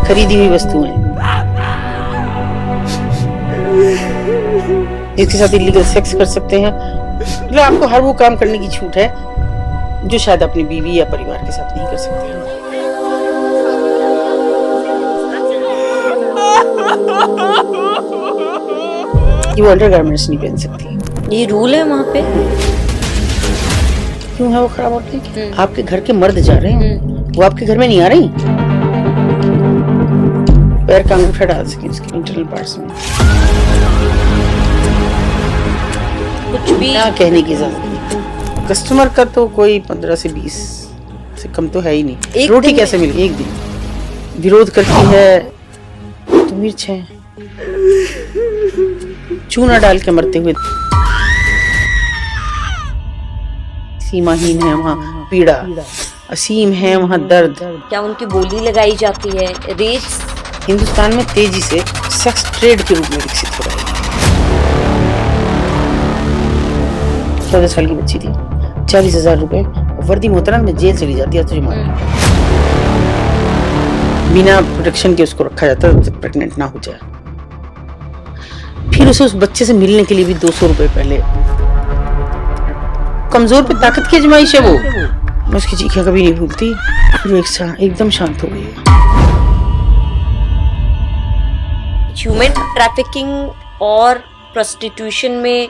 खरीदी हुई वस्तु है। इसके साथ इलीगल सेक्स कर सकते हैं। मतलब आपको हर वो काम करने की छूट है जो शायद अपनी बीवी या परिवार के साथ नहीं कर सकते। ये वो अंडरगारमेंट्स नहीं पहन सकती। ये रूल है वहाँ पे? क्यों है वो खराब होते हैं? आपके घर के मर्द जा रहे हैं, वो आपके घर में नहीं आ रही। पैर का अंगूठा डाल सके उसके इंटरनल पार्ट्स में, कुछ भी ना कहने की इजाजत नहीं। कस्टमर का तो कोई 15 से 20 से कम तो है ही नहीं। रोटी कैसे मिली? एक दिन विरोध करती है तो मिर्च है, चूना डाल के मरते हुए। सीमाहीन है वहाँ पीड़ा, असीम है वहाँ दर्द। क्या उनकी बोली लगाई जाती है? रेट्स हिंदुस्तान में तेजी से सेक्स ट्रेड के रूप में विकसित हो रहा है। 14 साल की बच्ची थी, 40,000 रुपए वर्दी मोहतरम में जेल चली जाती है तुझे मार बिना प्रोटेक्शन के उसको रखा जाता है जब तक प्रेग्नेंट ना हो जाए। फिर उसे उस बच्चे से मिलने के लिए भी 200 रुपए पहले। कमजोर पे ताकत की आजमाइश है वो। मैं उसकी चीखें कभी नहीं भूलती। फिर एकदम शांत हो गई। ह्यूमन ट्रैफिकिंग और प्रोस्टिट्यूशन में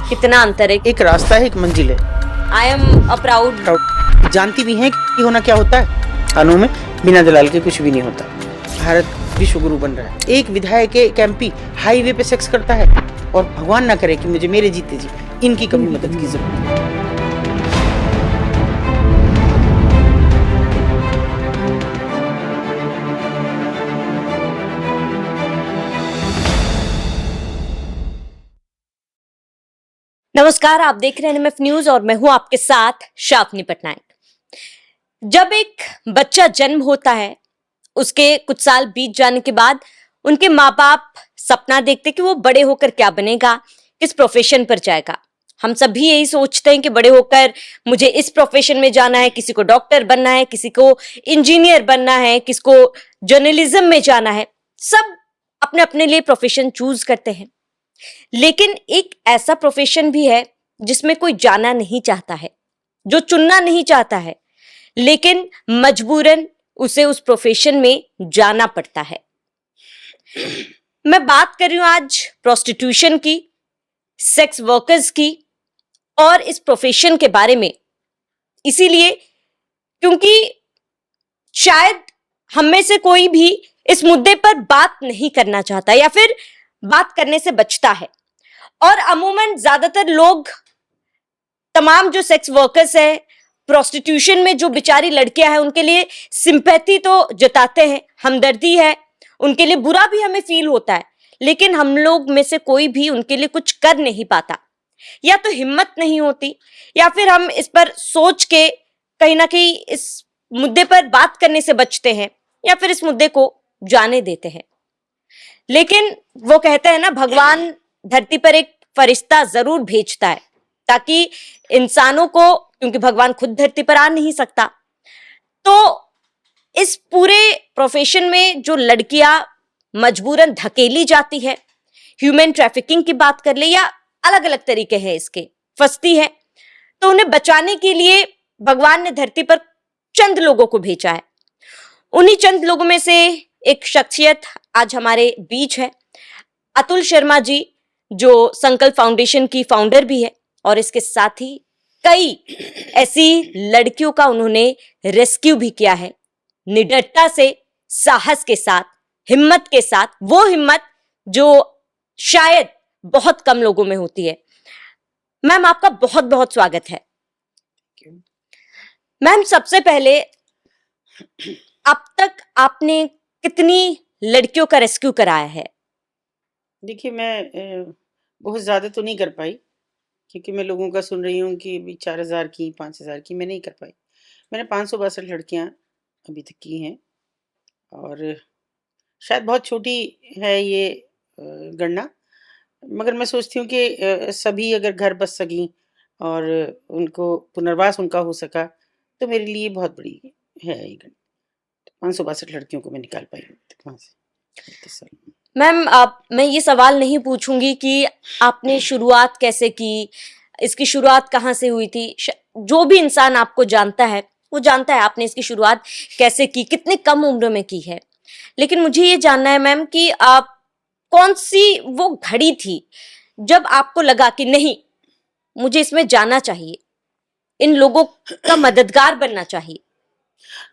कितना अंतर है? एक रास्ता है, एक मंजिल है। I am a proud. जानती भी हैं कि होना क्या होता है। कानून में बिना दलाल के कुछ भी नहीं होता। भारत विश्व गुरु बन रहा है। एक विधायक एक एमपी हाईवे पे सेक्स करता है और भगवान ना करे कि मुझे मेरे जीते जी इनकी कभी मदद की जरूरत है। नमस्कार, आप देख रहे हैं NMF न्यूज और मैं हूं आपके साथ शाफनी पटनायक। जब एक बच्चा जन्म होता है, उसके कुछ साल बीत जाने के बाद उनके माँ बाप सपना देखते कि वो बड़े होकर क्या बनेगा, किस प्रोफेशन पर जाएगा। हम सभी यही सोचते हैं कि बड़े होकर मुझे इस प्रोफेशन में जाना है, किसी को डॉक्टर बनना है, किसी को इंजीनियर बनना है, किसी को जर्नलिज्म में जाना है। सब अपने अपने लिए प्रोफेशन चूज करते हैं, लेकिन एक ऐसा प्रोफेशन भी है जिसमें कोई जाना नहीं चाहता है, जो चुनना नहीं चाहता है, लेकिन मजबूरन उसे उस प्रोफेशन में जाना पड़ता है। मैं बात कर रही हूं आज प्रोस्टिट्यूशन की, सेक्स वर्कर्स की और इस प्रोफेशन के बारे में, इसीलिए क्योंकि शायद हम में से कोई भी इस मुद्दे पर बात नहीं करना चाहता या फिर बात करने से बचता है। और अमूमन ज्यादातर लोग, तमाम जो सेक्स वर्कर्स है, प्रोस्टिट्यूशन में जो बेचारी लड़कियां हैं, उनके लिए सिंपैथी तो जताते हैं, हमदर्दी है, उनके लिए बुरा भी हमें फील होता है, लेकिन हम लोग में से कोई भी उनके लिए कुछ कर नहीं पाता। या तो हिम्मत नहीं होती, या फिर हम इस पर सोच के कहीं ना कहीं इस मुद्दे पर बात करने से बचते हैं, या फिर इस मुद्दे को जाने देते हैं। लेकिन वो कहते हैं ना, भगवान धरती पर एक फरिश्ता जरूर भेजता है ताकि इंसानों को, क्योंकि भगवान खुद धरती पर आ नहीं सकता, तो इस पूरे प्रोफेशन में जो लड़कियां मजबूरन धकेली जाती है, ह्यूमन ट्रैफिकिंग की बात कर ले या अलग अलग तरीके हैं इसके, फंसती है, तो उन्हें बचाने के लिए भगवान ने धरती पर चंद लोगों को भेजा है। उन्हीं चंद लोगों में से एक शख्सियत आज हमारे बीच है, अतुल शर्मा जी, जो संकल्प फाउंडेशन की फाउंडर भी है, और इसके साथ ही कई ऐसी लड़कियों का उन्होंने रेस्क्यू भी किया है, निडरता से, साहस के साथ, हिम्मत के साथ, वो हिम्मत जो शायद बहुत कम लोगों में होती है। मैम, आपका बहुत बहुत स्वागत है। मैम, सबसे पहले अब तक आपने कितनी लड़कियों का रेस्क्यू कराया है? देखिए, मैं बहुत ज़्यादा तो नहीं कर पाई, क्योंकि मैं लोगों का सुन रही हूँ कि अभी 4,000 की, 5,000 की, मैं नहीं कर पाई। मैंने 562 लड़कियाँ अभी तक की हैं, और शायद बहुत छोटी है ये गणना, मगर मैं सोचती हूँ कि सभी अगर घर बस सकें और उनको पुनर्वास उनका हो सका, तो मेरे लिए बहुत बड़ी है ये गणना। 562 लड़कियों को मैं निकाल पाई वहाँ से 32 साल में। मैम, आप, मैं ये सवाल नहीं पूछूंगी कि आपने शुरुआत कैसे की, इसकी शुरुआत कहाँ से हुई थी। जो भी इंसान आपको जानता है वो जानता है आपने इसकी शुरुआत कैसे की, कितने कम उम्र में की है। लेकिन मुझे ये जानना है मैम कि आप, कौन सी वो घड़ी थी जब आपको लगा कि नहीं, मुझे इसमें जाना चाहिए, इन लोगों का मददगार बनना चाहिए।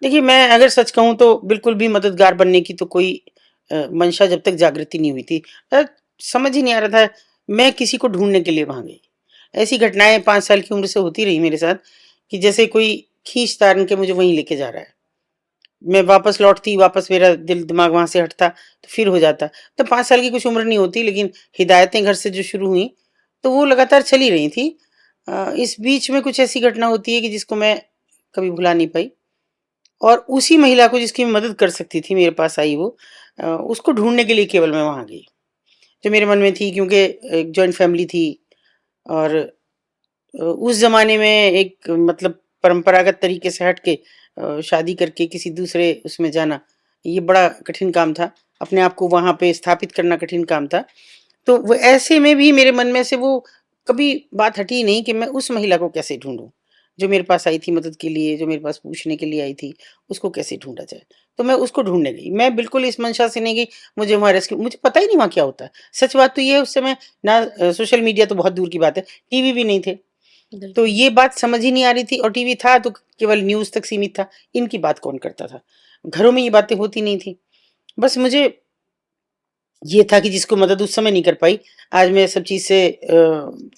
देखिए, मैं अगर सच कहूँ तो बिल्कुल भी मददगार बनने की तो कोई मंशा जब तक जागृति नहीं हुई थी। समझ ही नहीं आ रहा था, मैं किसी को ढूँढने के लिए वहाँ गई। ऐसी घटनाएँ 5 साल की उम्र से होती रही मेरे साथ कि जैसे कोई खींच तान के मुझे वहीं लेके जा रहा है। मैं वापस लौटती, वापस मेरा दिल दिमाग वहाँ से हटता, तो फिर हो जाता। तो 5 साल की कुछ उम्र नहीं होती, लेकिन हिदायतें घर से जो शुरू हुईं, तो वो लगातार चली रही थी। इस बीच में कुछ ऐसी घटना होती है कि जिसको मैं कभी भुला नहीं पाई, और उसी महिला को जिसकी मैं मदद कर सकती थी मेरे पास आई वो, उसको ढूँढने के लिए केवल मैं वहाँ गई। जो मेरे मन में थी, क्योंकि एक जॉइंट फैमिली थी, और उस ज़माने में एक मतलब परंपरागत तरीके से हट के शादी करके किसी दूसरे उसमें जाना, ये बड़ा कठिन काम था। अपने आप को वहाँ पे स्थापित करना कठिन काम था। तो वो ऐसे में भी मेरे मन में से वो कभी बात हटी ही नहीं कि मैं उस महिला को कैसे ढूँढूँ, जो मेरे पास आई थी मदद के लिए, जो मेरे पास पूछने के लिए आई थी, उसको कैसे ढूँढा जाए। तो मैं उसको ढूँढने गई। मैं बिल्कुल इस मंशा से नहीं गई मुझे वहाँ रेस्क्यू, मुझे पता ही नहीं वहाँ क्या होता है। सच बात तो ये है, उस समय ना सोशल मीडिया तो बहुत दूर की बात है, टीवी भी नहीं थे। तो ये बात समझ ही नहीं आ रही थी, और टीवी था तो केवल न्यूज़ तक सीमित था। इनकी बात कौन करता था? घरों में ये बातें होती नहीं थी। बस मुझे ये था कि जिसको मदद उस समय नहीं कर पाई, आज मैं सब चीज़ से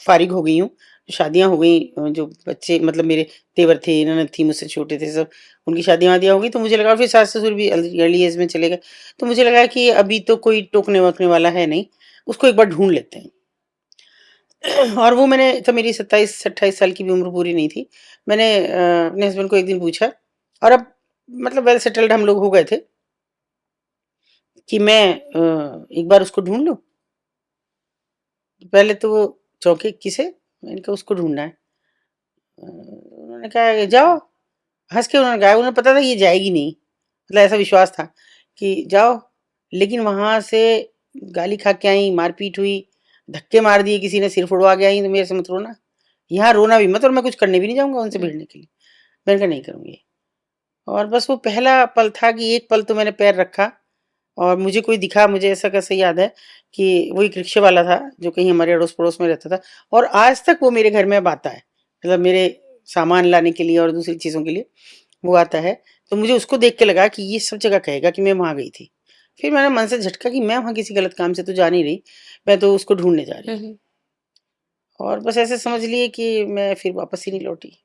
फ़ारिग हो गई हूँ। शादियाँ हो गई, जो बच्चे मतलब मेरे तेवर थे, ननद थी, मुझसे छोटे थे सब, उनकी शादियाँ-वादियाँ हो गई, तो मुझे लगा, फिर सास-ससुर भी अर्ली एज में चले गए। तो मुझे लगा कि अभी तो कोई टोकने-वोकने वाला है नहीं, उसको एक बार ढूँढ लेते हैं। और वो मैंने तो, मेरी 27-28 साल की भी उम्र पूरी नहीं थी। मैंने अपने हस्बैंड को एक दिन पूछा, और अब मतलब वेल सेटल्ड हम लोग हो गए थे, कि मैं एक बार उसको ढूँढ लूँ? पहले तो वो चौंके, किसे? मैंने कहा उसको ढूँढना है। उन्होंने कहा जाओ, हँस के उन्होंने कहा, उन्हें पता था ये जाएगी नहीं, मतलब ऐसा विश्वास था कि जाओ। लेकिन वहाँ से गाली खा के आई, मारपीट हुई, धक्के मार दिए किसी ने, सिर फोड़वा के आई, तो मेरे से मत रोना, यहाँ रोना भी मत, और मैं कुछ करने भी नहीं जाऊँगा उनसे भिड़ने के लिए। मैंने कहा नहीं करूँगी। और बस वो पहला पल था कि एक पल तो मैंने पैर रखा, और मुझे कोई दिखा, मुझे ऐसा कैसे याद है कि वो एक रिक्शे वाला था जो कहीं हमारे अड़ोस पड़ोस में रहता था, और आज तक वो मेरे घर में अब आता है, मतलब मेरे सामान लाने के लिए और दूसरी चीज़ों के लिए वो आता है। तो मुझे उसको देख के लगा कि ये सब जगह कहेगा कि मैं वहाँ गई थी। फिर मेरा मन से झटका कि मैं वहाँ किसी गलत काम से तो जा नहीं रही, मैं तो उसको ढूंढने जा रही हूँ। और बस ऐसे समझ लिए कि मैं फिर वापस ही नहीं लौटी।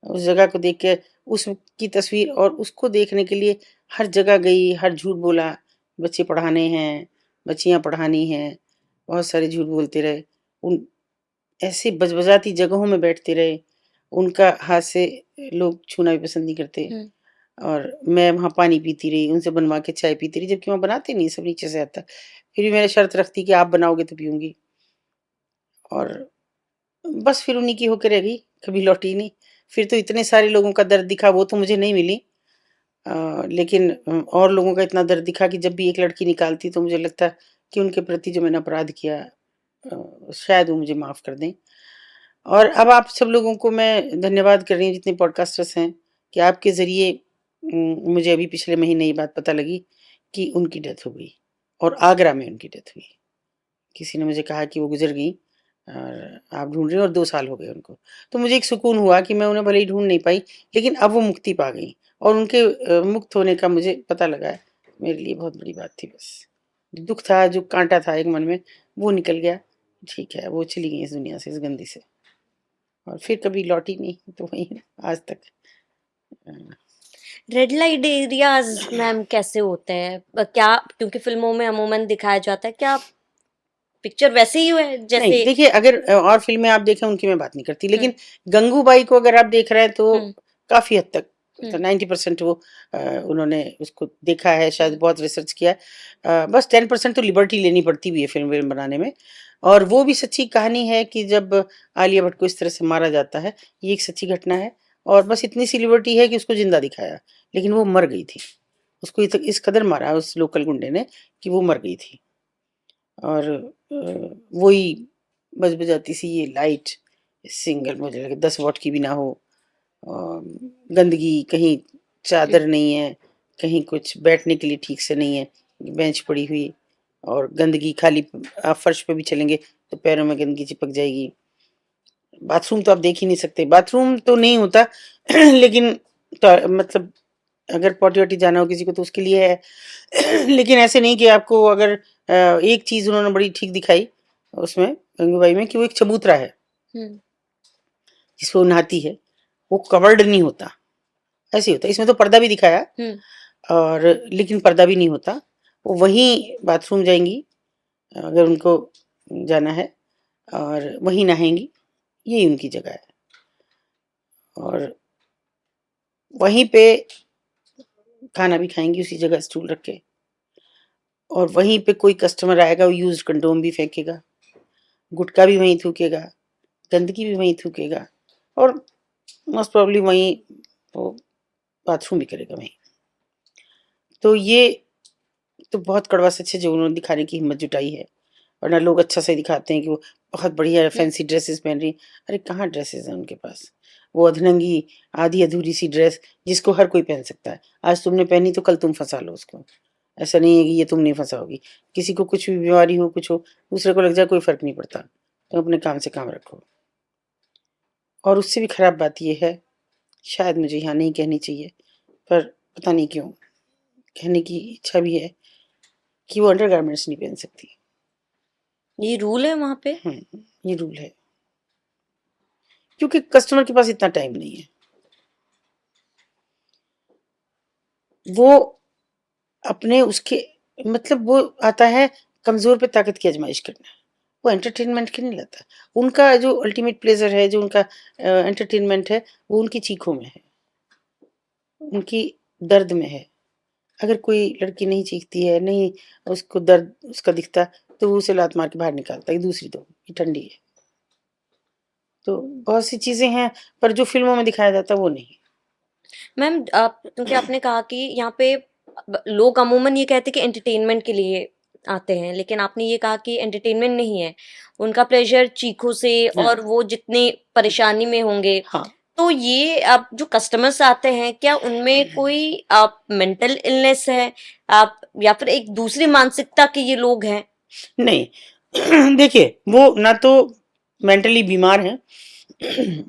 उस जगह को देख के, उसकी तस्वीर, और उसको देखने के लिए हर जगह गई, हर झूठ बोला, बच्चे पढ़ाने हैं, बच्चियाँ पढ़ानी हैं, बहुत सारे झूठ बोलते रहे। उन ऐसे बजबजाती जगहों में बैठते रहे, उनका हाथ से लोग छूना भी पसंद नहीं करते, और मैं वहाँ पानी पीती रही, उनसे बनवा के चाय पीती रही, जबकि वहाँ बनाते नहीं, सब नीचे से आता। फिर भी मैंने शर्त रखती कि आप बनाओगे तो पीऊँगी, और बस फिर उन्हीं की होके रह गई, कभी लौटी ही नहीं। फिर तो इतने सारे लोगों का दर्द दिखा, वो तो मुझे नहीं मिली। लेकिन और लोगों का इतना दर्द दिखा कि जब भी एक लड़की निकालती तो मुझे लगता कि उनके प्रति जो मैंने अपराध किया, शायद वो मुझे माफ़ कर दें। और अब आप सब लोगों को मैं धन्यवाद कर रही हूँ, जितने पॉडकास्टर्स हैं, कि आपके ज़रिए मुझे अभी पिछले महीने ये बात पता लगी कि उनकी डेथ हो गई, और आगरा में उनकी डेथ हुई। किसी ने मुझे कहा कि वो गुज़र गईं, और आप ढूँढ रहे हो, और 2 साल हो गए उनको। तो मुझे एक सुकून हुआ कि मैं उन्हें भले ही ढूँढ नहीं पाई, लेकिन अब वो मुक्ति पा गईं, और उनके मुक्त होने का मुझे पता लगा, मेरे लिए बहुत बड़ी बात थी बस। दुःख था, जो काँटा था एक मन में, वो निकल गया। ठीक है, वो चली गईं इस दुनिया से, इस गंदी से, और फिर कभी लौटी नहीं, तो वहीं है आज तक। अ, रेड लाइट एरियाज मैम कैसे होते हैं? क्या, क्योंकि फिल्मों में अमूमन दिखाया जाता है, क्या पिक्चर वैसे ही है नहीं, जैसे? देखिए, अगर और फ़िल्में आप देखें उनकी मैं बात नहीं करती, लेकिन हम्म, गंगूबाई को अगर आप देख रहे हैं तो हम्म, काफ़ी हद तक, तो हम्म, 90% वो उन्होंने उसको देखा है, शायद हम्म, बहुत रिसर्च किया है। बस 10% तो लिबर्टी लेनी पड़ती भी है फ़िल्म विल्म बनाने में, और वो भी सच्ची कहानी है कि जब आलिया भट्ट को इस तरह से मारा जाता है, ये एक सच्ची घटना है, और बस इतनी सी लिबर्टी है कि उसको जिंदा दिखाया, लेकिन वो मर गई थी। उसको इस कदर मारा उस लोकल गुंडे ने कि वो मर गई थी। और वही बज बजाती सी ये लाइट सिंगल, मुझे लगे 10 वॉट की भी ना हो। गंदगी, कहीं चादर नहीं है, कहीं कुछ बैठने के लिए ठीक से नहीं है, बेंच पड़ी हुई, और गंदगी खाली। आप फर्श पे भी चलेंगे तो पैरों में गंदगी चिपक जाएगी। बाथरूम तो आप देख ही नहीं सकते, बाथरूम तो नहीं होता लेकिन तो, मतलब अगर पॉटी वॉटी जाना हो किसी को तो उसके लिए है लेकिन ऐसे नहीं कि आपको अगर एक चीज उन्होंने बड़ी ठीक दिखाई उसमें गंगूबाई में, कि वो एक चबूतरा है जिसपे वो नहाती है, वो कवर्ड नहीं होता, ऐसे ही होता है। इसमें तो पर्दा भी दिखाया, और लेकिन पर्दा भी नहीं होता। वो वहीं बाथरूम जाएंगी अगर उनको जाना है, और वहीं नहाएंगी, यही उनकी जगह है। और वहीं पे खाना भी खाएंगी, उसी जगह स्टूल रख के, और वहीं पे कोई कस्टमर आएगा वो यूज्ड कंडोम भी फेंकेगा, गुटखा भी वहीं थूकेगा, गंदगी भी वहीं थूकेगा, और मोस्ट प्रॉब्ली वहीं वो बाथरूम भी करेगा वहीं। तो ये तो बहुत कड़वा सच है जो उन्होंने दिखाने की हिम्मत जुटाई है। वरना लोग अच्छा से दिखाते हैं कि वो बहुत बढ़िया फैंसी ड्रेसेस पहन रही। अरे कहाँ ड्रेसेस हैं उनके पास, वो अधनंगी आधी अधूरी सी ड्रेस जिसको हर कोई पहन सकता है। आज तुमने पहनी तो कल तुम फंसा लो उसको, ऐसा नहीं है कि ये तुम नहीं फंसाओगी। किसी को कुछ भी बीमारी हो, कुछ हो, दूसरे को लग जाए, कोई फर्क नहीं पड़ता, तो अपने काम से काम रखो। और उससे भी खराब बात यह है, शायद मुझे यहाँ नहीं कहनी चाहिए, पर पता नहीं क्यों कहने की इच्छा भी है, कि वो अंडरगारमेंट्स नहीं पहन सकती। ये रूल है वहां पे? ये रूल है, क्योंकि कस्टमर के पास इतना टाइम नहीं है। वो अपने उसके मतलब वो आता है कमजोर पे ताकत की आजमाइश करना, वो एंटरटेनमेंट के नहीं लाता। उनका जो अल्टीमेट प्लेजर है, जो उनका एंटरटेनमेंट है, वो उनकी चीखों में है, उनकी दर्द में है। अगर कोई लड़की नहीं चीखती है, नहीं उसको दर्द उसका दिखता, तो वो उसे लात मार के बाहर निकालता है, दूसरी दो, ये ठंडी है। तो बहुत सी चीजें हैं, पर जो फिल्मों में दिखाया जाता है वो नहीं। मैम आप, क्योंकि आपने कहा कि यहाँ पे लोग अमूमन ये कहते हैं कि एंटरटेनमेंट के लिए आते हैं, लेकिन आपने ये कहा कि एंटरटेनमेंट नहीं है, उनका प्लेजर चीखों से, हाँ और वो जितनी परेशानी में होंगे। हाँ। तो ये आप जो कस्टमर्स आते हैं, क्या उनमें कोई आप मेंटल इलनेस है, आप या फिर एक दूसरी मानसिकता के ये लोग हैं? नहीं देखिए, वो ना तो मेंटली बीमार हैं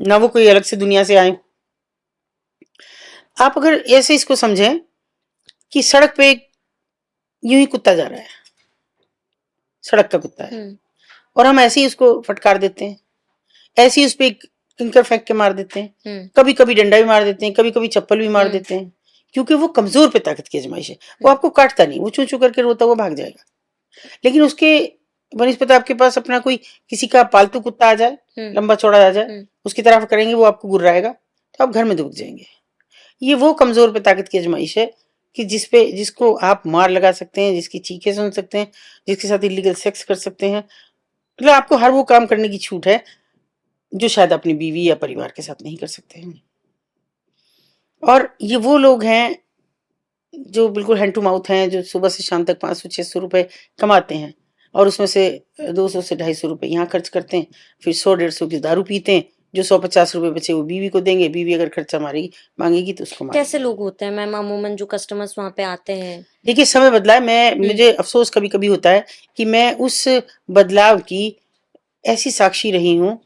ना वो कोई अलग से दुनिया से आए। आप अगर ऐसे इसको समझें कि सड़क पे एक यूं ही कुत्ता जा रहा है, सड़क का कुत्ता है, और हम ऐसे ही उसको फटकार देते हैं, ऐसे ही उस पर एक कंकर फेंक के मार देते हैं, कभी कभी डंडा भी मार देते हैं, कभी कभी चप्पल भी मार देते हैं, क्योंकि वो कमजोर पे ताकत की आजमाइश है। वो आपको काटता नहीं, वो चू चू करके रोता हुआ भाग जाएगा। लेकिन उसके बनिस्बत आपके पास अपना कोई किसी का पालतू कुत्ता आ जाए, लंबा चौड़ा आ जाए, उसकी तरफ करेंगे, वो आपको गुर्राएगा, तो आप घर में दुबक जाएंगे। ये वो कमजोर पे ताकत की आजमाइश है कि जिसको आप मार लगा सकते हैं, जिसकी चीखें सुन सकते हैं, जिसके साथ इलीगल सेक्स कर सकते हैं। मतलब आपको हर वो काम करने की छूट है जो शायद अपनी बीवी या परिवार के साथ नहीं कर सकते हैं। और ये वो लोग हैं जो बिल्कुल हैंड टू माउथ हैं, जो सुबह से शाम तक 500-600 रुपए कमाते हैं, और उसमें से 200 से 250 रुपए यहाँ खर्च करते हैं, फिर 100-150 की दारू पीते हैं, जो 150 रुपए बचे वो बीवी को देंगे, बीवी अगर खर्चा मांगेगी तो उसको कैसे मारेंगे। लोग होते हैं मैम अमूमन जो कस्टमर्स वहां पे आते हैं? देखिए, समय बदला है। मुझे अफसोस कभी कभी होता है कि मैं उस बदलाव की ऐसी साक्षी रही हूँ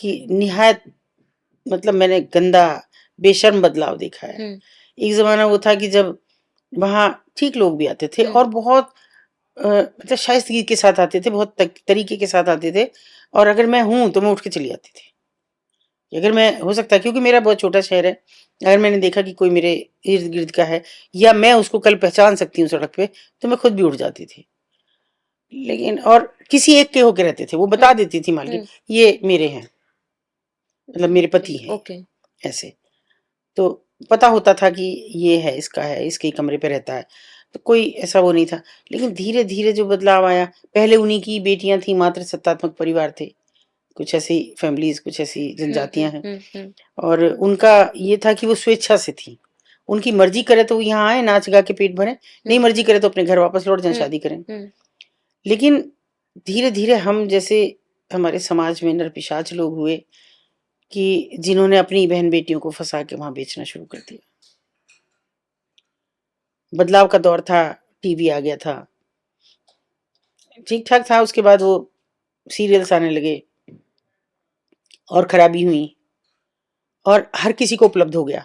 कि निहायत, मतलब मैंने गंदा बेशर्म बदलाव देखा है। एक जमाना वो था कि जब वहाँ ठीक लोग भी आते थे, और बहुत मतलब शाइस्तगी के साथ आते थे, बहुत तरीके के साथ आते थे, और अगर मैं हूं तो मैं उठ के चली जाती थी। अगर मैं, हो सकता है क्योंकि मेरा बहुत छोटा शहर है, अगर मैंने देखा कि कोई मेरे इर्द गिर्द का है, या मैं उसको कल पहचान सकती हूँ सड़क पे, तो मैं खुद भी उठ जाती थी। लेकिन और किसी एक के होके रहते थे, वो बता देती थी मालकिन ये मेरे हैं, मतलब मेरे पति हैं। ओके। ऐसे तो पता होता था कि ये है, इसका है, इसके कमरे पे रहता है, तो कोई ऐसा वो नहीं था। लेकिन धीरे धीरे जो बदलाव आया, पहले उन्हीं की बेटियां थी, मात्र सत्तात्मक परिवार थे, कुछ ऐसी फैमिलीज, कुछ ऐसी जनजातियां हैं, हम्म। और उनका ये था कि वो स्वेच्छा से थी, उनकी मर्जी करे तो वो यहाँ आए, नाच गा के पेट भरें, नहीं मर्जी करे तो अपने घर वापस लौट जाएं, शादी करें। लेकिन धीरे धीरे हम जैसे हमारे समाज में नरपिशाच लोग हुए कि जिन्होंने अपनी बहन बेटियों को फंसा के वहां बेचना शुरू कर दिया। बदलाव का दौर था, टीवी आ गया था, ठीक ठाक था, उसके बाद वो सीरियल्स आने लगे और खराबी हुई, और हर किसी को उपलब्ध हो गया,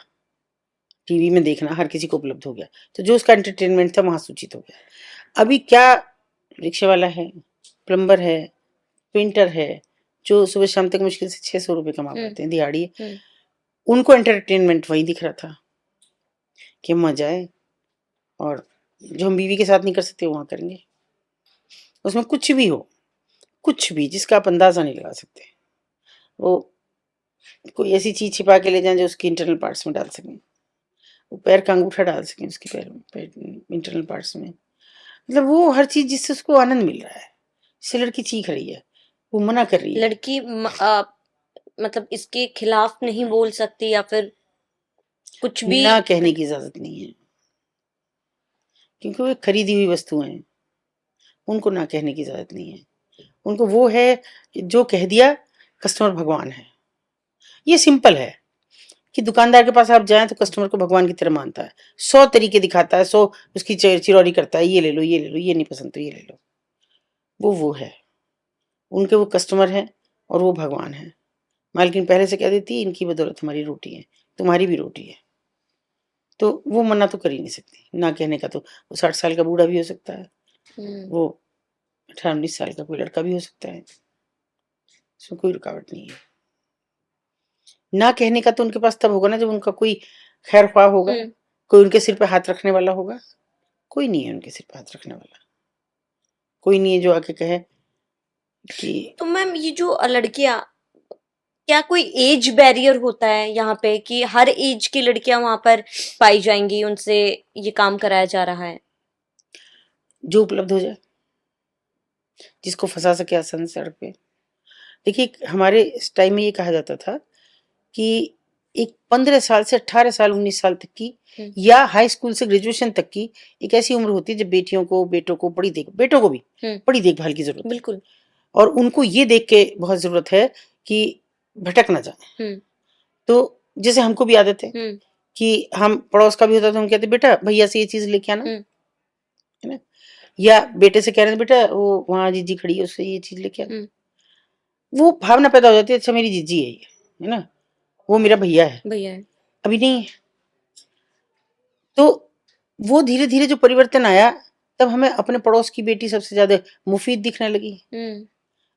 टीवी में देखना हर किसी को उपलब्ध हो गया, तो जो उसका एंटरटेनमेंट था वहां सूचित हो गया। अभी क्या, रिक्शे वाला है, प्लम्बर है, पेंटर है, जो सुबह शाम तक मुश्किल से 600 रुपए कमा पाते हैं, दिहाड़ी है, उनको एंटरटेनमेंट वही दिख रहा था कि मजा है, और जो हम बीवी के साथ नहीं कर सकते वहां करेंगे। उसमें कुछ भी हो, कुछ भी जिसका आप अंदाजा नहीं लगा सकते, वो कोई ऐसी चीज छिपा के ले जाएं जो उसके इंटरनल पार्ट्स में डाल सकें, वो पैर का अंगूठा डाल सकें उसके पैर इंटरनल पार्ट्स में, मतलब वो हर चीज जिससे उसको आनंद मिल रहा है। इससे लड़की चीख रही है, वो मना कर रही है। लड़की मतलब इसके खिलाफ नहीं बोल सकती या फिर कुछ भी ना कहने की इजाजत नहीं है, क्योंकि वो खरीदी हुई वस्तुएं हैं, उनको ना कहने की इजाजत नहीं है। उनको वो है जो कह दिया, कस्टमर भगवान है। ये सिंपल है कि दुकानदार के पास आप जाएं तो कस्टमर को भगवान की तरह मानता है, 100 तरीके दिखाता है, 100 उसकी चिरौरी करता है, ये ले लो, ये ले लो, ये नहीं पसंद तो ये ले लो। वो है, उनके वो कस्टमर हैं और वो भगवान है। मालकिन पहले से कह देती है, इनकी बदौलत हमारी रोटी है, तुम्हारी भी रोटी है। तो वो मना तो कर ही नहीं सकती, ना कहने का तो वो 60 साल का बूढ़ा भी हो सकता है, वो 18-19 साल का कोई लड़का भी हो सकता है, इसमें कोई रुकावट नहीं है। ना कहने का तो उनके पास तब होगा ना जब उनका कोई खैर ख्वाह होगा, कोई उनके सिर पे हाथ रखने वाला होगा। कोई नहीं है उनके सिर पे हाथ रखने वाला, कोई नहीं है जो आके कहे कि। तो मैम ये जो लड़कियां, क्या कोई एज बैरियर होता है यहाँ पे कि हर एज की लड़कियां वहां पर पाई जाएंगी, उनसे ये काम कराया जा रहा है? जो उपलब्ध हो जाए, जिसको फंसा सके आसान सड़क पे। देखिए हमारे इस टाइम में ये कहा जाता था कि एक 15 साल से 18 साल 19 साल तक की, या हाई स्कूल से ग्रेजुएशन तक की एक ऐसी उम्र होती है जब बेटियों को, बेटों को बेटों को भी बड़ी देखभाल की जरूरत है। बिल्कुल। और उनको ये देख के बहुत जरूरत है कि भटक ना जाए। तो जैसे हमको भी आदत है कि हम पड़ोस का भी होता तो हम कहते बेटा भैया से ये चीज लेके आना, है ना, या बेटे से कह रहे हैं बेटा वो वहां जीजी खड़ी है उससे ये चीज लेके आना। वो भावना पैदा हो जाती है, अच्छा मेरी जीजी है ये, है ना, वो मेरा भैया है, अभी नहीं है। तो वो धीरे धीरे जो परिवर्तन आया, तब हमें अपने पड़ोस की बेटी सबसे ज्यादा मुफीद दिखने लगी,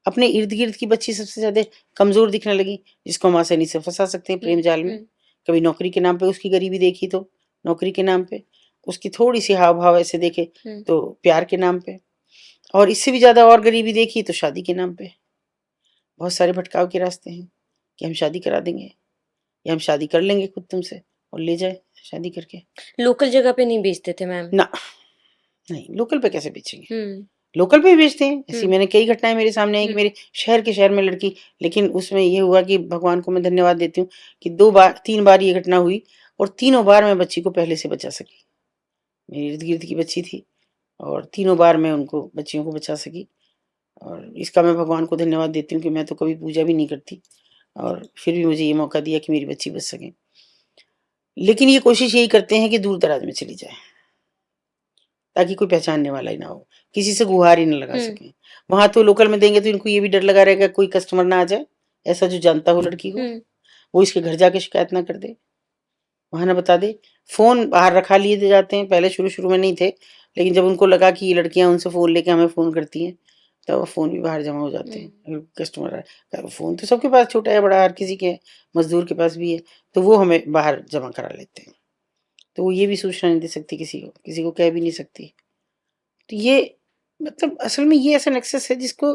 अपने इर्द गिर्द की बच्ची सबसे ज्यादा कमजोर दिखने लगी, जिसको हम आसानी से फंसा सकते हैं प्रेम जाल में। कभी नौकरी के नाम पे उसकी गरीबी देखी तो नौकरी के नाम पे, उसकी थोड़ी सी हाव भाव ऐसे देखे तो प्यार के नाम पे, और इससे भी ज्यादा और गरीबी देखी तो शादी के नाम पे। बहुत सारे भटकाव के रास्ते हैं कि हम शादी करा देंगे, या हम शादी कर लेंगे खुद तुमसे और ले जाए शादी करके। लोकल जगह पे नहीं बेचते थे मैम? ना, नहीं, लोकल पे कैसे बेचेंगे, लोकल पे भी बेचते हैं। ऐसी मैंने कई घटनाएं मेरे सामने आई कि मेरे शहर में लड़की, लेकिन उसमें ये हुआ कि भगवान को मैं धन्यवाद देती हूँ कि 3 बार ये घटना हुई, और तीनों बार मैं बच्ची को पहले से बचा सकी। मेरे इर्द गिर्द की बच्ची थी और तीनों बार मैं उनको बच्चियों को बचा सकी, और इसका मैं भगवान को धन्यवाद देती हूँ कि मैं तो कभी पूजा भी नहीं करती, और फिर भी मुझे ये मौका दिया कि मेरी बच्ची बच सके। लेकिन ये कोशिश यही करते हैं कि दूर दराज में चली जाए, ताकि कोई पहचानने वाला ही ना हो, किसी से गुहार ही ना लगा सके। वहां तो लोकल में देंगे तो इनको ये भी डर लगा रहेगा कोई कस्टमर ना आ जाए ऐसा जो जानता हो लड़की को, वो इसके घर जाके शिकायत ना कर दे, वहां ना बता दे। फोन बाहर रखा लिए जाते हैं, पहले शुरू शुरू में नहीं थे, लेकिन जब उनको लगा कि ये लड़कियां उनसे फोन लेके हमें फोन करती हैं, तो वो फोन भी बाहर जमा हो जाते हैं। कस्टमर आए, फोन तो सबके पास छोटा है बड़ा हर किसी के, मजदूर के पास भी है, तो वो हमें बाहर जमा करा लेते हैं। तो वो ये भी सूचना नहीं दे सकती किसी को कह भी नहीं सकती। तो ये मतलब असल में ये ऐसा नेक्सस है जिसको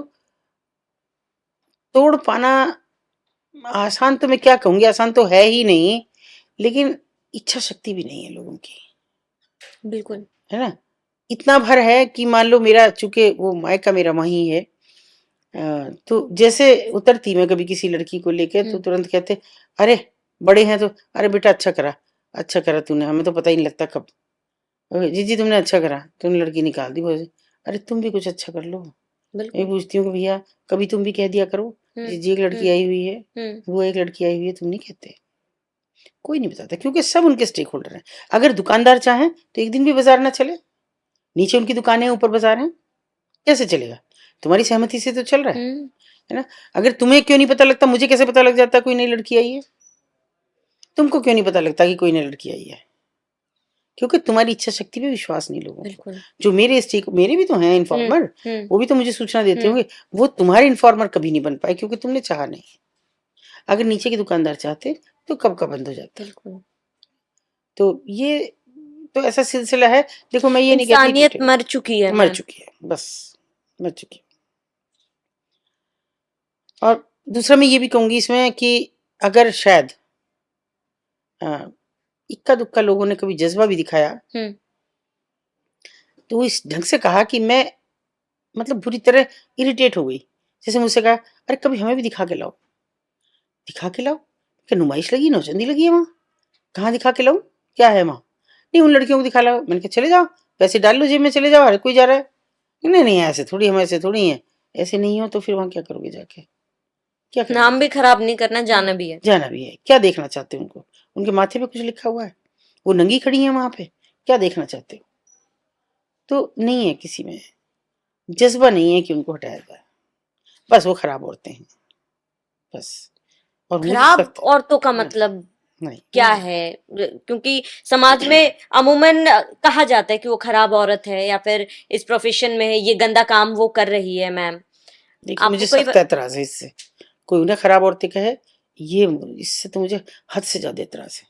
तोड़ पाना आसान, तो मैं क्या कहूंगी, आसान तो है ही नहीं, लेकिन इच्छा शक्ति भी नहीं है लोगों की। बिल्कुल, है ना, इतना भर है कि मान लो मेरा, चूंकि वो मायका मेरा वहीं है, तो जैसे उतरती मैं कभी किसी लड़की को लेके तो हम्म। तुरंत कहते, अरे बड़े हैं तो, अरे बेटा अच्छा करा तूने, हमें तो पता ही नहीं लगता कब। जी जी तुमने अच्छा करा, तुमने लड़की निकाल दी बोले, अरे तुम भी कुछ अच्छा कर लो। मैं बिल्कुल। पूछती हूँ कि भैया कभी तुम भी कह दिया करो, हम्म। जी एक लड़की आई हुई है, वो एक लड़की आई हुई है, तुम नहीं कहते? कोई नहीं बताता, क्योंकि सब उनके स्टेक होल्डर हैं। अगर दुकानदार चाहें तो एक दिन भी बाजार ना चले, नीचे उनकी दुकानें हैं, ऊपर बाजार है, कैसे चलेगा? तुम्हारी सहमति से तो चल रहा है ना? अगर तुम्हें क्यों नहीं पता लगता, मुझे कैसे पता लग जाता कोई नई लड़की आई है? तुमको क्यों नहीं पता लगता कि कोई नई लड़की आई है? क्योंकि तुम्हारी इच्छा शक्ति पे विश्वास नहीं लोगों को। बिल्कुल। जो मेरे स्टेक, मेरे भी तो हैं इन्फॉर्मर, वो भी तो मुझे सूचना देते होंगे, वो तुम्हारे इन्फॉर्मर कभी नहीं बन पाए क्योंकि तुमने चाहा नहीं। अगर नीचे के दुकानदार चाहते तो कब का बंद हो जाता। बिल्कुल। तो ये तो ऐसा सिलसिला है। देखो मैं ये नहीं कहती इंसानियत टूटे, मर चुकी है मर मैम। चुकी है, बस मर चुकी है। और दूसरा मैं ये भी कहूंगी इसमें कि अगर शायद इक्का दुक्का लोगों ने कभी जज्बा भी दिखाया तो वो इस ढंग से कहा कि मैं मतलब बुरी तरह इरिटेट हो गई। जैसे मुझसे कहा, अरे कभी हमें भी दिखा के लाओ। दिखा के लाओ? क्या नुमाइश लगी, नौचंदी लगी है वहां? कहाँ दिखा के लाऊं? क्या है वहां? नहीं उन लड़कियों को दिखा लाओ। मैंने कहा चले जाओ, पैसे डाल लो जेब में, चले जाओ, हर कोई जा रहा है। नहीं नहीं ऐसे थोड़ी, हम ऐसे थोड़ी हैं। ऐसे नहीं हो तो फिर वहां क्या करोगे जाके? क्या करना? नाम भी खराब नहीं करना, जाना भी है। जाना भी है। क्या देखना चाहते हो उनको? उनके माथे पे कुछ लिखा हुआ है? वो नंगी खड़ी है वहां पे, क्या देखना चाहते हो? तो नहीं है किसी में जज्बा, नहीं है कि उनको हटाया जाए। बस वो खराब औरतें हैं बस। और मुझे खराब सख्त औरतों का नहीं, मतलब नहीं क्या है? क्योंकि समाज में अमूमन कहा जाता है कि वो खराब औरत है या फिर इस प्रोफेशन में है, ये गंदा काम वो कर रही है। मैम देखिए आपको मुझे कोई सख्त एतराज है इससे। कोई उन्हें खराब औरतें कहे, ये इससे तो मुझे हद से ज्यादा एतराज है।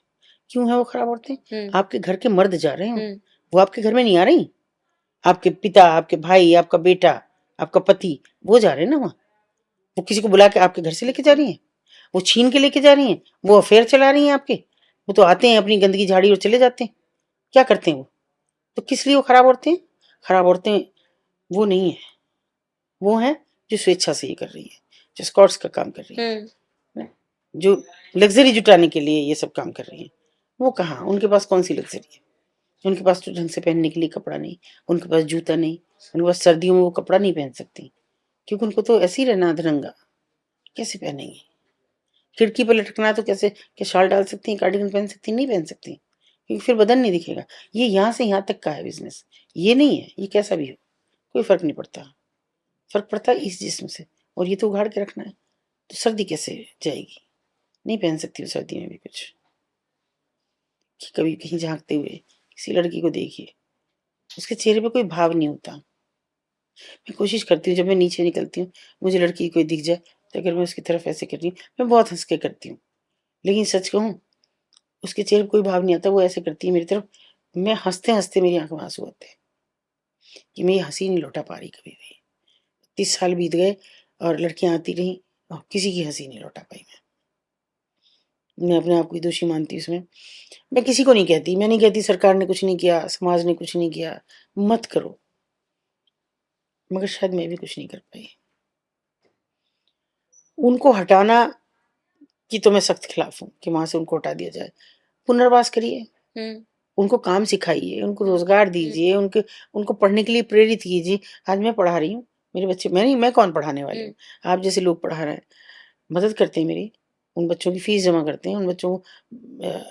क्यों है वो खराब औरतें? आपके घर के मर्द जा रहे हैं, वो आपके घर में नहीं आ रही। आपके पिता, आपके भाई, आपका बेटा, आपका पति, वो जा रहे हैं ना वहां। वो किसी को बुला के आपके घर से लेके जा रही हैं, वो छीन के लेके जा रही हैं, वो अफेयर चला रही हैं आपके। वो तो आते हैं अपनी गंदगी झाड़ी और चले जाते हैं। क्या करते हैं वो? तो किस लिए वो खराब औरतें? खराब औरतें वो नहीं है, वो हैं जो स्वेच्छा से ये कर रही है, जो स्कॉट्स का काम कर रही है, जो लग्जरी जुटाने के लिए ये सब काम कर रही है। वो कहाँ, उनके पास कौन सी लग्जरी है? उनके पास तो ढंग से पहनने के लिए कपड़ा नहीं, उनके पास जूता नहीं, उनके पास सर्दियों में वो कपड़ा नहीं पहन सकती क्योंकि उनको तो ऐसे ही रहना अधरंगा। कैसे पहनेंगी? खिड़की पर लटकना है तो कैसे? क्या शॉल डाल सकती हैं, कार्डिगन पहन सकती हैं? नहीं पहन सकती क्योंकि फिर बदन नहीं दिखेगा। ये यहाँ से यहाँ तक का है बिजनेस, ये नहीं है। ये कैसा भी हो कोई फर्क नहीं पड़ता। फर्क पड़ता है इस जिस्म से, और ये तो उघाड़ के रखना है। तो सर्दी कैसे जाएगी? नहीं पहन सकती वो सर्दी में भी कुछ। कि कभी कहीं झांकते हुए किसी लड़की को देखिए, उसके चेहरे पे कोई भाव नहीं होता। मैं कोशिश करती हूँ जब मैं नीचे निकलती हूँ, मुझे लड़की कोई दिख जाए तो अगर मैं उसकी तरफ ऐसे कर रही हूँ, मैं बहुत हंस के करती हूँ, लेकिन सच कहूँ उसके चेहरे पे कोई भाव नहीं आता। वो ऐसे करती है मेरी तरफ, मैं हंसते हंसते मेरी आंखों में आंसू आते हैं कि मैं ये हंसी नहीं लौटा पा रही कभी भी। 30 साल बीत गए और लड़कियां आती रही और किसी की हंसी नहीं लौटा पाई। मैं अपने आप को ही दोषी मानती हूँ इसमें। मैं किसी को नहीं कहती, मैं नहीं कहती सरकार ने कुछ नहीं किया, समाज ने कुछ नहीं किया, मत करो, मगर शायद मैं भी कुछ नहीं कर पाई। उनको हटाना की तो मैं सख्त खिलाफ हूँ कि वहां से उनको हटा दिया जाए। पुनर्वास करिए, उनको काम सिखाइए, उनको रोजगार दीजिए, उनके उनको पढ़ने के लिए प्रेरित कीजिए। आज मैं पढ़ा रही हूँ, मेरे बच्चे, मैं कौन पढ़ाने वाली हूँ? आप जैसे लोग पढ़ा रहे हैं, मदद करते हैं मेरी, उन बच्चों की फीस जमा करते हैं, उन बच्चों को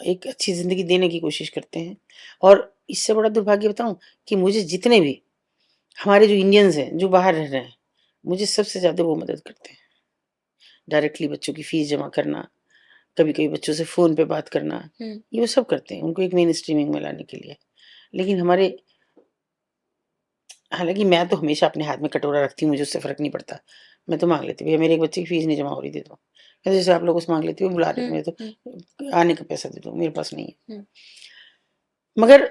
एक अच्छी जिंदगी देने की कोशिश करते हैं। और इससे बड़ा दुर्भाग्य बताऊं कि मुझे जितने भी हमारे जो इंडियंस हैं जो बाहर रह रहे हैं, मुझे सबसे ज्यादा वो मदद करते हैं। डायरेक्टली बच्चों की फीस जमा करना, कभी कभी बच्चों से फोन पे बात करना, ये वो सब करते हैं उनको एक मेन स्ट्रीमिंग में लाने के लिए। लेकिन हमारे, हालांकि मैं तो हमेशा अपने हाथ में कटोरा रखती हूँ, मुझे उससे फर्क नहीं पड़ता। मैं तो मांग लेती हूँ, भैया मेरे एक बच्चे की फीस नहीं जमा हो रही, दे दो। मैं जैसे आप लोगों से मांग लेती हूँ, बुला रहे मेरे तो आने का पैसा दे दो, मेरे पास नहीं है। मगर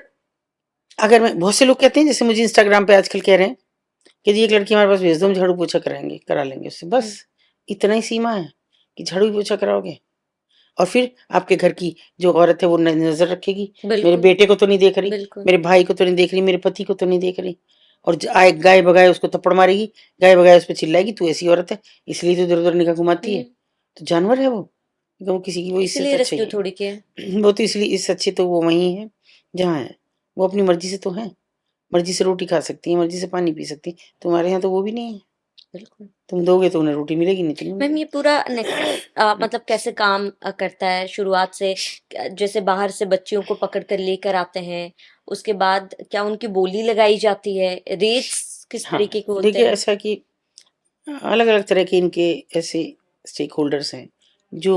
अगर मैं, बहुत से लोग कहते हैं जैसे मुझे इंस्टाग्राम पे आजकल कह रहे हैं कि जी एक लड़की हमारे पास भेज दो, हम झाड़ू पोछा कराएंगे, करा लेंगे उससे, बस इतना ही सीमा है कि झाड़ू पोछा कराओगे। और फिर आपके घर की जो औरत है वो नजर रखेगी, मेरे बेटे को तो नहीं देख रही, मेरे भाई को तो नहीं देख रही, मेरे पति को तो नहीं देख रही, और आए गाय बगाए उसको थप्पड़ मारेगी, गाय बगाए उस पर चिल्लाएगी, तू ऐसी औरत है इसलिए तो इधर उधर निगाह घुमाती है। तो जानवर है वो, तो वो किसी की वो इससे इसलिए तो अच्छा रेस्क्यू ही थोड़ी किया है। है। वो तो इसलिए इससे अच्छे तो वो वही है जहाँ है। वो अपनी मर्जी से तो है, मर्जी से रोटी खा सकती है, मर्जी से पानी पी सकती है। तुम्हारे यहाँ तो वो भी नहीं है। बिल्कुल तुम दोगे तो उन्हें रोटी मिलेगी, नहीं तो नहीं मैम, मिलेगी। ये पूरा नेक्सस मतलब कैसे काम करता है शुरुआत से? जैसे बाहर से बच्चियों को पकड़ कर लेकर आते हैं, उसके बाद क्या उनकी बोली लगाई जाती है? रेट्स किस हाँ, तरीके के होते देखिए हैं? ऐसा कि अलग अलग तरह के इनके ऐसे स्टेक होल्डर्स हैं जो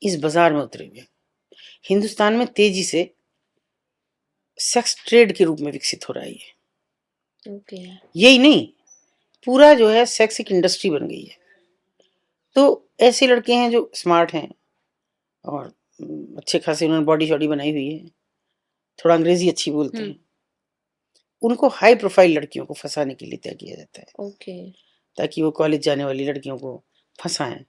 इस बाजार में उतरे हुए हैं। हिंदुस्तान में तेजी से सेक्स ट्रेड के रूप में विकसित हो रहा है ये। ओके यही नहीं, पूरा जो है सेक्स एक इंडस्ट्री बन गई है। तो ऐसे लड़के हैं जो स्मार्ट हैं और अच्छे खासे उन्होंने बॉडी शॉडी बनाई हुई है, थोड़ा अंग्रेजी अच्छी बोलते हैं। उनको हाई प्रोफाइल लड़कियों को फंसाने के लिए तय किया जाता है, ओके ताकि वो कॉलेज जाने वाली लड़कियों को फंसाएं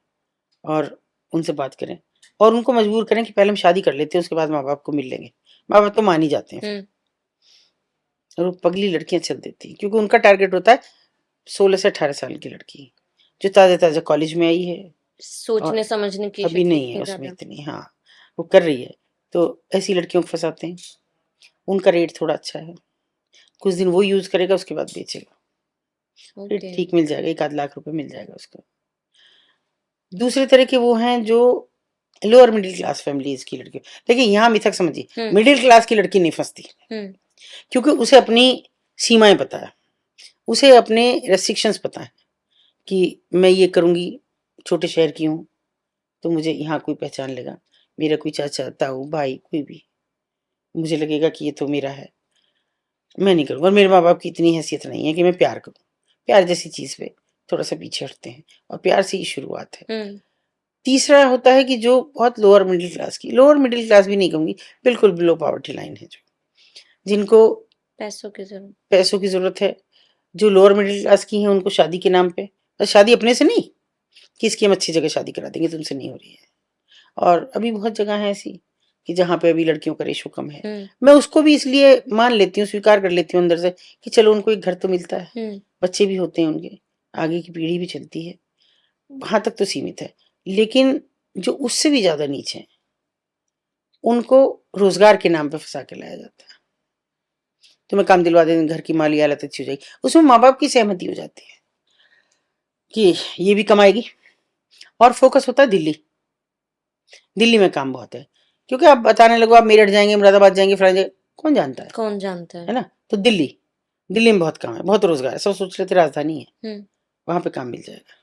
और उनसे बात करें और उनको मजबूर करें कि पहले हम शादी कर लेते हैं, उसके बाद माँ बाप को मिल लेंगे। माँ बाप तो मान ही जाते हैं फिर, और वो पगली लड़कियां चल देती हैं, क्योंकि उनका टारगेट होता है 16 से 18 साल की लड़की जो ताज़ा ताज़ा कॉलेज में आई है सोचने और समझने की अभी शक्ति नहीं है इतनी उसमें ज्यादा। इतनी, हाँ वो कर रही है। तो ऐसी लड़कियों को फंसाते हैं, उनका रेट थोड़ा अच्छा है, कुछ दिन वो यूज करेगा उसके बाद बेचेगा, फिर ओके ठीक मिल जाएगा, 1 आध लाख रुपए मिल जाएगा उसको। दूसरे तरह के वो हैं जो लोअर मिडिल क्लास फैमिलीज की लड़की। देखिए यहाँ मिथक समझिए, मिडिल क्लास की लड़की नहीं फंसती, क्योंकि उसे अपनी सीमाएं पता है, उसे अपने रेस्ट्रिक्शंस पता है कि मैं ये करूंगी, छोटे शहर की हूँ तो मुझे यहाँ कोई पहचान लेगा, मेरा कोई चाचा ताऊ भाई कोई भी, मुझे लगेगा कि ये तो मेरा है, मैं नहीं करूँगा। और मेरे माँ बाप की इतनी हैसियत नहीं है कि मैं प्यार करूँ। प्यार जैसी चीज़ पे थोड़ा सा पीछे हटते हैं, और प्यार से ही शुरुआत है। तीसरा होता है कि जो बहुत लोअर मिडिल क्लास की, लोअर मिडिल क्लास भी नहीं कहूँगी, बिल्कुल बिलो पॉवर्टी लाइन है, जो जिनको पैसों की जरूरत। पैसों की ज़रूरत है, जो लोअर मिडिल क्लास की हैं उनको शादी के नाम पे, और शादी अपने से नहीं कि इसकी हम अच्छी जगह शादी करा देंगे, तुमसे नहीं हो रही है। और अभी बहुत जगह है ऐसी कि जहाँ पे अभी लड़कियों का रेशो कम है। मैं उसको भी इसलिए मान लेती हूँ, स्वीकार कर लेती हूँ अंदर से कि चलो उनको एक घर तो मिलता है, बच्चे भी होते हैं उनके, आगे की पीढ़ी भी चलती है, वहां तक तो सीमित है। लेकिन जो उससे भी ज्यादा नीचे हैं उनको रोजगार के नाम पे फंसा के लाया जाता है। तुम्हें काम दिलवा देंगे, घर की माली हालत अच्छी हो जाएगी, उसमें माँ बाप की सहमति हो जाती है कि ये भी कमाएगी, और फोकस होता है दिल्ली। दिल्ली में काम बहुत है, क्योंकि आप बताने लगो आप मेरठ जाएंगे, मुरादाबाद जाएंगे, फलाना जाएंगे, कौन जानता कौन जानता है ना। तो दिल्ली, दिल्ली में बहुत काम है, बहुत रोजगार है, सब सोच रहे थे राजधानी है, वहां पे काम मिल जाएगा।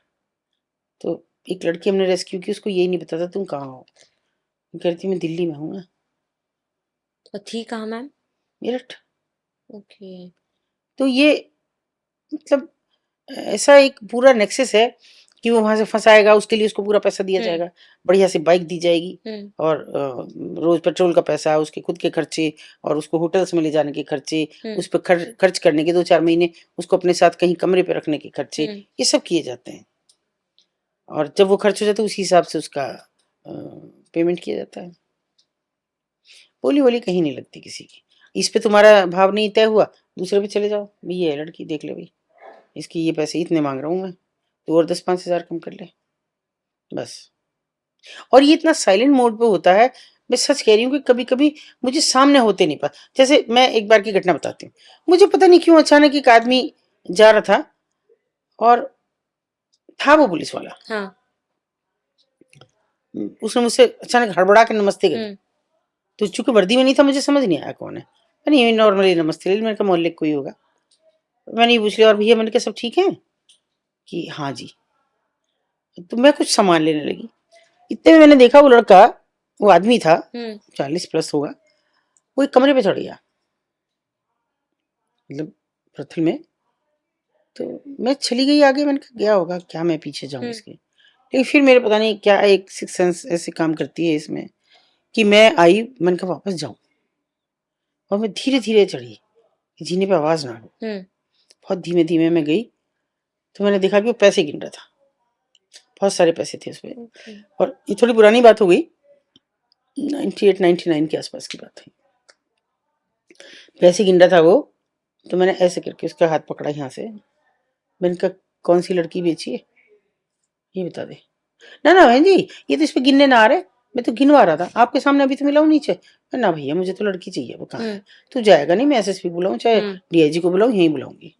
तो एक लड़की हमने रेस्क्यू की, उसको यही नहीं पता था तुम कहाँ हो, कहती मैं दिल्ली में हूँ ना। तो थी कहाँ मैम? मेरठ। ओके तो ये मतलब ऐसा एक पूरा नेक्सस है कि वो वहां से फंसाएगा, उसके लिए उसको पूरा पैसा दिया जाएगा, बढ़िया सी बाइक दी जाएगी, और रोज पेट्रोल का पैसा, उसके खुद के खर्चे, और उसको होटल्स में ले जाने के खर्चे, उस पर खर्च करने के 2-4 महीने उसको अपने साथ कहीं कमरे पे रखने के खर्चे, ये सब किए जाते हैं। और जब वो खर्च हो जाता है उसी हिसाब से उसका पेमेंट किया जाता है। बोली बोली कहीं नहीं लगती किसी की। इस पे तुम्हारा भाव नहीं तय हुआ, दूसरे पे चले जाओ, भाई ये लड़की देख ले, भाई इसकी ये पैसे इतने मांग रहा हूँ मैं, तो और 10-5 हज़ार कम कर ले बस। और ये इतना साइलेंट मोड पे होता है, मैं सच कह रही हूँ कि कभी कभी मुझे सामने होते नहीं पता। जैसे मैं एक बार की घटना बताती हूँ, मुझे पता नहीं क्यों अचानक एक आदमी जा रहा था, और था वो पुलिस वाला। हाँ उसने मुझसे अचानक हड़बड़ा के नमस्ते करी, तो चूंकि वर्दी में नहीं था मुझे समझ नहीं आया कौन है, मैंने नॉर्मली नमस्ते ले ली, मैंने कहा मोहल्ले कोई होगा, मैंने ये पूछ लिया और भैया, मैंने कहा सब ठीक है कि हाँ जी। तो मैं कुछ सामान लेने लगी, इतने में मैंने देखा वो लड़का, वो आदमी था 40+ होगा, वो एक कमरे पे चढ़ गया, मतलब प्रथल में। तो मैं चली गई आगे, मैंने कहा गया होगा क्या, मैं पीछे जाऊं इसके, लेकिन फिर मेरे पता नहीं क्या एक सिक्स सेंस ऐसे काम करती है इसमें कि मैं आई, मैंने कहा वापस जाऊं, और मैं धीरे धीरे चढ़ी, जीने पे आवाज ना हो, बहुत धीमे धीमे मैं गई। तो मैंने देखा कि वो पैसे गिन रहा था, बहुत सारे पैसे थे उसपे, और ये थोड़ी पुरानी बात हो गई, 98-99 के आसपास की बात है। पैसे गिन रहा था वो, तो मैंने ऐसे करके उसका हाथ पकड़ा यहाँ से, मैंने कहा कौन सी लड़की बेची है ये बता दे। ना ना बहन जी ये तो इस पे गिनने ना आ रहे, मैं तो गिनवा रहा था आपके सामने, अभी तो मिलाऊं नीचे। ना भैया मुझे तो लड़की चाहिए, वो कहाँ है? तू जाएगा नहीं, मैं एसएसपी बुलाऊं चाहे डीआईजी को बुलाऊं, यहीं बुलाऊंगी।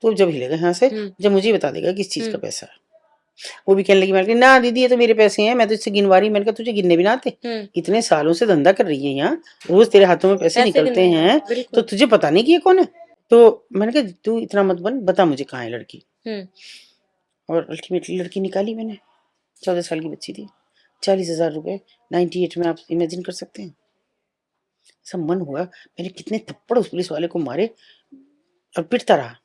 तो जब हिलेगा यहाँ से जब मुझे बता देगा किस चीज का पैसा है। वो भी कहने लगी, मैंने कहा ना दीदी ये तो मेरे पैसे हैं, मैं तो इससे गिनवा रही। मैंने कहा तुझे गिनने भी ना आते, इतने सालों से धंधा कर रही है यहाँ, रोज तेरे हाथों में पैसे निकलते हैं, तो तुझे पता नहीं कि ये कौन है? तो मैंने कहा तू इतना मत बन, बता मुझे कहाँ है लड़की। और अल्टीमेटली लड़की निकाली मैंने, 14 साल की बच्ची थी, 40,000 रुपए 98 में, आप इमेजिन कर सकते हैं। ऐसा मन हुआ मैंने कितने थप्पड़ उस पुलिस वाले को मारे, और पिटता रहा।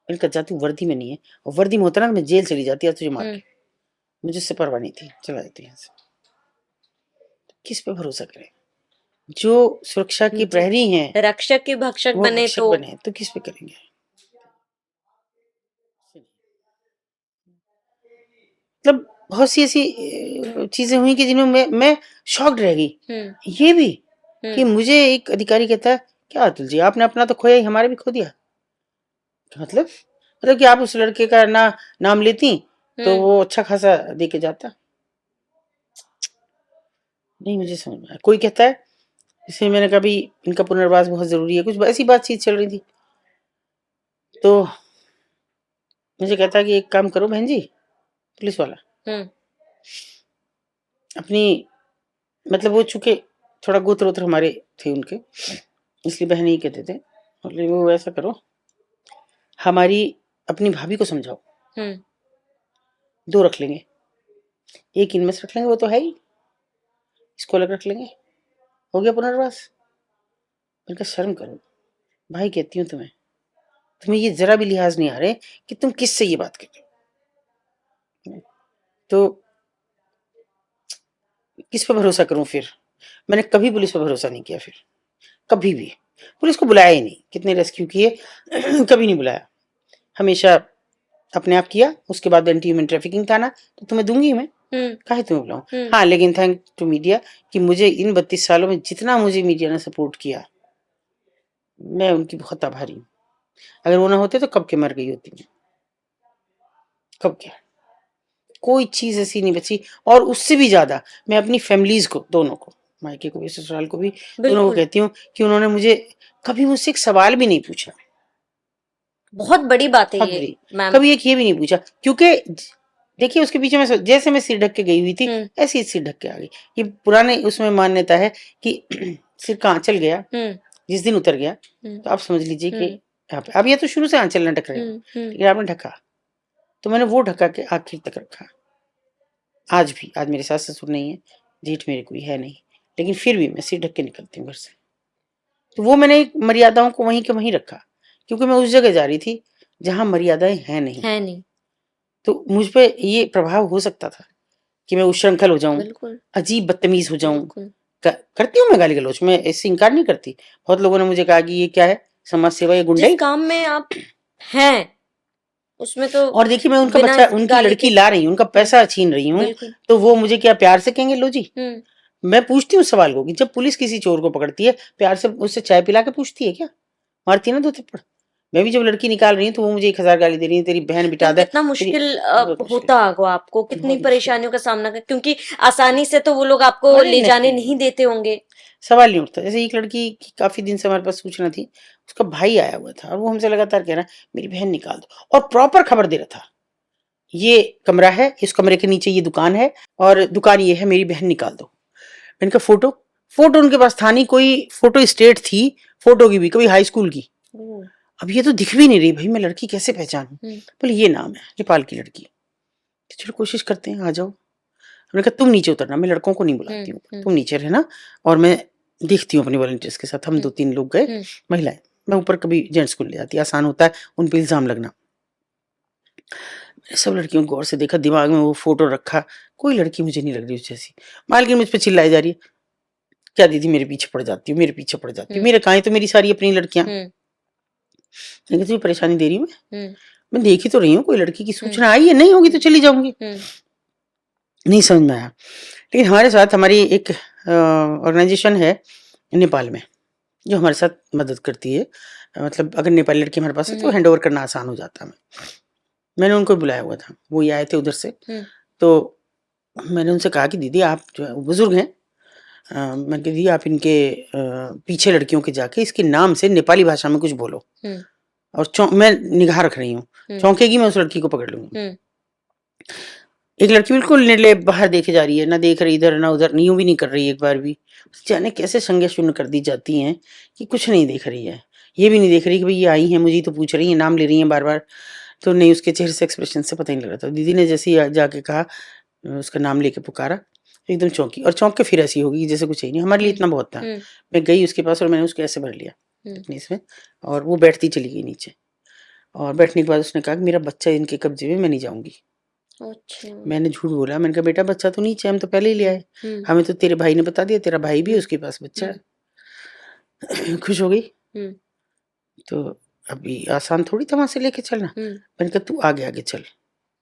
मैंने कहा जा तू वर्दी में नहीं है, और वर्दी में होता ना मैं जेल चली जाती है तुझे मार के। मुझे उससे परवाह नहीं थी, चला जाती यहाँ से। किस पे भरोसा करें? जो सुरक्षा की प्रहरी हैं, रक्षक के भक्षक वो बने भक्षक बने तो किस पे करेंगे? मतलब बहुत सी ऐसी चीजें हुई कि जिन्होंने मैं शॉक्ड रह गई। ये भी कि मुझे एक अधिकारी कहता है क्या अतुल जी आपने अपना तो खोया ही, हमारे भी खो दिया। मतलब कि आप उस लड़के का नाम लेती तो वो अच्छा खासा दे के जाता। नहीं मुझे समझ में आया। कोई कहता है, इसलिए मैंने कहा भी इनका पुनर्वास बहुत जरूरी है, कुछ ऐसी बातचीत चल रही थी। तो मुझे कहता है कि एक काम करो बहन जी, पुलिस वाला अपनी, मतलब वो चूंकि थोड़ा गोत्र वोत्र हमारे थे उनके, इसलिए बहन ही कहते थे, मतलब वो ऐसा करो हमारी अपनी भाभी को समझाओ, 2 रख लेंगे, एक इनमें से रख लेंगे, वो तो है ही, इसको अलग रख लेंगे, हो गया पुनर्वास। मैंने कहा शर्म करो भाई, कहती हूँ तुम्हें ये जरा भी लिहाज नहीं आ रहे कि तुम किससे ये बात कर रहे हो। तो किस पे भरोसा करूं फिर? मैंने कभी पुलिस पे भरोसा नहीं किया, फिर कभी भी पुलिस को बुलाया ही नहीं। कितने रेस्क्यू किए कभी नहीं बुलाया, हमेशा अपने आप किया। उसके बाद एंटी ह्यूमन ट्रैफिकिंग था ना, तो तुम्हें दूंगी मैं, काहे तुम्हें बुलाऊं। हाँ लेकिन थैंक टू मीडिया कि मुझे इन 32 सालों में जितना मुझे मीडिया ने सपोर्ट किया, मैं उनकी बहुत आभारी हूँ। अगर वो ना होते तो कब के मर गई होती मैं, कब क्या, कोई चीज ऐसी नहीं बची। और उससे भी ज्यादा मैं अपनी फैमिलीज को, दोनों को, मायके को भी ससुराल को भी, दोनों को कहती हूँ कि उन्होंने मुझे कभी मुझसे एक सवाल भी नहीं पूछा। बहुत बड़ी बात है ये मैम। कभी एक ये भी नहीं पूछा, क्योंकि देखिए उसके पीछे मैं जैसे मैं सिर ढक के गई हुई थी ऐसे ही सिर ढक के आ गई। ये पुराने उसमें मान्यता है कि सिर का आंचल गया जिस दिन उतर गया, तो आप समझ लीजिए कि यहाँ पे, अब ये तो शुरू से आंचल न ढक रहे, लेकिन आपने ढका, तो मैंने वो ढका के आखिर तक रखा। आज भी, आज मेरे सास ससुर नहीं है, जेठ मेरे कोई है नहीं, लेकिन फिर भी मैं सिर ढक के निकलती हूँ घर से। तो वो मैंने मर्यादाओं को वहीं के वहीं रखा, क्योंकि मैं उस जगह जा रही थी जहां मर्यादाएं हैं नहीं। तो मुझ पे ये प्रभाव हो सकता था कि मैं उच्छृंखल हो जाऊं, अजीब बदतमीज हो जाऊं। करती हूँ मैं गाली गलौज, मैं इससे इनकार नहीं करती। बहुत लोगों ने मुझे कहा कि ये क्या है, समाज सेवा, ये गुंडे। जिस काम में आप हैं उसमें तो, और देखिए मैं उनका बच्चा, उनकी लड़की ला रही हूँ, उनका पैसा छीन रही हूँ, तो वो मुझे क्या प्यार से कहेंगे लो जी? मैं पूछती हूँ सवाल को कि जब पुलिस किसी चोर को पकड़ती है, प्यार से उससे चाय पिला के पूछती है क्या? मारती है ना 2 थप्पड़। मैं भी जब लड़की निकाल रही हूँ तो वो मुझे 1000 गाली दे रही है, तेरी बहन बिटा दे। कितना मुश्किल होता होगा आपको, कितनी परेशानियों का सामना कर, क्योंकि आसानी से तो वो लोग आपको ले जाने नहीं देते होंगे। सवाल नहीं उठता। जैसे एक लड़की की काफी दिन से हमारे पास सूचना थी, उसका भाई आया हुआ था और वो हमसे लगातार कह रहा मेरी बहन निकाल दो, और प्रॉपर खबर दे रहा था, ये कमरा है, इस कमरे के नीचे ये दुकान है, और दुकान ये है, मेरी बहन निकाल दो। मैंने कहा फोटो उनके पास था नहीं, कोई फोटो स्टेट थी, फोटो की भी कभी हाई स्कूल की। अब ये तो दिख भी नहीं रही, भाई मैं लड़की कैसे पहचानूं? बोले ये नाम है, नेपाल की लड़की। चलो कोशिश करते हैं, आ जाओ। हमने कहा तुम नीचे उतरना, मैं लड़कों को नहीं बुलाती हूँ, तुम नीचे रहना, और मैं देखती हूँ अपने वॉलंटियर्स के साथ। हम 2-3 लोग गए, महिलाएं, मैं ऊपर कभी जेंट्स को ले जाती, आसान होता है उन पे इल्जाम लगना। मैंने सब लड़कियों को गौर से देखा, दिमाग में वो फोटो रखा, कोई लड़की मुझे नहीं लग रही उस जैसी। मालकिन मुझ पर चिल्लाई जा रही है, क्या दीदी मेरे पीछे पड़ जाती हूँ, मेरे पीछे पड़ जाती हूँ, मेरे कहा तो मेरी सारी अपनी लड़कियां। लेकिन तुझे परेशानी दे रही हूँ मैं देख ही तो रही हूँ, कोई लड़की की सूचना आई है, नहीं होगी तो चली जाऊंगी। नहीं समझ में आया। लेकिन हमारे साथ हमारी एक ऑर्गेनाइजेशन है नेपाल में जो हमारे साथ मदद करती है, मतलब अगर नेपाली लड़की हमारे पास है तो हैंड ओवर करना आसान हो जाता है। मैंने उनको बुलाया हुआ था, वो ये आए थे उधर से। तो मैंने उनसे कहा कि दीदी आप जो है बुजुर्ग हैं, मैंने कहा दीदी आप इनके पीछे लड़कियों के जाके इसके नाम से नेपाली भाषा में कुछ बोलो, और मैं निगाह रख रही हूँ, चौंकेगी मैं उस लड़की को पकड़ लूंगी। एक लड़की बिल्कुल निर्लेप बाहर देखे जा रही है, ना देख रही इधर ना उधर, यूं भी नहीं कर रही एक बार भी। जाने कैसे संज्ञा शून्य कर दी जाती हैं कि कुछ नहीं देख रही है, ये भी नहीं देख रही कि भाई ये आई हैं, मुझे तो पूछ रही है, नाम ले रही हैं बार बार। तो नहीं, उसके चेहरे से एक्सप्रेशन से पता ही नहीं लग रहा था। दीदी ने जैसे ही जाके कहा, उसका नाम लेके पुकारा, एकदम चौंकी, और चौंक के फिर ऐसी होगी जैसे कुछ ही नहीं। हमारे लिए इतना बहुत था। मैं गई उसके पास और मैंने उसको ऐसे भर लिया अपनी इसमें, और वो बैठती चली गई नीचे। और बैठने के बाद उसने कहा कि मेरा बच्चा इनके कब्जे में, मैं नहीं जाऊंगी। अच्छा। मैंने झूठ बोला, मैंने कहा बेटा बच्चा तो नीचे, हम तो पहले ही ले आए, हमें तो तेरे भाई ने बता दिया, तेरा भाई भी है, उसके पास बच्चा है। खुश हो गई। तो अभी आसान थोड़ी था वहां से लेके चलना। मैंने कहा तू आगे आगे चल,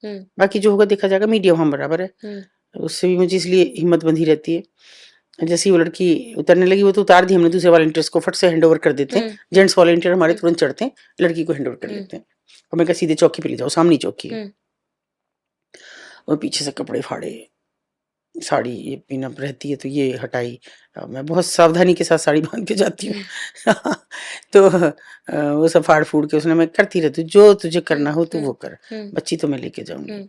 बाकी जो होगा देखा जाएगा, मीडियम हम बराबर है। उससे भी मुझे इसलिए हिम्मत बंधी रहती है। जैसे वो लड़की उतरने लगी, वो तो उतार दी हमने, दूसरे वॉलंटियर्स को फट से हैंड ओवर कर देते हैं। जेंट्स वॉलंटियर हमारे तुरंत चढ़ते हैं, लड़की को हैंड ओवर कर लेते हैं। और मैं कहा सीधे चौकी पे ले जाओ, सामने चौकी है। और पीछे से कपड़े फाड़े, साड़ी ये पिन रहती है तो ये हटाई। मैं बहुत सावधानी के साथ साड़ी बांध के जाती हूँ। तो वो सब फाड़ फूड़ के उसने, मैं करती रहती हूँ, जो तुझे करना हो तू वो कर, बच्ची तो मैं लेके जाऊंगी।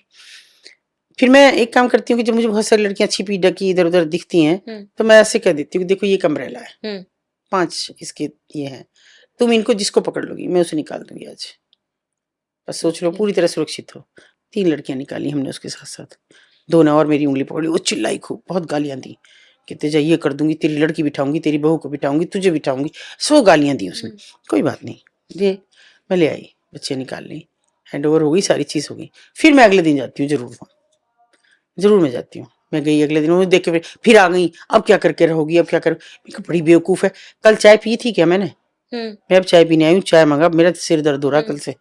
फिर मैं एक काम करती हूँ कि जब मुझे बहुत सारी लड़कियां छिपी ढकी इधर उधर दिखती हैं, तो मैं ऐसे कह देती हूँ देखो ये कमरेला है, 5 इसके ये हैं, तुम इनको जिसको पकड़ लोगी मैं उसे निकाल दूंगी आज, बस सोच लो पूरी तरह सुरक्षित हो। 3 लड़कियां निकाली हमने उसके साथ साथ। 2 ने और मेरी उंगली पकड़ी, वो चिल्लाई खूब, बहुत गालियां दी कि तेजा ये कर दूंगी, तेरी लड़की बिठाऊंगी, तेरी बहू को बिठाऊंगी, तुझे बिठाऊंगी, 100 गालियां दी उसने। कोई बात नहीं, ये मैं ले आई, बच्चे निकाल ली, हैंड ओवर हो गई, सारी चीज हो गई। फिर मैं अगले दिन जाती हूँ, जरूर मैं जाती हूँ। मैं गई अगले दिन, वो देख के फिर आ गई, अब क्या करके रहोगी, अब क्या कर, बड़ी बेवकूफ है, कल चाय पी थी क्या मैंने? मैं अब चाय पीने आई हूँ, चाय मंगा, मेरा सिर दर्द हो रहा कल से,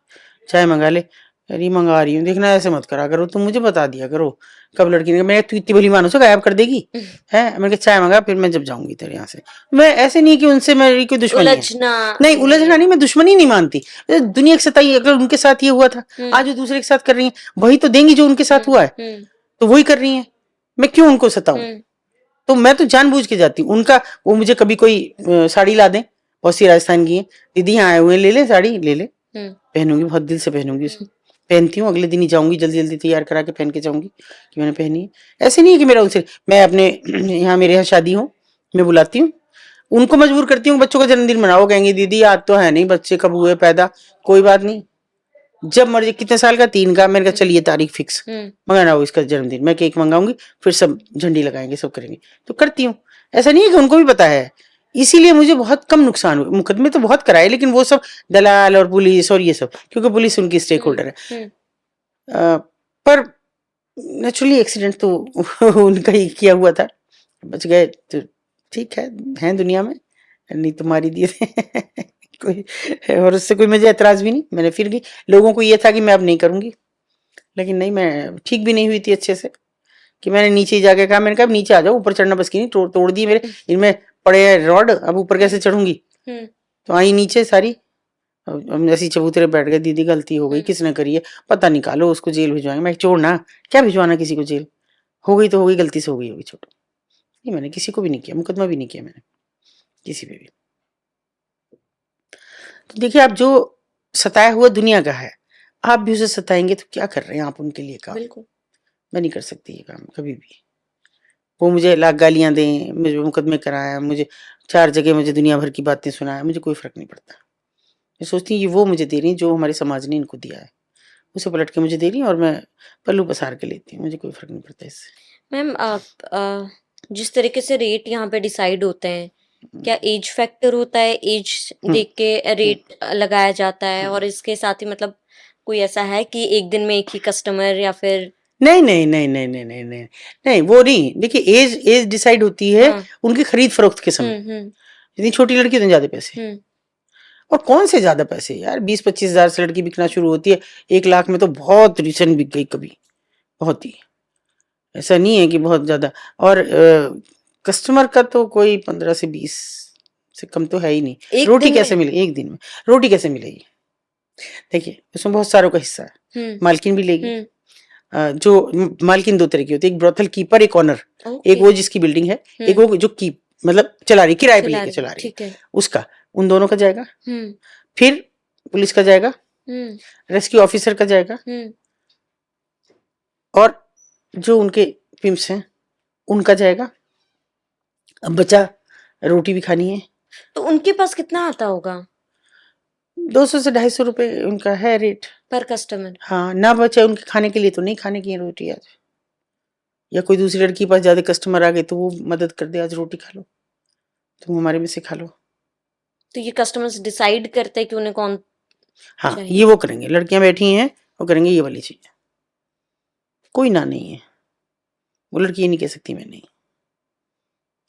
चाय मंगा ले। अरे मंगा रही हूँ, देखना ऐसे मत करा करो, तुम मुझे बता दिया करो कब लड़की ने, मैं तू इतनी भली मानो से गायब कर देगी है। मैंने कहा चाय मंगा, फिर मैं जब जाऊंगी तेरे यहाँ से। मैं ऐसे नहीं कि उनसे मेरी कोई दुश्मनी है, नहीं उलझना नहीं, मैं दुश्मनी नहीं मानती। दुनिया के सताई, अगर उनके साथ ये हुआ था, आज वो दूसरे के साथ कर रही है, वही तो देंगी जो उनके साथ हुआ है, तो वही कर रही है, मैं क्यों उनको सताऊं? तो मैं तो जानबूझ के जाती हूँ उनका। वो मुझे कभी कोई साड़ी ला दें, बहुत सी राजस्थान की है, दीदी यहाँ आए हुए हैं, ले ले साड़ी, ले ले, पहनूंगी, बहुत दिल से पहनूंगी उसे, पहनती हूँ, अगले दिन ही जाऊंगी, जल्दी जल्दी तैयार करा के पहन के जाऊंगी कि मैंने पहनी है। ऐसे नहीं है कि मेरा उनसे, मैं अपने यहाँ, मेरे यहाँ शादी हो, मैं बुलाती हूँ, उनको मजबूर करती हूँ, बच्चों का जन्मदिन मनाओ, कहेंगे दीदी आज तो है नहीं, बच्चे कब हुए पैदा, कोई बात नहीं, जब मर्जी, कितने साल का, 3 का, मैंने कहा चलिए तारीख फिक्स, मंगाना हो इसका जन्मदिन, मैं केक मंगाऊंगी, फिर सब झंडी लगाएंगे, सब करेंगे, तो करती हूँ। ऐसा नहीं है कि उनको भी पता है, इसीलिए मुझे बहुत कम नुकसान हुए। मुकदमे तो बहुत कराए, लेकिन वो सब दलाल और पुलिस और ये सब, क्योंकि पुलिस उनकी स्टेक होल्डर है। पर नेचुरली एक्सीडेंट तो उनका ही किया हुआ था, बच गए तो ठीक है दुनिया में, नहीं तो मारी दिए थे। कोई, और उससे कोई मुझे एतराज भी नहीं, मैंने फिर भी, लोगों को ये था कि मैं अब नहीं करूंगी, लेकिन नहीं, मैं ठीक भी नहीं हुई थी अच्छे से, कि मैंने नीचे जाके कहा, मैंने कहा नीचे आ जाओ, ऊपर चढ़ना बस की नहीं, तोड़ दिए मेरे, इनमें पड़े रॉड, अब ऊपर कैसे चढ़ूंगी? तो आई नीचे सारी, ऐसी चबूतरे बैठ गए, दीदी गलती हो गई, किसने करी है पता, निकालो उसको, जेल भिजवाएंगे। मैं छोड़ना, क्या भिजवाना किसी को जेल, हो गई तो हो गई, गलती से हो गई होगी, छोड़ो। नहीं, मैंने किसी को भी नहीं किया, मुकदमा भी नहीं किया मैंने किसी पे भी। तो देखिए, आप जो सताया हुआ दुनिया का है, आप भी उसे सताएंगे तो क्या कर रहे हैं आप उनके लिए काम? बिल्कुल, मैं नहीं कर सकती ये काम कभी भी। वो मुझे लाख गालियां दें, मुझे मुकदमे कराया, मुझे 4 जगह मुझे दुनिया भर की बातें सुनाया, मुझे कोई फर्क नहीं पड़ता। मैं सोचती हूँ ये वो मुझे दे रही जो हमारे समाज ने इनको दिया है, उसे पलट के मुझे दे रही है, और मैं पल्लू पसार के लेती हूँ, मुझे कोई फर्क नहीं पड़ता इससे। मैम, जिस तरीके से रेट यहाँ पे डिसाइड होते हैं, क्या एज फैक्टर होता है, एज देख के रेट लगाया जाता है, और इसके साथ ही मतलब कोई ऐसा है कि एक दिन में एक ही कस्टमर, या फिर नहीं नहीं नहीं नहीं नहीं नहीं नहीं नहीं, वो नहीं, देखिए एज डिसाइड होती है उनकी खरीद फरोख्त के समय। जितनी छोटी लड़की उतने ज्यादा पैसे, और कौन से ज्यादा पैसे यार, 20-25 हजार से लड़की बिकना शुरू होती है, 1 लाख में तो बहुत रिसेंट बिक गई कभी, बहुत ही, ऐसा नहीं है कि बहुत ज्यादा। और कस्टमर का तो कोई 15 से 20 से कम तो है ही नहीं। एक रोटी दिन कैसे में? मिलेगी एक दिन में? रोटी कैसे मिलेगी? देखिए उसमें बहुत सारों का हिस्सा है, मालकिन भी लेगी। जो मालकिन 2 तरह की होती है, एक ब्रोथल कीपर, एक ऑनर। एक वो जिसकी बिल्डिंग है, एक वो जो की मतलब चला रही, किराए पे लेके चला रही ठीक है। उसका, उन दोनों का जाएगा। फिर पुलिस का जाएगा, रेस्क्यू ऑफिसर का जाएगा, और जो उनके पिम्प्स हैं उनका जाएगा। अब बचा रोटी भी खानी है, तो उनके पास कितना आता होगा? 200 से 250 रुपए उनका है रेट पर कस्टमर। हाँ, ना बचे उनके खाने के लिए तो नहीं खाने की है रोटी आज, या कोई दूसरी लड़की के पास ज्यादा कस्टमर आ गए तो वो मदद कर दे, आज रोटी खा लो, तुम हमारे में से खा लो। तो ये कस्टमर्स डिसाइड करते हैं कि उन्हें कौन हाँ चाहिए? ये वो करेंगे, लड़कियां बैठी हैं वो करेंगे ये वाली चीज, कोई ना नहीं है, वो लड़की ये नहीं कह सकती मैं नहीं।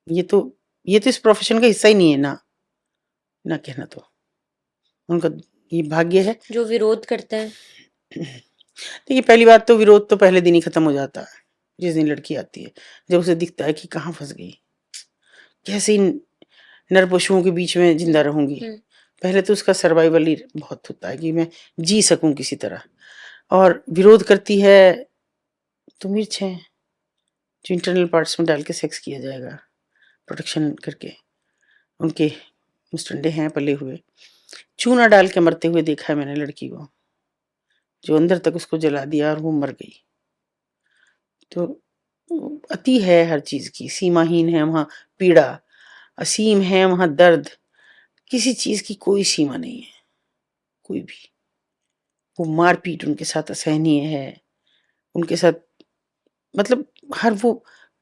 ये तो इस प्रोफेशन का हिस्सा ही नहीं है ना, ना कहना तो उनका ये भाग्य है। जो विरोध करते हैं, देखिए पहली बात तो विरोध तो पहले दिन ही खत्म हो जाता है, जिस दिन लड़की आती है, जब उसे दिखता है कि कहाँ फंस गई, कैसे इन नर पशुओं के बीच में जिंदा रहूंगी। पहले तो उसका सर्वाइवल ही बहुत होता है कि मैं जी सकूं किसी तरह, और विरोध करती है तो मिर्च है जो इंटरनल पार्ट्स में डाल के सेक्स किया जाएगा, प्रोटेक्शन करके। उनके मुस्टंडे हैं पले हुए, चूना डाल के मरते हुए देखा है मैंने लड़की को, जो अंदर तक उसको जला दिया और वो मर गई। तो अति है हर चीज की, सीमाहीन है वहां पीड़ा, असीम है वहां दर्द, किसी चीज की कोई सीमा नहीं है, कोई भी। वो मारपीट उनके साथ असहनीय है, उनके साथ मतलब हर वो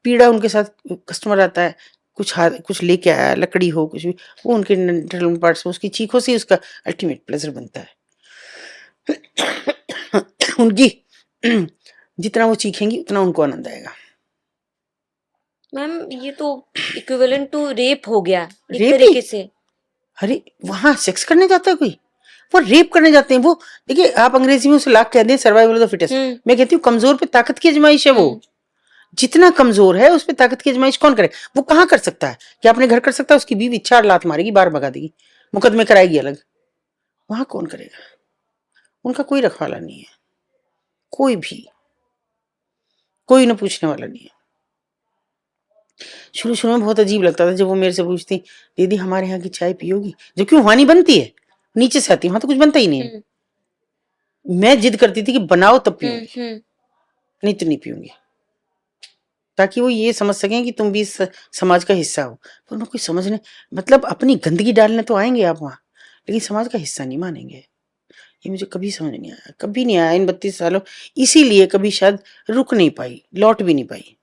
पीड़ा उनके साथ। कस्टमर आता है, कुछ लेके आया, लकड़ी हो कुछ भी, वो उनके इंटरनल पार्ट्स में उसकी चीखों से उसका अल्टीमेट प्लेजर बनता है। उनकी जितना वो चीखेंगी उतना उनको आनंद आएगा। मैम ये तो इक्विवेलेंट टू रेप हो गया एक रेप तरीके ही? से। अरे वहां सेक्स करने जाता है कोई, वो रेप करने जाते हैं। वो देखिए आप अंग्रेजी में उसे लाख कहते हैं, सर्वाइवल ऑफ द फिटेस्ट। मैं कहती हूँ कमजोर पे ताकत की आजमाइश है वो। जितना कमजोर है उस पे ताकत की आजमाइश कौन करे? वो कहाँ कर सकता है? क्या अपने घर कर सकता है? उसकी बीवी 4 लात मारेगी, बाहर भगा देगी, मुकदमे कराएगी अलग। वहां कौन करेगा? उनका कोई रखवाला नहीं है, कोई भी, कोई न पूछने वाला नहीं है। शुरू शुरू में बहुत अजीब लगता था जब वो मेरे से पूछती, दीदी हमारे यहाँ की चाय पियोगी, जबकि वहां नहीं बनती है, नीचे से आती, वहां तो कुछ बनता ही नहीं है। मैं जिद करती थी कि बनाओ तब पीऊंगी, नहीं तो नहीं पीऊंगी, ताकि वो ये समझ सकें कि तुम भी इस समाज का हिस्सा हो। पर उन्हें कोई समझने, मतलब अपनी गंदगी डालने तो आएंगे आप वहां, लेकिन समाज का हिस्सा नहीं मानेंगे। ये मुझे कभी समझ नहीं आया, कभी नहीं आया इन 32 सालों। इसीलिए कभी शायद रुक नहीं पाई, लौट भी नहीं पाई।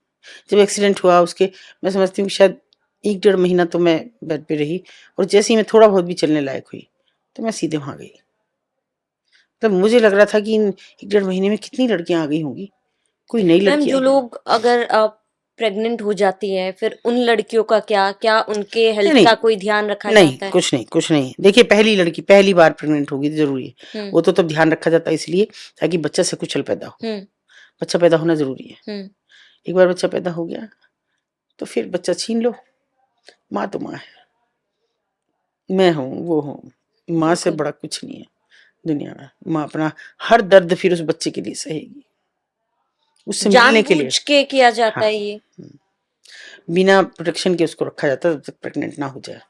जब एक्सीडेंट हुआ उसके, मैं समझती हूँ शायद 1-1.5 महीना तो मैं बेड पे रही, और जैसे ही मैं थोड़ा बहुत भी चलने लायक हुई तो मैं सीधे वहां गई। तब मुझे लग रहा था कि इन 1-1.5 महीने में कितनी लड़कियां आ गई होंगी, कोई नई मैम लड़की जो आई। लोग अगर प्रेग्नेंट हो जाती हैं फिर उन लड़कियों का क्या उनके नहीं हेल्थ नहीं का कोई ध्यान रखा नहीं, जाता है? कुछ नहीं। देखिए पहली लड़की पहली बार प्रेग्नेंट होगी तो जरूरी है, वो तो तब ध्यान रखा जाता है इसलिए ताकि बच्चा सकुशल पैदा हो। बच्चा पैदा होना जरूरी है। एक बार बच्चा पैदा हो गया तो फिर बच्चा छीन लो, माँ तो माँ है, मैं हूँ वो हूँ, माँ से बड़ा कुछ नहीं है दुनिया में। माँ अपना हर दर्द फिर उस बच्चे के लिए सहेगी, उससे मिलने के लिए। जानबूझ के किया जाता हाँ, है ये। बिना प्रोटेक्शन के उसको रखा जाता है जब तक प्रेग्नेंट ना हो जाए।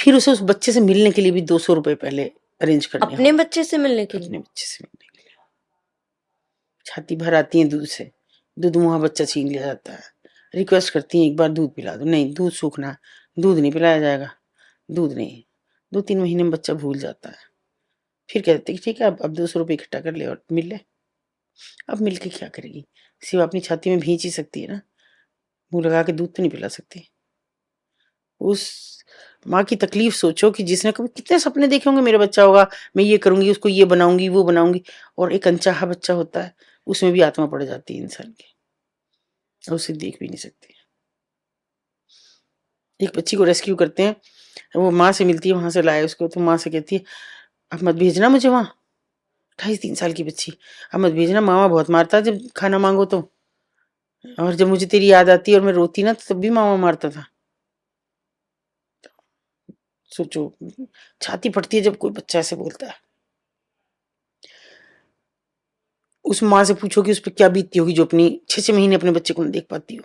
फिर उसे उस बच्चे से मिलने के लिए भी 200 रुपए पहले अरेंज करने अपने होंगे। बच्चे से मिलने के लिए? अपने बच्चे से मिलने के लिए छाती भर आती है दूध से, दूध मुँह बच्चा छीन लिया जाता है, रिक्वेस्ट करती है एक बार दूध पिला दो, नहीं दूध सूखना, दूध नहीं पिलाया जाएगा, दूध नहीं। 2-3 महीने में बच्चा भूल जाता है, फिर कहते हैं ठीक है अब 200 रुपये इकट्ठा कर ले और मिल ले। अब मिल के क्या करेगी? सिर्फ अपनी छाती में भींच ही सकती है ना, मुंह लगा के दूध तो नहीं पिला सकती। उस माँ की तकलीफ सोचो कि जिसने कभी कितने सपने देखे होंगे मेरा बच्चा होगा, मैं ये करूंगी, उसको ये बनाऊंगी वो बनाऊंगी, और एक अनचाहा बच्चा होता है, उसमें भी आत्मा पड़ जाती है इंसान की, और उसे देख भी नहीं सकती। एक बच्ची को रेस्क्यू करते हैं, वो माँ से मिलती है, वहां से लाए उसको, तो माँ से कहती है अब मत भेजना मुझे वहां। 28-3 साल की बच्ची, अब मत भेजना, मामा बहुत मारता है जब खाना मांगो तो, और जब मुझे तेरी याद आती है और मैं रोती ना तो तब भी मामा मारता था। सोचो, छाती फटती है जब कोई बच्चा ऐसे बोलता है। उस माँ से पूछो कि उस पर क्या बीतती होगी जो अपनी 6-6 महीने अपने बच्चे को नहीं देख पाती हो।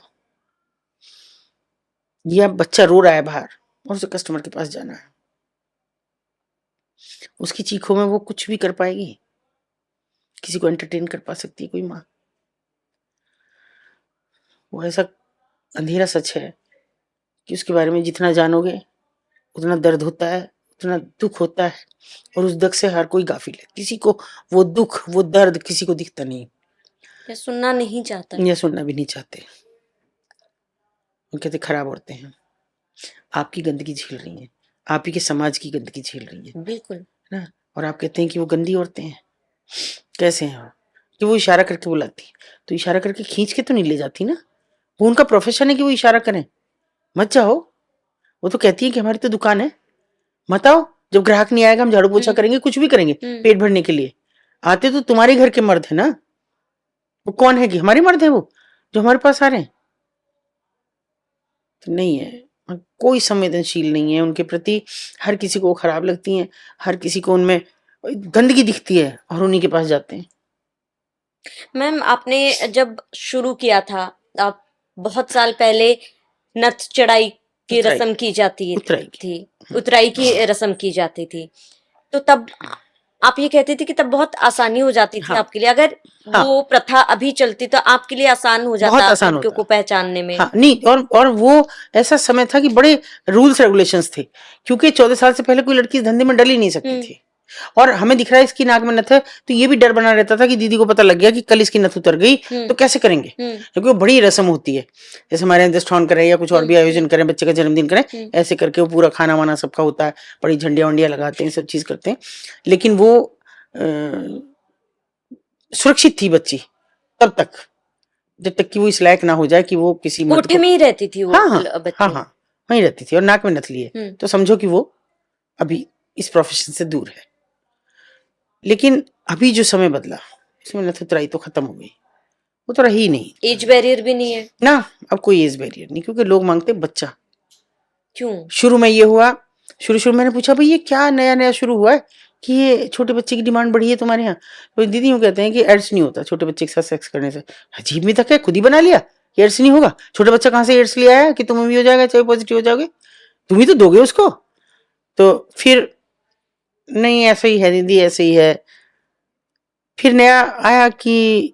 या बच्चा रो रहा है बाहर और उसे कस्टमर के पास जाना है, उसकी चीखों में वो कुछ भी कर पाएगी? किसी को एंटरटेन कर पा सकती है कोई माँ? वो ऐसा अंधेरा सच है कि उसके बारे में जितना जानोगे उतना दर्द होता है, उतना दुख होता है, और उस दुख से हर कोई गाफिल है। किसी को वो दुख, वो दर्द किसी को दिखता नहीं, या सुनना नहीं चाहता, या सुनना भी नहीं चाहते। वो कहते खराब औरतें हैं, आपकी गंदगी झेल रही हैं, आप ही के समाज की गंदगी झेल रही है बिल्कुल ना। और आप कहते हैं कि वो गंदी औरतें हैं। कैसे हैं? कि वो इशारा करके बुलाती, तो इशारा करके खींच के तो नहीं ले जाती ना। वो उनका प्रोफेशन है कि वो इशारा करें, मत जाओ। वो तो कहती है कि हमारी तो दुकान है, मत आओ, जब ग्राहक नहीं आएगा हम झाड़ू पोछा करेंगे, कुछ भी करेंगे पेट भरने के लिए। आते तो तुम्हारे घर के मर्द है ना, वो कौन है कि हमारे मर्द है वो जो हमारे पास आ रहे हैं? तो नहीं है, कोई संवेदनशील नहीं है उनके प्रति। हर किसी को खराब लगती है, हर किसी को उनमें गंदगी दिखती है और उन्हीं के पास जाते हैं। मैम, आपने जब शुरू किया था, आप बहुत साल पहले नथ चढ़ाई की उतराई। रस्म की जाती उतराई थी, उतराई की रस्म की जाती थी, तो तब आप ये कहते थे कि तब बहुत आसानी हो जाती थी हाँ। आपके लिए। अगर हाँ। वो प्रथा अभी चलती तो आपके लिए आसान हो बहुत जाता आसान लड़कियों होता। को पहचानने में। हाँ नहीं, और वो ऐसा समय था कि बड़े रूल्स रेगुलेशंस थे, क्योंकि 14 साल से पहले कोई लड़की इस धंधे में डल ही नहीं सकती थी। और हमें दिख रहा है इसकी नाक में नथ है, तो ये भी डर बना रहता था कि दीदी को पता लग गया कि कल इसकी नथ उतर गई तो कैसे करेंगे, क्योंकि वो बड़ी रस्म होती है। जैसे हमारे यहाँ दस्तान करें या कुछ और भी आयोजन करें, बच्चे का जन्मदिन करें, ऐसे करके वो पूरा खाना वाना सबका होता है, बड़ी झंडिया वंडिया लगाते हैं, सब चीज करते हैं। लेकिन वो सुरक्षित थी बच्ची तब तक, जब तक कि वो इस लायक ना हो जाए कि वो किसी मर्द कोठे को। में ही रहती थी वो हाँ हाँ बच्ची। हाँ हाँ, वहीं रहती थी और नाक में नथ लिए, तो समझो कि वो अभी इस प्रोफेशन से दूर है। लेकिन अभी जो समय बदला, इसमें नथ उतराई तो खत्म हो गई, वो तो रही ही नहीं। एज बैरियर भी नहीं है ना, अब कोई एज बैरियर नहीं, क्योंकि लोग मांगते बच्चा। क्यों? शुरू में ये हुआ, शुरू मैंने पूछा भाई ये क्या नया नया शुरू हुआ है कि ये छोटे बच्चे की डिमांड बढ़ी है तुम्हारे यहाँ? तो दीदी यूँ कहते हैं कि एड्स नहीं होता छोटे बच्चे के साथ सेक्स करने से। अजीब में तक है, खुद ही बना लिया कि एड्स नहीं होगा। छोटा बच्चा कहाँ से एड्स ले आया कि तुम्हें भी हो जाएगा, चाहे पॉजिटिव हो जाओगे, तुम ही तो दोगे उसको। तो फिर नहीं, ऐसा ही है दीदी, ऐसे ही है। फिर नया आया कि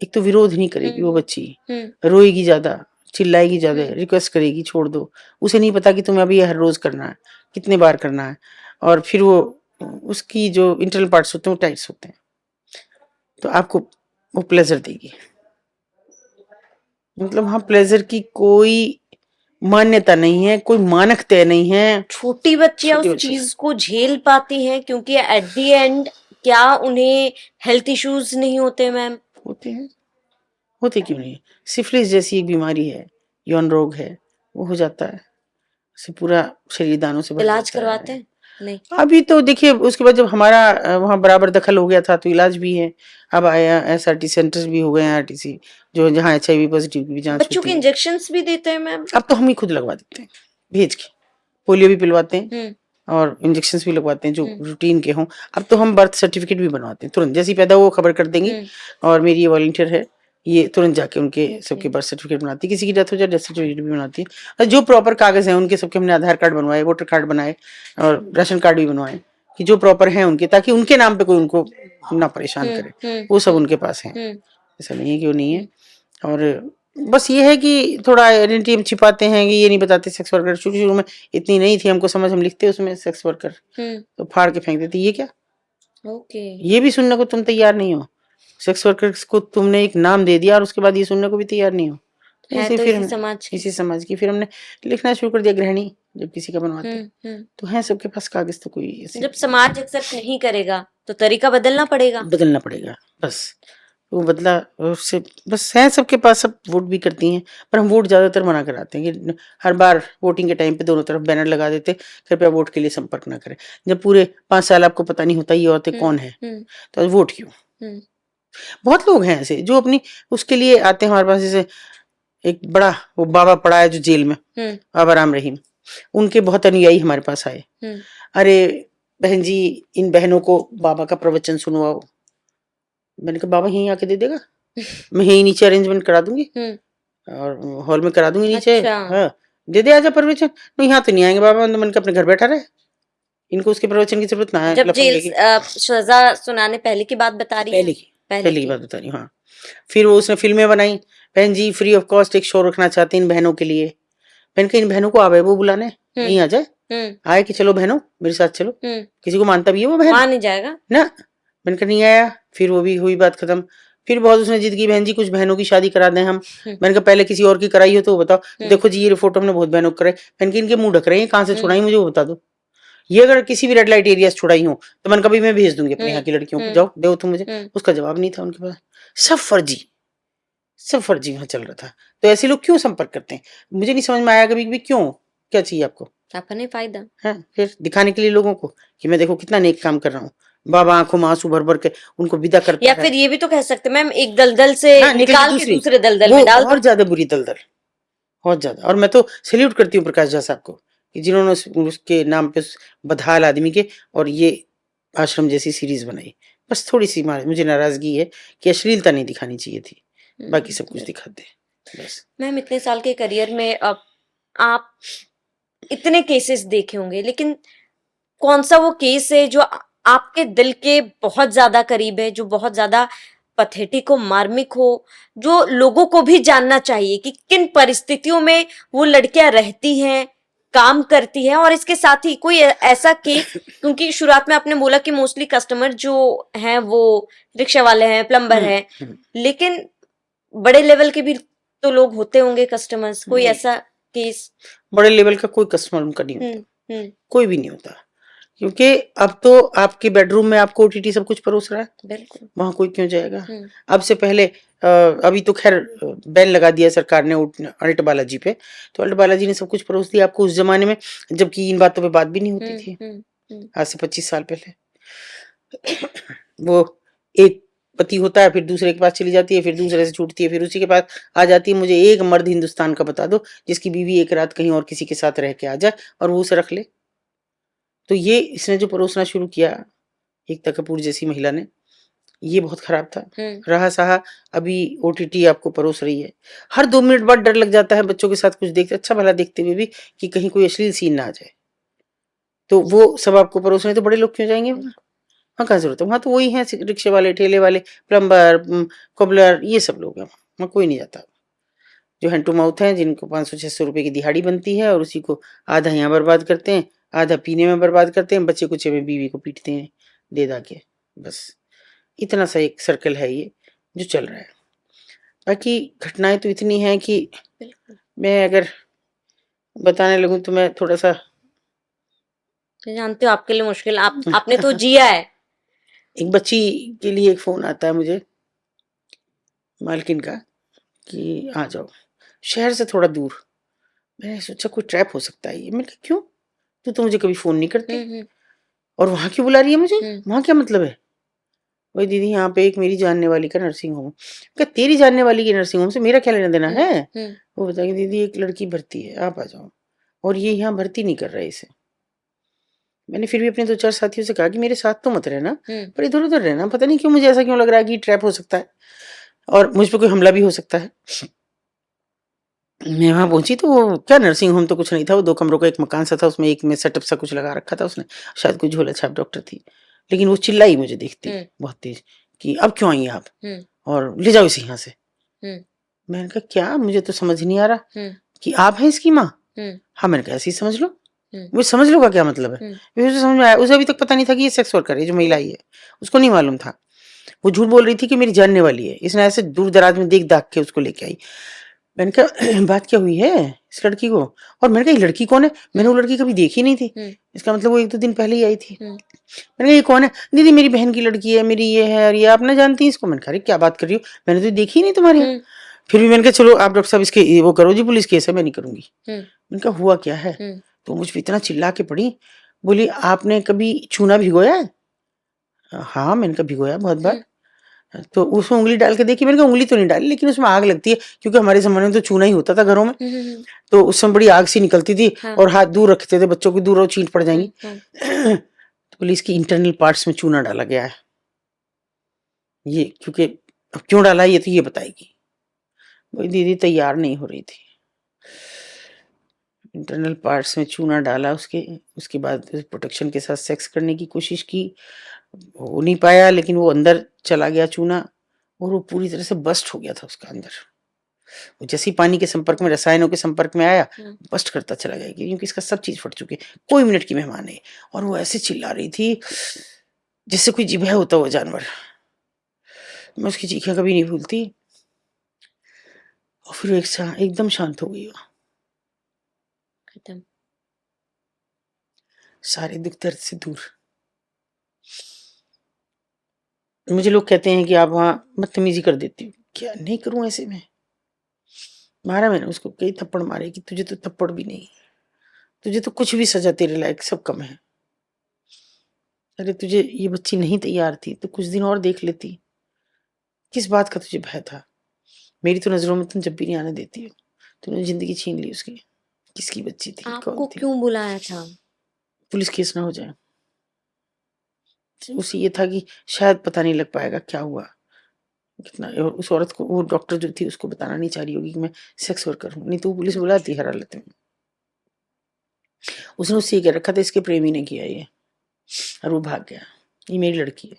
एक तो विरोध नहीं करेगी वो बच्ची, रोएगी ज्यादा, चिल्लाएगी ज्यादा, रिक्वेस्ट करेगी छोड़ दो। उसे नहीं पता कि तुम्हें अभी हर रोज करना है, कितने बार करना है। और फिर वो उसकी जो इंटरनल पार्ट्स होते हैं वो टाइट्स होते हैं, तो आपको वो प्लेजर देगी। मतलब हाँ, प्लेजर की कोई मान्यता नहीं है, कोई मानक तय नहीं है। छोटी बच्चियां छोटी उस बच्ची चीज को झेल पाती हैं, क्योंकि एट द एंड क्या उन्हें हेल्थ इश्यूज नहीं होते मैम? होते हैं, होते क्यों नहीं? सिफिलिस जैसी एक बीमारी है, यौन रोग है, वो हो जाता है, से पूरा शरीर दानों से भर इलाज जाता करवाते है। हैं? नहीं। अभी तो देखिए, उसके बाद जब हमारा वहाँ बराबर दखल हो गया था तो इलाज भी है। अब आया SRT सेंटर्स भी हो गए हैं, RTC जो जहाँ HIV पॉजिटिव की भी जांच बच्चों होती के है। इंजेक्शंस भी देते हैं मैम? अब तो हम ही खुद लगवा देते हैं भेज के, पोलियो भी पिलवाते हैं और इंजेक्शंस भी लगवाते हैं जो रूटीन के हों। अब तो हम बर्थ सर्टिफिकेट भी बनवाते हैं, तुरंत जैसी पैदा हो खबर कर देंगे। और मेरी ये वॉलंटियर है, ये तुरंत जाके उनके सबके बर्थ सर्टिफिकेट बनाती है, किसी की डेथ हो जाए डेथ सर्टिफिकेट भी बनाती है। और जो प्रॉपर कागज हैं उनके सबके हमने आधार कार्ड बनवाए, वोटर कार्ड बनाए और राशन कार्ड भी बनवाए कि जो प्रॉपर हैं उनके, ताकि उनके नाम पे कोई उनको ना परेशान करे, वो सब उनके पास है। ऐसा नहीं है कि वो नहीं है। और बस ये है कि थोड़ा आइडेंटिटी हम छिपाते हैं कि ये नहीं बताते सेक्स वर्कर। शुरू में इतनी नहीं थी हमको समझ, हम लिखते उसमें सेक्स वर्कर तो फाड़ के फेंक देते, ये क्या, ये भी सुनने को तुम तैयार नहीं हो। सेक्स वर्कर्स को तुमने एक नाम दे दिया और उसके बाद ये सुनने को भी तैयार नहीं हो। ऐसे तो फिर इसी समाज की फिर हमने लिखना शुरू कर दिया गृहिणी जब किसी का बनवाते। तो है सबके पास कागज, तो कोई जब समाज एक्सेप्ट नहीं करेगा तो तरीका बदलना पड़ेगा। बस वो बदला उससे, बस है सबके पास, सब वोट भी करती हैं। पर हम वोट ज्यादातर मना कराते हैं कि हर बार वोटिंग के टाइम पे दोनों तरफ बैनर लगा देते, कृपया वोट के लिए संपर्क ना करें। जब पूरे 5 साल आपको पता नहीं होता ये औरतें कौन है, तो वोट क्यों? बहुत लोग हैं ऐसे जो अपनी उसके लिए आते हैं हमारे पास। जैसे एक बड़ा वो बाबा पड़ा है जो जेल में, बाबा राम रहीम, उनके बहुत अनुयायी हमारे पास आए, अरे बहन जी इन बहनों को बाबा का प्रवचन सुनवाओ। मैंने कहा बाबा यहीं आके दे देगा, मैं यहीं नीचे अरेंजमेंट करा दूंगी और हॉल में करा दूंगी नीचे। अच्छा। हाँ दे दे आजा प्रवचन। नहीं यहाँ तो नहीं आएंगे बाबा, मैंने कहा अपने घर बैठा रहे, इनको उसके प्रवचन की जरूरत ना है। जब जेल सजा सुनाने पहले की बात बता रही है? पहले की बात बता रही हूँ। हाँ फिर वो उसने फिल्में बनाई, बहन जी फ्री ऑफ कॉस्ट एक शो रखना चाहते हैं इन बहनों के लिए। मैंने कहा इन बहनों को आवे वो बुलाने, नहीं आ जाए, आए कि चलो बहनों मेरे साथ चलो, किसी को मानता भी है वो बहन, मान नहीं जाएगा ना। मैंने कहा नहीं आया, फिर वो भी हुई बात खत्म। फिर बहुत उसने जिद की बहन जी कुछ बहनों की शादी करा दें हम। मैंने कहा पहले किसी और की कराई हो तो बताओ, देखो जी ये फोटो हमने बहुत बहनों को कराई। मैंने कहा इनके मुंह ढक रहे हैं, कहाँ से छुड़ाई मुझे वो बता दो। ये अगर किसी भी रेड लाइट एरिया से छुड़ाई हो तो मैंने कभी मैं भेज दूंगी अपने यहाँ की लड़कियों को, जाओ दो तुम मुझे। उसका जवाब नहीं था उनके पास, सब फर्जी वहां चल रहा था। तो ऐसे लोग क्यों संपर्क करते हैं, मुझे नहीं समझ में आया कभी भी, क्यों, क्या चाहिए आपको, अपने फायदा है फिर दिखाने के लिए लोगों को कि मैं देखो कितना नेक काम कर रहा हूँ। बाबा आंखों में आंसू भर भर के उनको विदा करता या फिर ये भी तो कह सकते मैम एक दलदल से निकाल के दूसरे दलदल में डाल, और ज्यादा बुरी दलदल, बहुत ज्यादा। और मैं तो सैल्यूट करती हूँ प्रकाश झा साहब को कि जिन्होंने उसके नाम पे बदहाल आदमी के और ये आश्रम जैसी सीरीज बनाई। बस थोड़ी सी मुझे नाराजगी है कि अश्लीलता नहीं दिखानी चाहिए थी, बाकी सब कुछ दिखाते बस। मैम इतने साल के करियर में अब आप इतने केसेस देखे होंगे, लेकिन कौन सा वो केस है जो आपके दिल के बहुत ज्यादा करीब है, जो बहुत ज्यादा पथेटिक हो, मार्मिक हो, जो लोगों को भी जानना चाहिए कि किन परिस्थितियों में वो लड़कियां रहती हैं, काम करती हैं? और इसके साथ ही कोई ऐसा केस, क्योंकि शुरुआत में आपने बोला कि मोस्टली कस्टमर जो हैं वो रिक्शा वाले हैं, प्लम्बर हैं, लेकिन बड़े लेवल के भी तो लोग होते होंगे कस्टमर्स, कोई ऐसा केस? बड़े लेवल का कोई कस्टमर उनका नहीं होता, कोई भी नहीं होता, क्योंकि अब तो आपके बेडरूम में आपको ओटीटी सब कुछ परोस रहा है, बिल्कुल वहां कोई क्यों जाएगा। अब से पहले अभी तो खैर बैन लगा दिया सरकार ने अल्ट बालाजी पे, तो अल्ट बालाजी ने सब कुछ परोस दिया आपको उस जमाने में, जबकि इन बातों पे बात भी नहीं होती थी आज से 25 साल पहले। वो एक पति होता है, फिर दूसरे के पास चली जाती है, फिर दूसरे से छूटती है, फिर उसी के पास आ जाती है। मुझे एक मर्द हिंदुस्तान का बता दो जिसकी बीवी एक रात कहीं और किसी के साथ रह के आ जाए और वो उसे रख ले। तो ये इसने जो परोसना शुरू किया एकता कपूर जैसी महिला ने, ये बहुत खराब था। रहा सहा अभी ओटीटी आपको परोस रही है, हर 2 मिनट बाद डर लग जाता है बच्चों के साथ कुछ देखते, अच्छा भला देखते हुए भी कि कहीं कोई अश्लील सीन ना आ जाए, तो वो सब आपको परोस रहे, तो बड़े लोग क्यों जाएंगे वहाँ, कहाँ जरूरत है। वहाँ तो वही है रिक्शे वाले, ठेले वाले, प्लम्बर, कोबलर, ये सब लोग हैं, वहाँ कोई नहीं जाता। जो हैंड टू माउथ हैं, जिनको 500-600 रुपए की दिहाड़ी बनती है और उसी को आधा यहाँ बर्बाद करते हैं, आधा पीने में बर्बाद करते हैं, बच्चे कुछ में बीवी को पीटते हैं दे दा के, बस इतना सा एक सर्कल है ये जो चल रहा है। बाकी घटनाएं तो इतनी हैं कि मैं अगर बताने लगूं तो मैं थोड़ा सा, जानते हो आपके लिए मुश्किल, आपने तो जिया है। एक बच्ची के लिए एक फोन आता है मुझे मालकिन का कि आ जाओ शहर से थोड़ा दूर। मैंने सोचा कोई ट्रैप हो सकता है ये, मैंने कहा क्यों, तू तो मुझे कभी फोन नहीं करती और वहां क्यों बुला रही है मुझे, वहां क्या मतलब है। वही दीदी यहाँ पे एक मेरी जानने वाली का नर्सिंग होम। क्या तेरी जानने वाली की नर्सिंग होम से मेरा क्या लेना देना है। वो बताएगी दीदी एक लड़की भर्ती है आप आ जाओ, और ये यहाँ भर्ती नहीं कर रहा है इसे। मैंने फिर भी अपने 2-4 साथियों से कहा कि मेरे साथ तो मत रहना, पर इधर उधर रहना, पता नहीं क्यों मुझे ऐसा क्यों लग रहा है कि ट्रैप हो सकता है और मुझ पर कोई हमला भी हो सकता है। मैं वहां पहुंची तो वो क्या नर्सिंग होम तो कुछ नहीं था, वो 2 कमरों का एक मकान सा था, उसमें एक में सेटअप सा कुछ लगा रखा था उसने, शायद कोई झोला छाप डॉक्टर थी। लेकिन वो चिल्लाई मुझे देखती बहुत तेज कि अब क्यों आई आप और ले जाओ इसे यहाँ से। मैंने कहा क्या, मुझे तो समझ नहीं आ रहा कि आप हैं इसकी माँ। हाँ मैंने कहा ऐसे ही समझ लो। मुझे समझ लो का क्या मतलब है, मुझे समझ में आया। उसे अभी तक पता नहीं था कि ये सेक्स वर्कर है जो महिला ही है, उसको नहीं मालूम था। वो झूठ बोल रही थी कि मेरी जानने वाली है, इसने ऐसे दूर दराज में देख दाख के उसको लेके आई। मैंने कहा बात क्या हुई है इस लड़की को, और मैंने कहा ये लड़की कौन है, मैंने वो लड़की कभी देखी नहीं थी, इसका मतलब वो 1-2 दिन पहले ही आई थी। मैंने कहा ये कौन है, दीदी मेरी बहन की लड़की है, मेरी ये है और ये आप ना जानती है इसको। मैंने कहा क्या बात कर रही हो, मैंने तो देखी नहीं तुम्हारे यहाँ। फिर भी मैंने कहा चलो आप डॉक्टर साहब इसके वो करो जी, पुलिस केस है, मैं नहीं करूंगी। मैंने कहा हुआ क्या है, तो मुझ पर इतना चिल्ला के पड़ी, बोली आपने कभी चूना भिगोया है। हाँ मैंने कहा भिगोया बहुत बार। तो उसमें उंगली डाल के देखी, मैंने कहा उंगली तो नहीं डाली, लेकिन उसमें आग लगती है, क्योंकि हमारे जमाने में तो चूना ही होता था घरों में, तो उसमें बड़ी आग सी निकलती थी। हाँ। और हाथ दूर रखते थे बच्चों को, दूर और चींट पड़ जाएंगी। हाँ। तो बोली इसकी इंटरनल पार्ट्स में चूना डाला गया है, ये क्योंकि अब क्यों डाला ये तो ये बताएगी। वही दीदी तैयार नहीं हो रही थी, इंटरनल पार्ट्स में चूना डाला उसके, उसके बाद प्रोटेक्शन के साथ सेक्स करने की कोशिश की, हो नहीं पाया, लेकिन वो अंदर चला गया चूना, और वो पूरी तरह से बस्ट हो गया था उसका अंदर। वो जैसे ही पानी के संपर्क में, रसायनों के संपर्क में आया, बस्ट करता चला गया, क्योंकि इसका सब चीज फट चुकी है, कोई मिनट की मेहमान है। और वो ऐसे चिल्ला रही थी जिससे कोई जिभा होता हुआ जानवर। मैं उसकी चीखें कभी नहीं भूलती। और फिर एकदम शांत हो गई वो, खत्म। सारे दुख दर्द से दूर। मुझे लोग कहते हैं कि आप वहां बदतमीजी कर देती हो, क्या नहीं करूं ऐसे में। मारा मैंने उसको, कई थप्पड़ मारे कि तुझे तो थप्पड़ भी नहीं, तुझे तो कुछ भी सजा तेरे लायक सब कम है। अरे तुझे ये बच्ची नहीं तैयार थी तो कुछ दिन और देख लेती, किस बात का तुझे भय था। मेरी तो नजरों में तुम जब भी नहीं आने देती हो। तूने जिंदगी छीन ली उसकी। किसकी बच्ची थी, आपको कौन थी। क्यों बुलाया था? पुलिस केस ना हो जाए। उसे ये था कि शायद पता नहीं लग पाएगा क्या हुआ कितना। और उस औरत को, वो डॉक्टर जो थी, उसको बताना नहीं चाह रही होगी कि मैं सेक्स वर्कर हूँ, नहीं तो वो पुलिस बुलाती हर हालत में। उसने उससे ये कह रखा था इसके प्रेमी ने किया ये, और वो भाग गया। ये मेरी लड़की है,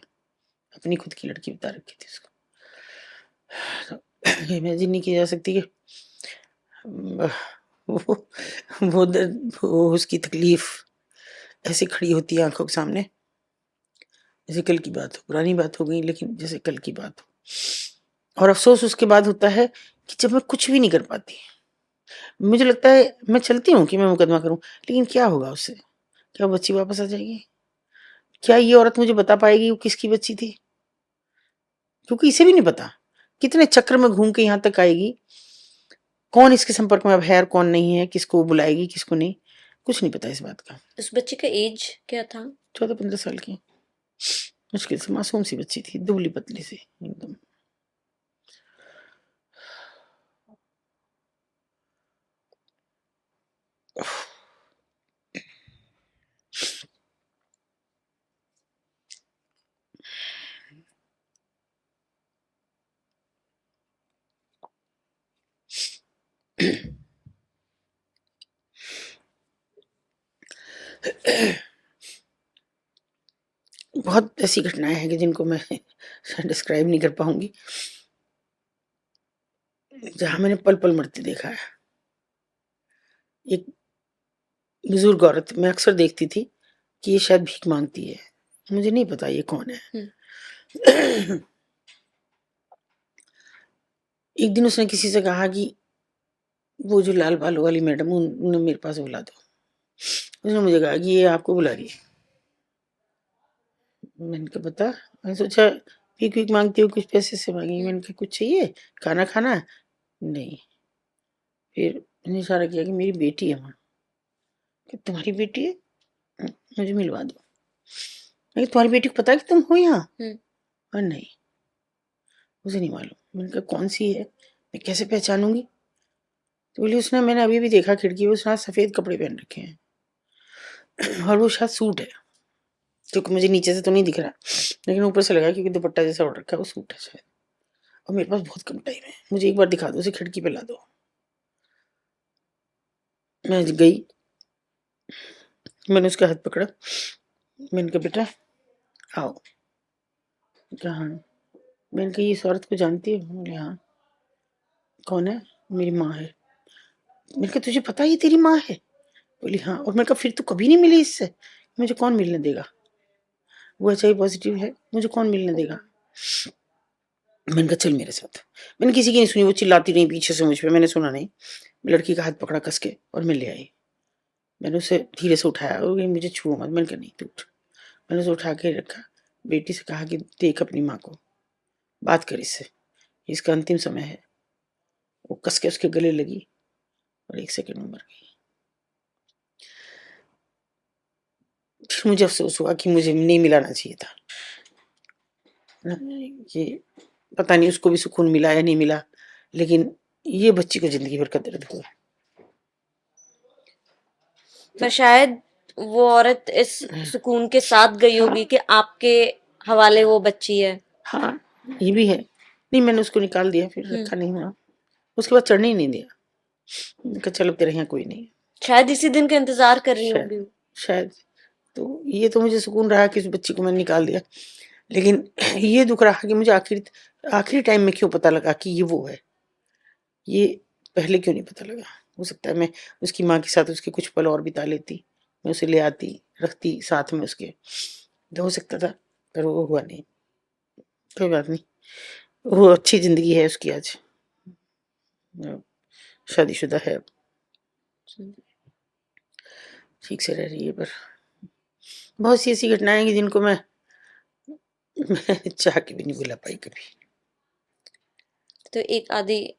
अपनी खुद की लड़की बता रखी थी उसको। तो इमेजिन नहीं की जा सकती कि वो वो उसकी तकलीफ ऐसे खड़ी होती है आंखों के सामने, जैसे कल की बात हो, पुरानी बात हो गई लेकिन जैसे कल की बात हो। और अफसोस उसके बाद होता है कि जब मैं कुछ भी नहीं कर पाती, मुझे लगता है मैं चलती हूँ कि मैं मुकदमा करूं, लेकिन क्या होगा उससे, क्या वो बच्ची वापस आ जाएगी, क्या ये औरत मुझे बता पाएगी वो किसकी बच्ची थी, क्योंकि इसे भी नहीं पता, कितने चक्र में घूम के यहाँ तक आएगी, कौन इसके संपर्क में अब है और कौन नहीं है, किसको बुलाएगी किसको नहीं, कुछ नहीं पता इस बात का। उस बच्चे का एज क्या था? 14-15 साल की, मुश्किल से मासूम सी बच्ची थी, दुबली पतली सी एकदम। बहुत ऐसी घटनाएं हैं कि जिनको मैं डिस्क्राइब नहीं कर पाऊंगी, जहां मैंने पल पल मरते देखा है। एक बुजुर्ग औरत मैं अक्सर देखती थी कि ये शायद भीख मांगती है, मुझे नहीं पता ये कौन है। एक दिन उसने किसी से कहा कि वो जो लाल बालों वाली मैडम उन्हें मेरे पास बुला दो। उसने मुझे कहा कि ये आपको बुला रही है। मैंने कहा बता, मैंने सोचा भीख भीख मांगती हो, कुछ पैसे से मांगी। मैंने कहा कुछ चाहिए, खाना खाना? नहीं। फिर मैंने इशारा किया कि मेरी बेटी है वहाँ। कि तुम्हारी बेटी है? मुझे मिलवा दो। मैं तुम्हारी बेटी को पता है कि तुम हो यहाँ? और नहीं, मुझे नहीं मालूम। मैंने कहा कौन सी है, मैं कैसे पहचानूंगी? तो बोली उसने, मैंने अभी भी देखा खिड़की में, उसने सफेद कपड़े पहन रखे हैं और वो शायद सूट है, क्योंकि मुझे नीचे से तो नहीं दिख रहा, लेकिन ऊपर से लगा क्योंकि दुपट्टा जैसा ओढ़ रखा है, वो सूट है शायद। और मेरे पास बहुत कम टाइम है, मुझे एक बार दिखा दो, उसे खिड़की पे ला दो। मैं गई, मैंने उसका हाथ पकड़ा, मैंने कहा बेटा आओ। कहा हाँ। मैंने कहा इस औरत को जानती है? बोले हाँ। कौन है? मेरी माँ है। मैंने कहा तुझे पता है ये तेरी माँ है? बोली हाँ। और मैंने कहा फिर तो कभी नहीं मिली इससे, मुझे कौन मिलने देगा, वो HIV पॉजिटिव है, मुझे कौन मिलने देगा। मैंने कहा चल मेरे साथ। मैंने किसी की नहीं सुनी, वो चिल्लाती रही पीछे से मुझ पे, मैंने सुना नहीं। लड़की का हाथ पकड़ा कस के और मैं ले आई। मैंने उसे धीरे से उठाया और कही मुझे छुओ मत। मैंने कहा नहीं तू उठ। मैंने उसे उठा के रखा, बेटी से कहा कि देख अपनी माँ को, बात कर इससे, इसका अंतिम समय है। वो कस के उसके गले लगी और 1 सेकंड में मर गई। फिर मुझे अफसोस हुआ कि मुझे नहीं मिलाना चाहिए था। ये पता नहीं उसको भी सुकून मिला या नहीं मिला, लेकिन ये बच्ची को जिंदगी भर का दर्द हुआ। पर शायद वो औरत इस सुकून के साथ गई होगी कि आपके हवाले वो बच्ची है। हाँ, ये भी है। नहीं, मैंने उसको निकाल दिया, फिर रखा नहीं हुआ। उसके बाद चढ़ने ही नहीं दिया। मैंने कहा चलो तेरे यहाँ कोई नहीं। शायद इसी दिन का इंतजार कर रही शायद होगी। शायद तो ये तो मुझे सुकून रहा कि उस बच्ची को मैंने निकाल दिया, लेकिन ये दुख रहा कि मुझे आखिरी टाइम में क्यों पता लगा कि ये वो है। ये पहले क्यों नहीं पता लगा। हो सकता है मैं उसकी माँ के साथ उसके कुछ पल और बिता लेती, मैं उसे ले आती, रखती साथ में उसके, तो हो सकता था, पर वो हुआ नहीं। कोई बात नहीं, वो अच्छी जिंदगी है उसकी आज, शादीशुदा है, ठीक से रह रही है। पर बहुत सी ऐसी घटनाएं हैं कि जिनको मैं चाह के भी नहीं भुला पाई कभी। तो एक आदि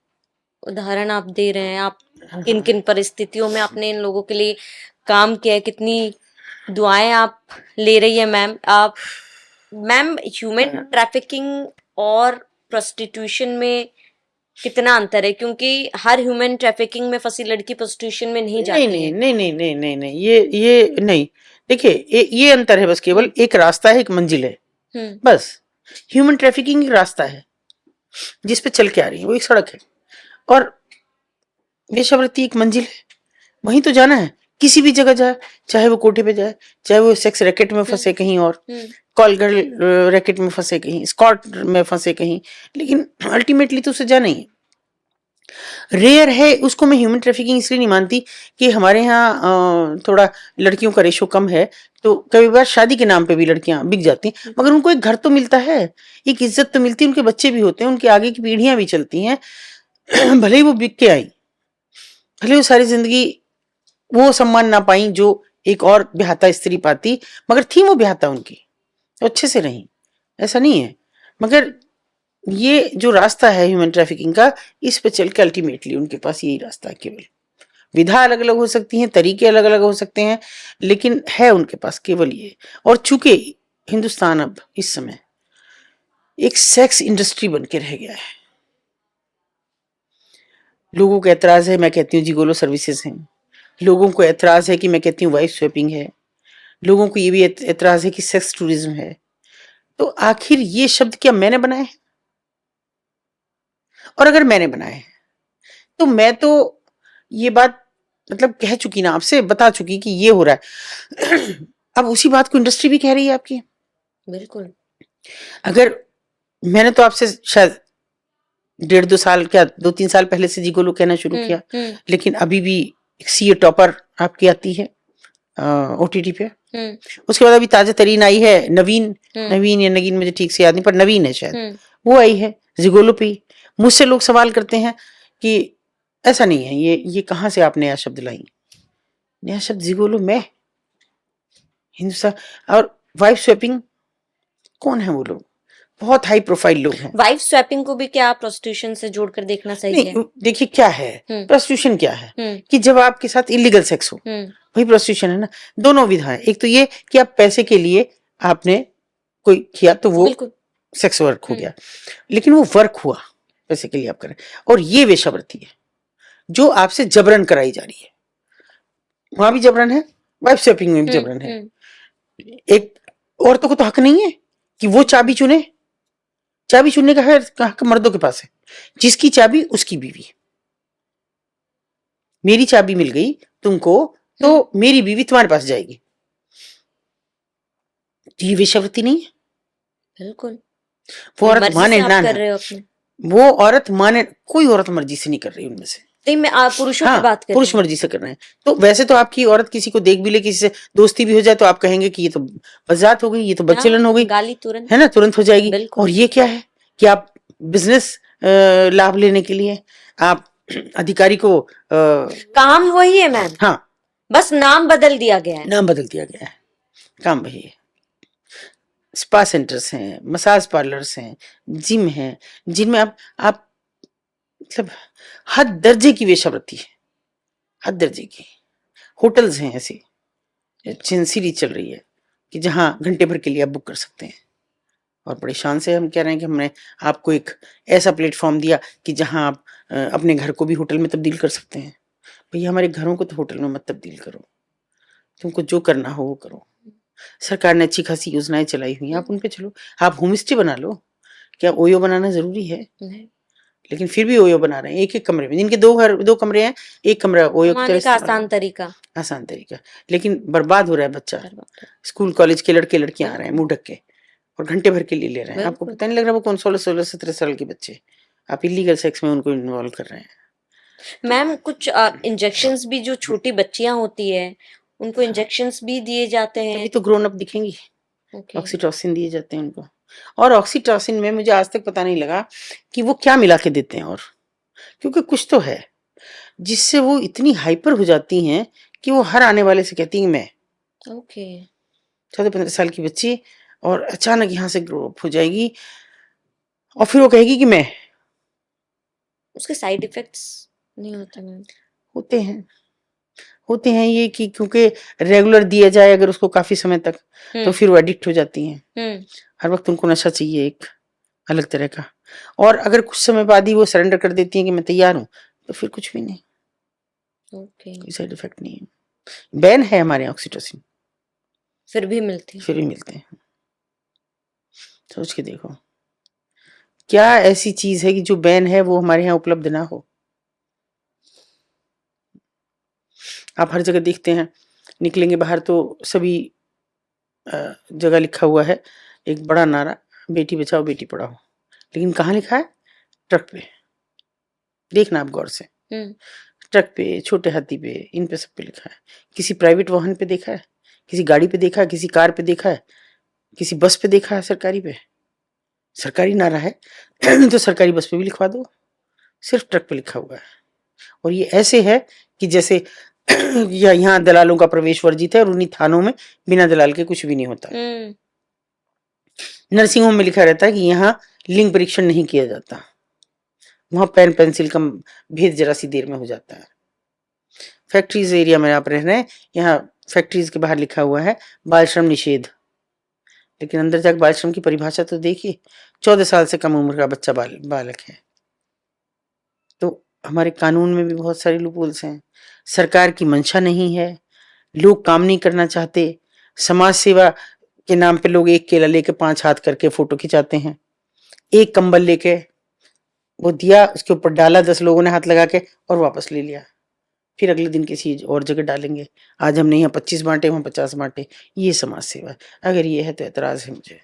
उदाहरण आप दे रहे हैं, आप किन किन परिस्थितियों में आपने इन लोगों के लिए काम किया है, कितनी दुआएं आप ले रही है मैम। आप मैम, ह्यूमन ट्रैफिकिंग और प्रोस्टिट्यूशन में कितना अंतर है? क्योंकि हर ह्यूमन ट्रैफिकिंग में फंसी लड़की प्रोस्टिट्यूशन में नहीं नहीं जाती नहीं है। नहीं नहीं नहीं नहीं नहीं, ये नहीं। देखिए, ये अंतर है बस, केवल एक रास्ता है, एक मंजिल है बस। ह्यूमन ट्रैफिकिंग एक रास्ता है जिस पे चल के आ रही है, वो एक सड़क है, और वेश्यावृत्ति एक मंजिल है, वहीं तो जाना है। किसी भी जगह जाए, चाहे वो कोठे पे जाए, चाहे वो सेक्स रैकेट में फंसे कहीं, और कॉल गर्ल रैकेट में फंसे कहीं, स्कॉट में फंसे कहीं, लेकिन अल्टीमेटली तो उसे जाना ही है। रेयर है उसको मैं ह्यूमन ट्रैफिकिंग इसलिए नहीं मानती कि हमारे यहाँ थोड़ा लड़कियों का रेशो कम है, तो कई बार शादी के नाम पे भी लड़कियां बिक जाती हैं, मगर उनको एक घर तो मिलता है, एक इज्जत तो मिलती है, उनके बच्चे भी होते हैं, उनकी आगे की पीढ़ियां भी चलती हैं। भले ही वो बिक के आई, भले वो सारी जिंदगी वो सम्मान ना पाई जो एक और ब्याहता स्त्री पाती, मगर थी वो ब्याहता उनकी, तो अच्छे से रही, ऐसा नहीं है। मगर ये जो रास्ता है ह्यूमन ट्रैफिकिंग का, इस पे चल के अल्टीमेटली उनके पास यही रास्ता है। केवल विधा अलग अलग हो सकती हैं, तरीके अलग अलग हो सकते हैं, लेकिन है उनके पास केवल ये। और चूंकि हिंदुस्तान अब इस समय एक सेक्स इंडस्ट्री बन के रह गया है, लोगों को एतराज है, मैं कहती हूँ जिगोलो सर्विसेज हैं, लोगों को एतराज है कि मैं कहती हूँ वाइफ स्वैपिंग है, लोगों को ये भी एतराज है कि सेक्स टूरिज्म है। तो आखिर ये शब्द क्या मैंने बनाए हैं? और अगर मैंने बनाए हैं तो मैं तो ये बात मतलब कह चुकी ना, आपसे बता चुकी कि ये हो रहा है। अब उसी बात को इंडस्ट्री भी कह रही है आपकी। बिल्कुल। अगर मैंने तो आपसे शायद 1.5-2 साल, क्या 2-3 साल पहले से जिगोलो कहना शुरू किया, लेकिन अभी भी सीए टॉपर आपकी आती है ओटीटी पे। उसके बाद अभी ताजा तरीन आई है नवीन, नवीन या नगीन मुझे ठीक से याद नहीं, पर नवीन है शायद, वो आई है जिगोलो पे। मुझसे लोग सवाल करते हैं कि ऐसा नहीं है, ये कहाँ से आप नया शब्द लाई? नया शब्द जिगोलो में हिंदुस्तान। और वाइफ स्वैपिंग कौन है वो लोग? बहुत हाई प्रोफाइल लोग हैं। वाइफ स्वैपिंग को भी क्या प्रोस्टिट्यूशन से जोड़कर देखना सही है? नहीं, देखिए क्या है प्रोस्टिट्यूशन, क्या है कि जब आपके साथ इलीगल सेक्स हो, वही प्रोस्टिट्यूशन है ना। दोनों विधाएं, एक तो ये कि आप पैसे के लिए आपने कोई किया तो वो सेक्स वर्क हो गया, लेकिन वो वर्क हुआ पैसे के लिए आप करें, और ये वेश्यावृत्ति है जो आपसे जबरन कराई जा रही है। वहां भी जबरन है, वाइफ स्वैपिंग में भी जबरन है। एक औरतों को तो हक नहीं है कि वो चाबी चुने, चाबी चुनने का हक मर्दों के पास है, जिसकी चाबी उसकी बीवी। मेरी चाबी मिल गई तुमको तो मेरी बीवी तुम्हारे पास जाएगी, ये वेश्यावृत्ति नहीं है? बिल्कुल। वो औरत माने ना, वो औरत माने, कोई औरत मर्जी से नहीं कर रही उनमें से। नहीं, मैं पुरुषों की बात कर रही हूं। पुरुष मर्जी से कर रहे हैं। तो वैसे तो आपकी औरत किसी को देख भी ले, किसी से दोस्ती भी हो जाए, तो आप कहेंगे कि ये तो बज़ात हो गई, ये तो बदचलन हो गई, गाली तुरंत, है ना, तुरंत हो जाएगी। और ये क्या है कि आप बिजनेस लाभ लेने के लिए आप अधिकारी को काम वही है मैम, हाँ, बस नाम बदल दिया गया है। नाम बदल दिया गया है, काम वही है। स्पा सेंटर्स हैं, मसाज पार्लर्स हैं, जिम हैं, जिनमें आप मतलब हद दर्जे की वेश्यावृत्ति है, हद दर्जे की। होटल्स हैं ऐसी सीरीज चल रही है कि जहां घंटे भर के लिए आप बुक कर सकते हैं, और बड़ी शान से हम कह रहे हैं कि हमने आपको एक ऐसा प्लेटफॉर्म दिया कि जहां आप अपने घर को भी होटल में तब्दील कर सकते हैं। भैया हमारे घरों को तो होटल में मत तब्दील करो, तुमको जो करना हो वो करो। सरकार ने अच्छी खासी योजनाएं चलाई हुई हैं, आप उन पे चलो। आप होम स्टे बना लो, क्या ओयो बनाना जरूरी है? लेकिन फिर भी ओयो बना रहे हैं एक एक कमरे में, जिनके दो कमरे हैं, एक कमरा ओयो की तरह कमाने का इस्तेमाल आसान तरीका। लेकिन बर्बाद हो रहा है बच्चा। स्कूल कॉलेज के लड़के लड़कियां आ रहे हैं मुंह ढक के और घंटे भर के लिए ले रहे हैं। आपको पता नहीं लग रहा वो कौन 16-17 साल के बच्चे, आप इलीगल सेक्स में उनको इन्वॉल्व कर रहे हैं। मैम कुछ इंजेक्शंस भी, जो छोटी बच्चियां होती है उनको इंजेक्शंस भी दिए जाते हैं। तभी तो ग्रोन अप दिखेंगी। ऑक्सीटोसिन दिए जाते हैं उनको, और ऑक्सीटोसिन में मुझे आज तक पता नहीं लगा कि वो क्या मिला के देते हैं, और क्योंकि कुछ तो है जिससे वो इतनी हाइपर हो जाती हैं कि वो हर आने वाले से कहती हैं मैं। 14-15 साल की बच्ची और अचानक यहाँ से ग्रो अप हो जाएगी और फिर वो कहेगी कि मैं। उसके साइड इफेक्ट्स नहीं होते मैम? होते हैं ये कि क्योंकि रेगुलर दिया जाए अगर उसको काफी समय तक, तो फिर वो एडिक्ट हो जाती हैं। हर वक्त उनको नशा चाहिए एक अलग तरह का, और अगर कुछ समय बाद ही वो सरेंडर कर देती हैं कि मैं तैयार हूँ, तो फिर कुछ भी नहीं, कोई साइड इफेक्ट नहीं है। बैन है हमारे यहाँ ऑक्सीटोसिन, फिर भी मिलते हैं। सोच के देखो, क्या ऐसी चीज है कि जो बैन है वो हमारे यहाँ उपलब्ध ना हो? आप हर जगह देखते हैं, निकलेंगे बाहर तो सभी जगह लिखा हुआ है एक बड़ा नारा, बेटी बचाओ बेटी पढ़ाओ। लेकिन कहाँ लिखा है? ट्रक पे। देखना आप गौर से, ट्रक पे, छोटे हाथी पे, इन पे सब पे लिखा है। किसी प्राइवेट वाहन पे देखा है? किसी गाड़ी पे देखा है? किसी कार पे देखा है? किसी बस पे देखा है? सरकारी पे सरकारी नारा है तो सरकारी बस पे भी लिखवा दो, सिर्फ ट्रक पे लिखा हुआ है। और ये ऐसे है कि जैसे या यहाँ दलालों का प्रवेश वर्जित है, और उन्हीं थानों में बिना दलाल के कुछ भी नहीं होता। नर्सिंग होम में लिखा रहता है कि यहाँ लिंग परीक्षण नहीं किया जाता, वहां पेन पेंसिल का भेद जरा सी देर में हो जाता है। फैक्ट्रीज एरिया में आप रह रहे हैं, यहाँ फैक्ट्रीज के बाहर लिखा हुआ है बाल श्रम निषेध, लेकिन अंदर जाकर बाल श्रम की परिभाषा तो देखिए, 14 साल से कम उम्र का बच्चा बालक है। तो हमारे कानून में भी बहुत सारे लूपहोल्स हैं। सरकार की मंशा नहीं है, लोग काम नहीं करना चाहते। समाज सेवा के नाम पे लोग एक केला लेके 5 हाथ करके फोटो खिंचाते हैं, एक कंबल लेके वो दिया, उसके ऊपर डाला, 10 लोगों ने हाथ लगा के और वापस ले लिया, फिर अगले दिन किसी और जगह डालेंगे। आज हमने यहाँ 25 बांटे, वहां 50 बांटे, ये समाज सेवा है? अगर ये है तो एतराज है मुझे,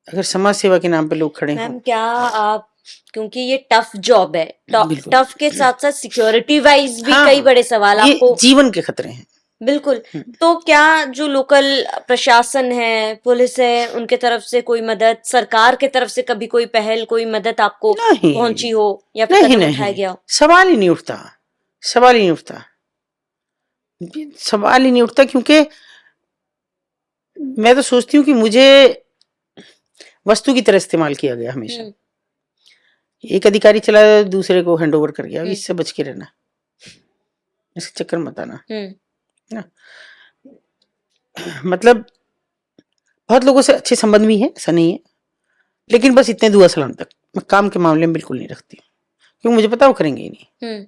अगर समाज सेवा के नाम पे लोग खड़े हैं। क्या आप, क्योंकि ये टफ जॉब है, टफ के साथ साथ सिक्योरिटी वाइज भी कई बड़े सवाल, आपको जीवन के खतरे हैं। बिल्कुल। तो क्या जो लोकल प्रशासन है, पुलिस है, उनके तरफ से कोई मदद, सरकार के तरफ से कभी कोई पहल, कोई मदद आपको पहुंची हो या फिर कदम उठाया गया हो? सवाल ही नहीं उठता, सवाल ही नहीं उठता, सवाल ही नहीं उठता। क्योंकि मैं तो सोचती हूँ कि मुझे वस्तु की तरह इस्तेमाल किया गया हमेशा। एक अधिकारी चला दूसरे को हैंड ओवर कर गया, इससे बच के रहना, इसके चक्कर मत आना ना। मतलब बहुत लोगों से अच्छे संबंध भी हैं, ऐसा नहीं है, लेकिन बस इतने दुआ सलाम तक। मैं काम के मामले में बिल्कुल नहीं रखती, क्योंकि मुझे पता वो करेंगे ही नहीं।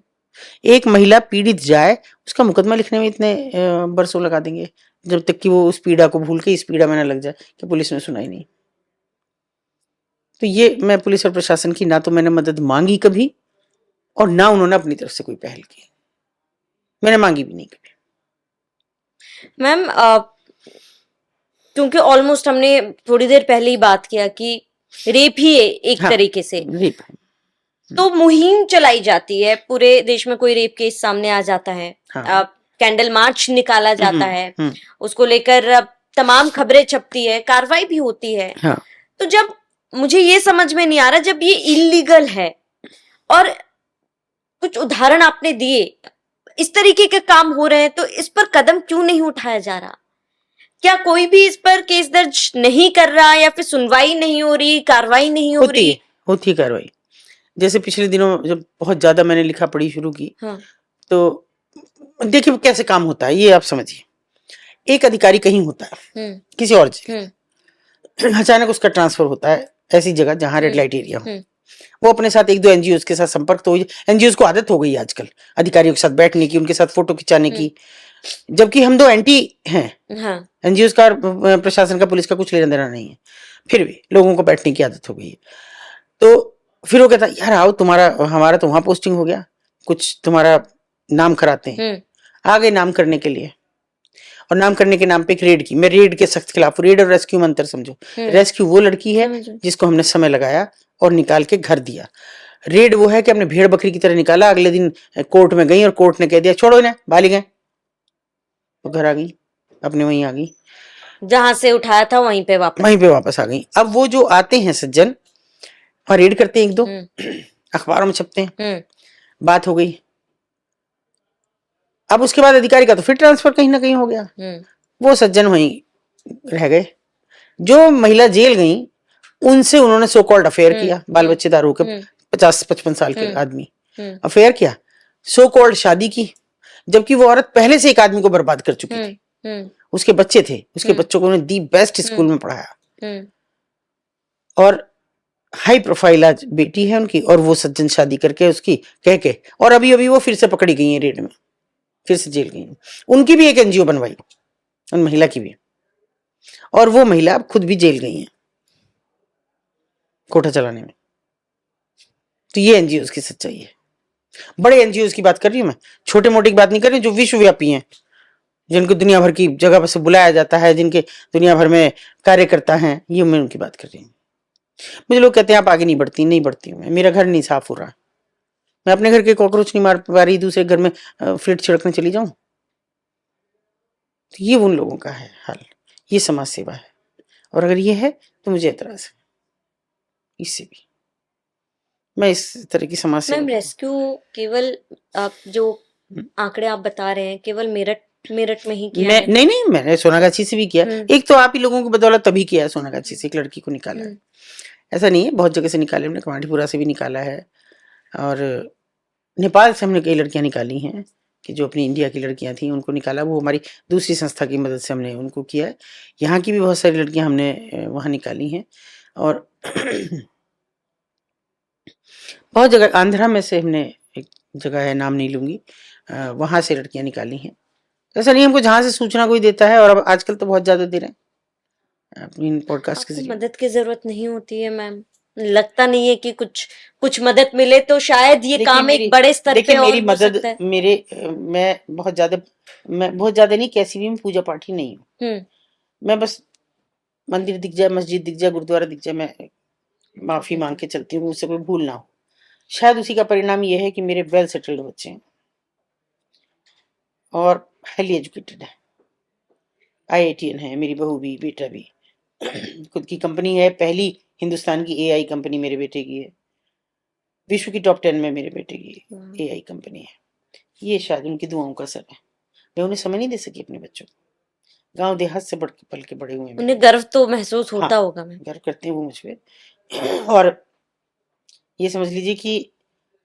एक महिला पीड़ित जाए, उसका मुकदमा लिखने में इतने बरसों लगा देंगे, जब तक कि वो उस पीड़ा को भूल के इस पीड़ा में ना लग जाए कि पुलिस ने सुना ही नहीं। तो ये मैं पुलिस और प्रशासन की ना तो मैंने मदद मांगी कभी, और ना उन्होंने अपनी तरफ से कोई पहल की, मैंने मांगी भी नहीं कभी। मैम क्योंकि ऑलमोस्ट हमने थोड़ी देर पहले ही बात किया कि रेप ही है एक तरीके से, रेप है। तो मुहिम चलाई जाती है पूरे देश में, कोई रेप केस सामने आ जाता है, कैंडल मार्च निकाला जाता है, उसको लेकर तमाम खबरें छपती है, कार्रवाई भी होती है। तो जब मुझे ये समझ में नहीं आ रहा, जब ये इलीगल है और कुछ उदाहरण आपने दिए, इस तरीके के काम हो रहे हैं, तो इस पर कदम क्यों नहीं उठाया जा रहा? क्या कोई भी इस पर केस दर्ज नहीं कर रहा, या फिर सुनवाई नहीं हो रही, कार्रवाई नहीं हो रही? होती कार्रवाई। जैसे पिछले दिनों जब बहुत ज्यादा मैंने लिखा पढ़ी शुरू की, तो देखिए कैसे काम होता है, ये आप समझिए। एक अधिकारी कहीं होता है किसी और जगह, अचानक उसका ट्रांसफर होता है ऐसी जगह जहाँ रेड लाइट एरिया हो। वो अपने साथ एक दो एनजीओ के साथ संपर्क, तो एनजीओ को आदत हो गई है आजकल अधिकारियों के साथ बैठने की, उनके साथ फोटो खिंचाने की, जबकि हम दो एंटी हैं। हाँ। एनजीओ का, प्रशासन का, पुलिस का कुछ लेना देना नहीं है, फिर भी लोगों को बैठने की आदत हो गई है। तो फिर वो कहता यार आओ, तुम्हारा हमारा तो वहां पोस्टिंग हो गया, कुछ तुम्हारा नाम कराते हैं। आ गए नाम करने के लिए, और नाम करने के नाम पे एक रेड की। मैं रेड के सख्त खिलाफ हूँ। रेड और रेस्क्यू में अंतर समझो। रेस्क्यू वो लड़की है जिसको हमने समय लगाया और निकाल के घर दिया। रेड वो है कि हमने भेड़ बकरी की तरह निकाला, अगले दिन कोर्ट में गई और कोर्ट ने कह दिया छोड़ो इन्हें, बाली गए, तो घर आ गई, अपने वहीं आ गई, जहां से उठाया था वहीं पे वापस आ गई। अब वो जो आते हैं सज्जन और रेड करते हैं, एक दो अखबारों में छपते हैं, बात हो गई। अब उसके बाद अधिकारी का तो फिर ट्रांसफर कहीं ना कहीं हो गया। वो सज्जन वहीं रह गए। जो महिला जेल गई उनसे उन्होंने सो कॉल्ड अफेयर किया, बाल बच्चे दारू के 50-55 साल के आदमी, अफेयर किया, सो कॉल्ड शादी की, जबकि वो औरत पहले से एक आदमी को बर्बाद कर चुकी थी। उसके बच्चे थे, उसके बच्चों को उन्होंने दी बेस्ट स्कूल में पढ़ाया, और हाई प्रोफाइल आज बेटी है उनकी, और वो सज्जन शादी करके उसकी कह के, और अभी अभी वो फिर से पकड़ी गई है रेड में, फिर से जेल गई। उनकी भी एक एनजीओ बनवाई, उन महिला की भी, और वो महिला अब खुद भी जेल गई है कोटा चलाने में। तो ये एनजीओ की सच्चाई है। बड़े एनजीओ की बात कर रही हूँ मैं, छोटे मोटे की बात नहीं कर रही, जो विश्वव्यापी हैं, जिनको दुनिया भर की जगह पर से बुलाया जाता है, जिनके दुनिया भर में कार्यकर्ता हैं, ये मैं उनकी बात कर रही हूँ। मुझे लोग कहते हैं आप आगे नहीं बढ़ती, नहीं बढ़ती हूँ मैं, मेरा घर नहीं साफ हो रहा, मैं अपने घर के कॉकरोच नहीं मार पा रही, दूसरे घर में फ्लिट छिड़कने चली जाऊं। तो ये उन लोगों का है हाल, ये समाज सेवा है, और अगर ये है तो मुझे एतराज है इससे भी। मैं इस तरह की समाज सेवा। मैम रेस्क्यू केवल आप जो आंकड़े आप बता रहे हैं केवल मेरठ में ही किया है? नहीं, मैंने सोनागाछी से भी किया। एक तो आप ही लोगों की बदौलत तभी किया है, सोनागाछी से एक लड़की को निकाला है, ऐसा नहीं है, बहुत जगह से निकाले हमने, कमाटीपुरा से भी निकाला है, और नेपाल से हमने कई लड़कियां निकाली हैं कि जो अपनी इंडिया की लड़कियां थी उनको निकाला, वो हमारी दूसरी संस्था की मदद से हमने उनको किया है। यहाँ की भी बहुत सारी लड़कियां हमने वहाँ निकाली हैं, और बहुत जगह, आंध्रा में से हमने एक जगह है, नाम नहीं लूंगी, वहाँ से लड़कियां निकाली हैं। ऐसा नहीं, हमको जहाँ से सूचना कोई देता है, और अब आजकल तो बहुत ज्यादा दे रहे हैं अपनी पॉडकास्ट के जरिए। मदद की जरूरत नहीं होती है मैम, लगता नहीं है कि कुछ मदद मिले तो शायद ये काम एक बड़े स्तर पे और हो सकता है। मैं बहुत ज्यादा नहीं, कैसी भी मैं पूजा पाठी नहीं हूँ। मैं बस मंदिर दिख जाए, मस्जिद दिख जाए, गुरुद्वारा दिख जाए, मैं माफी मांग के चलती हूँ, मुझसे कोई भूल ना हो। शायद उसी का परिणाम ये है कि मेरे वेल सेटल्ड बच्चे हैं और हाईली एजुकेटेड है, IITian है, मेरी बहू भी, बेटा भी, खुद की कंपनी है, पहली हिंदुस्तान की AI कंपनी मेरे बेटे की है, विश्व की टॉप 10 में मेरे बेटे की AI कंपनी है। ये शायद उनकी दुआओं का असर है। मैं उन्हें समय नहीं दे सकी अपने बच्चों को, गांव देहात से पल के बड़े हुए, उन्हें गर्व तो महसूस होता होगा। मैं गर्व करते हैं वो मुझ पे, और ये समझ लीजिए कि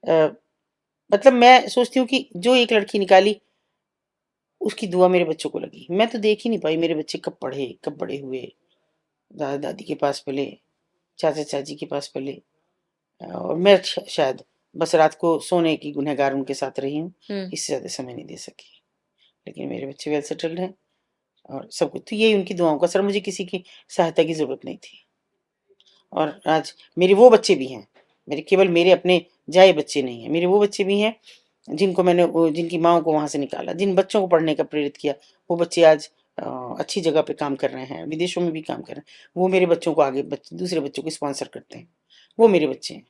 मतलब मैं सोचती हूँ कि जो एक लड़की निकाली उसकी दुआ मेरे बच्चों को लगी। मैं तो देख ही नहीं पाई मेरे बच्चे कब पढ़े, कब बड़े हुए, दादा दादी के पास पले, चाचा चाची के पास पले, और मैं शायद बस रात को सोने की गुनहगार उनके साथ रही हूँ, इससे ज्यादा समय नहीं दे सकी। लेकिन मेरे बच्चे वेल सेटल्ड हैं और सब कुछ, तो यही उनकी दुआओं का असर, मुझे किसी की सहायता की जरूरत नहीं थी। और आज मेरे वो बच्चे भी हैं, मेरे केवल मेरे अपने जाए बच्चे नहीं हैं, मेरे वो बच्चे भी हैं जिनको मैंने, जिनकी माओ को वहां से निकाला, जिन बच्चों को पढ़ने का प्रेरित किया, वो बच्चे आज अच्छी जगह पे काम कर रहे हैं, विदेशों में भी काम कर रहे हैं। वो मेरे बच्चों को आगे दूसरे बच्चों को स्पॉन्सर करते हैं, वो मेरे बच्चे हैं।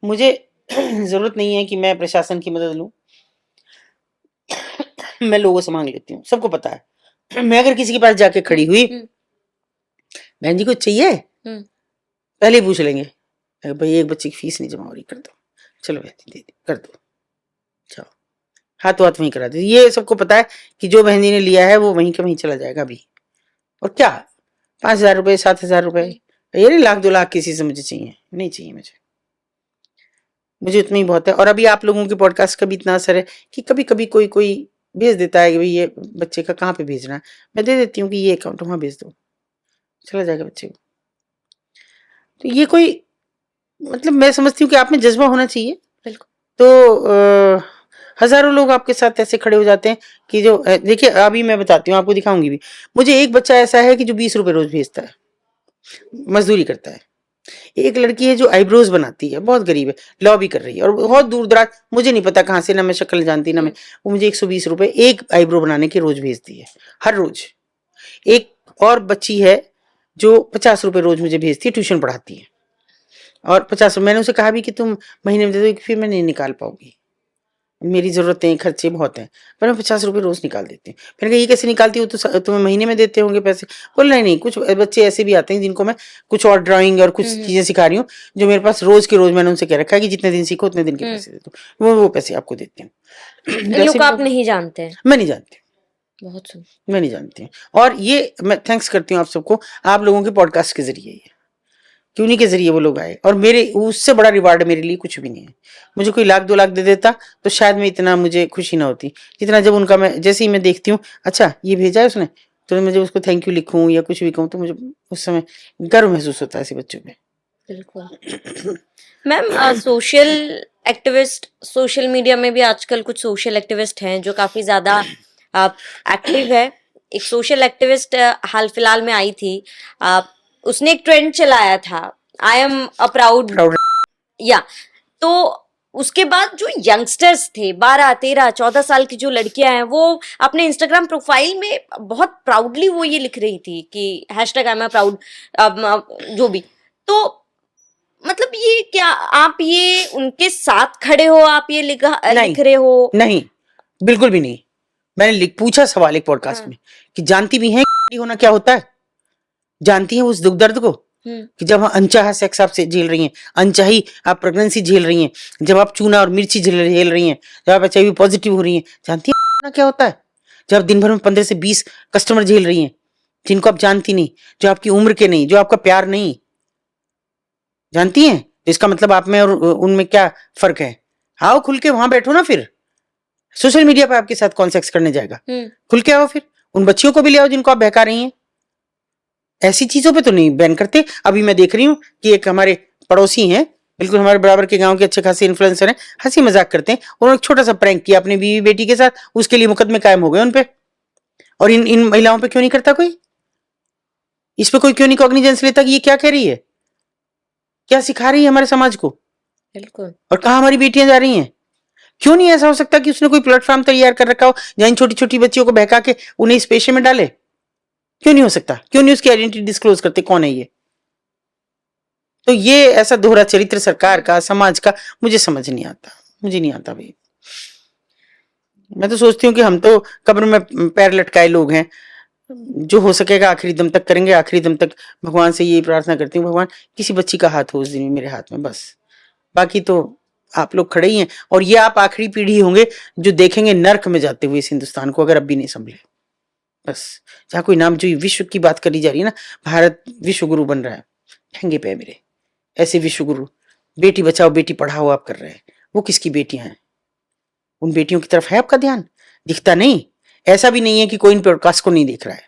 मुझे जरूरत नहीं है कि मैं प्रशासन की मदद लूं, मैं लोगों से मांग लेती हूँ, सबको पता है। मैं अगर किसी के पास जाके खड़ी हुई, बहन जी कुछ चाहिए, पहले ही पूछ लेंगे, भाई एक बच्चे की फीस नहीं जमा हो रही, कर दो, चलो बहन दे कर दो, चलो हाथों हाथ वहीं करा दे। ये सबको पता है कि जो बहन जी ने लिया है वो वहीं के वहीं चला जाएगा अभी। और क्या 5,000 रुपए, 7,000 रुपए, ये नहीं 1,00,000-2,00,000 किसी से मुझे चाहिए, नहीं चाहिए मुझे उतना ही बहुत है। और अभी आप लोगों के पॉडकास्ट का भी इतना असर है कि कभी कभी कोई भेज देता है कि भाई ये बच्चे का कहाँ पे भेजना है, मैं दे देती हूँ कि ये अकाउंट वहां भेज दो, चला जाएगा बच्चे को। तो ये कोई, मतलब मैं समझती हूँ कि आप में जज्बा होना चाहिए। बिल्कुल। तो हजारों लोग आपके साथ ऐसे खड़े हो जाते हैं कि जो देखिए अभी मैं बताती हूँ, आपको दिखाऊंगी भी। मुझे एक बच्चा ऐसा है कि जो 20 रुपए रोज भेजता है, मजदूरी करता है। एक लड़की है जो आईब्रोज बनाती है, बहुत गरीब है, लॉ भी कर रही है और बहुत दूर दराज, मुझे नहीं पता कहाँ से, ना मैं शक्ल जानती ना मैं, वो मुझे 120 रुपए एक आईब्रो बनाने के रोज भेजती है, हर रोज। एक और बच्ची है जो 50 रुपए रोज मुझे भेजती है, ट्यूशन पढ़ाती है, और 50, मैंने उसे कहा भी कि तुम महीने में दे दो, फिर मैं नहीं निकाल पाऊंगी, मेरी जरूरतें खर्चे बहुत हैं, पर मैं 50 रुपए रोज निकाल देती हूँ। मैंने कहा ये कैसे निकालती हो, तो तुम्हें महीने में देते होंगे पैसे। बोल नहीं, कुछ बच्चे ऐसे भी आते हैं जिनको मैं कुछ और ड्राइंग और कुछ चीजें सिखा रही हूँ, जो मेरे पास रोज के रोज, मैंने उनसे कह रखा है कि जितने दिन सीखो उतने दिन के पैसे दे दो, वो पैसे आपको देते हैं। लोग आप नहीं जानते हैं। मैं नहीं जानती, बहुत सुन, मैं नहीं जानती हूँ। और ये मैं थैंक्स करती हूँ आप सबको, आप लोगों के पॉडकास्ट के जरिए ये कि उन्हीं के जरिए वो लोग आए, और मेरे उससे बड़ा रिवार्ड मेरे लिए कुछ भी नहीं है। मुझे कोई 1,00,000-2,00,000 दे देता तो शायद मैं इतना, मुझे खुशी ना होती जितना जब उनका, मैं जैसे ही मैं देखती हूँ अच्छा ये भेजा है उसने, तो मुझे उसको थैंक यू लिखूं या कुछ भी कहूँ, तो मुझे उस समय गर्व महसूस होता है ऐसे बच्चों में। बिल्कुल। Ma'am, social activist, social media में भी आजकल कुछ सोशल एक्टिविस्ट हैं जो काफी ज्यादा एक्टिव है। एक सोशल एक्टिविस्ट हाल फिलहाल में आई थी, उसने एक ट्रेंड चलाया था, आई एम अ प्राउड, या तो उसके बाद जो यंगस्टर्स थे, 12, 13, 14 साल की जो लड़कियां हैं, वो अपने इंस्टाग्राम प्रोफाइल में बहुत प्राउडली वो ये लिख रही थी कि हैशटैग आई एम प्राउड, जो भी। तो मतलब ये क्या आप ये उनके साथ खड़े हो, आप ये लिख रहे हो? नहीं, बिल्कुल भी नहीं। मैंने पूछा सवाल एक पॉडकास्ट में कि जानती भी हैं होना क्या होता है, जानती हैं उस दुख दर्द को, कि जब अनचाहा सेक्स आप से झेल रही हैं, अनचाही आप प्रेगनेंसी झेल रही हैं, जब आप चूना और मिर्ची झेल रही हैं, जब आप HIV पॉजिटिव हो रही हैं, जानती हैं क्या होता है? जब दिन भर में 15 से 20 कस्टमर झेल रही हैं, जिनको आप जानती नहीं, जो आपकी उम्र के नहीं, जो आपका प्यार नहीं, जानती हैं? तो इसका मतलब आप में और उनमें क्या फर्क है? आओ खुल के वहां बैठो ना, फिर सोशल मीडिया पर आपके साथ कौन सेक्स करने जाएगा? खुल के आओ, फिर उन बच्चियों को भी ले आओ जिनको आप बहका रही हैं। ऐसी चीजों पे तो नहीं बैन करते। अभी मैं देख रही हूँ कि एक हमारे पड़ोसी हैं, बिल्कुल हमारे बराबर के गांव के अच्छे खासे इन्फ्लुएंसर हैं, हंसी मजाक करते हैं, उन्होंने एक छोटा सा प्रैंक किया अपनी बीवी बेटी के साथ, उसके लिए मुकदमे कायम हो गए उनपे। और इन महिलाओं पे क्यों नहीं करता कोई? इस पे कोई क्यों नहीं कॉग्निजेंस लेता कि ये क्या कह रही है, क्या सिखा रही है हमारे समाज को? बिल्कुल। और कहाँ हमारी बेटियां जा रही हैं? क्यों नहीं ऐसा हो सकता कि उसने कोई प्लेटफॉर्म तैयार कर रखा हो जहां इन छोटी छोटी बच्चियों को बहका के उन्हें इस पेशे में डाले? क्यों नहीं हो सकता? क्यों नहीं उसकी आइडेंटिटी डिस्क्लोज करते, कौन है ये? तो ये ऐसा दोहरा चरित्र सरकार का, समाज का, मुझे समझ नहीं आता, मुझे नहीं आता भाई। मैं तो सोचती हूँ कि हम तो कब्र में पैर लटकाए लोग हैं, जो हो सकेगा आखिरी दम तक करेंगे। आखिरी दम तक भगवान से यही प्रार्थना करती हूँ, भगवान किसी बच्ची का हाथ हो उस दिन मेरे हाथ में, बस। बाकी तो आप लोग खड़े ही हैं, और ये आप आखिरी पीढ़ी होंगे जो देखेंगे नर्क में जाते हुए इस हिंदुस्तान को, अगर अब भी नहीं संभले। बस जहाँ कोई नाम, जो विश्व की बात करी जा रही है ना, भारत विश्व गुरु बन रहा है, ठेंगे पे मेरे ऐसे विश्व गुरु। बेटी बचाओ बेटी पढ़ाओ आप कर रहे हैं, वो किसकी बेटियां हैं? उन बेटियों की तरफ है आपका ध्यान? दिखता नहीं। ऐसा भी नहीं है कि कोई इन पॉडकास्ट को नहीं देख रहा है,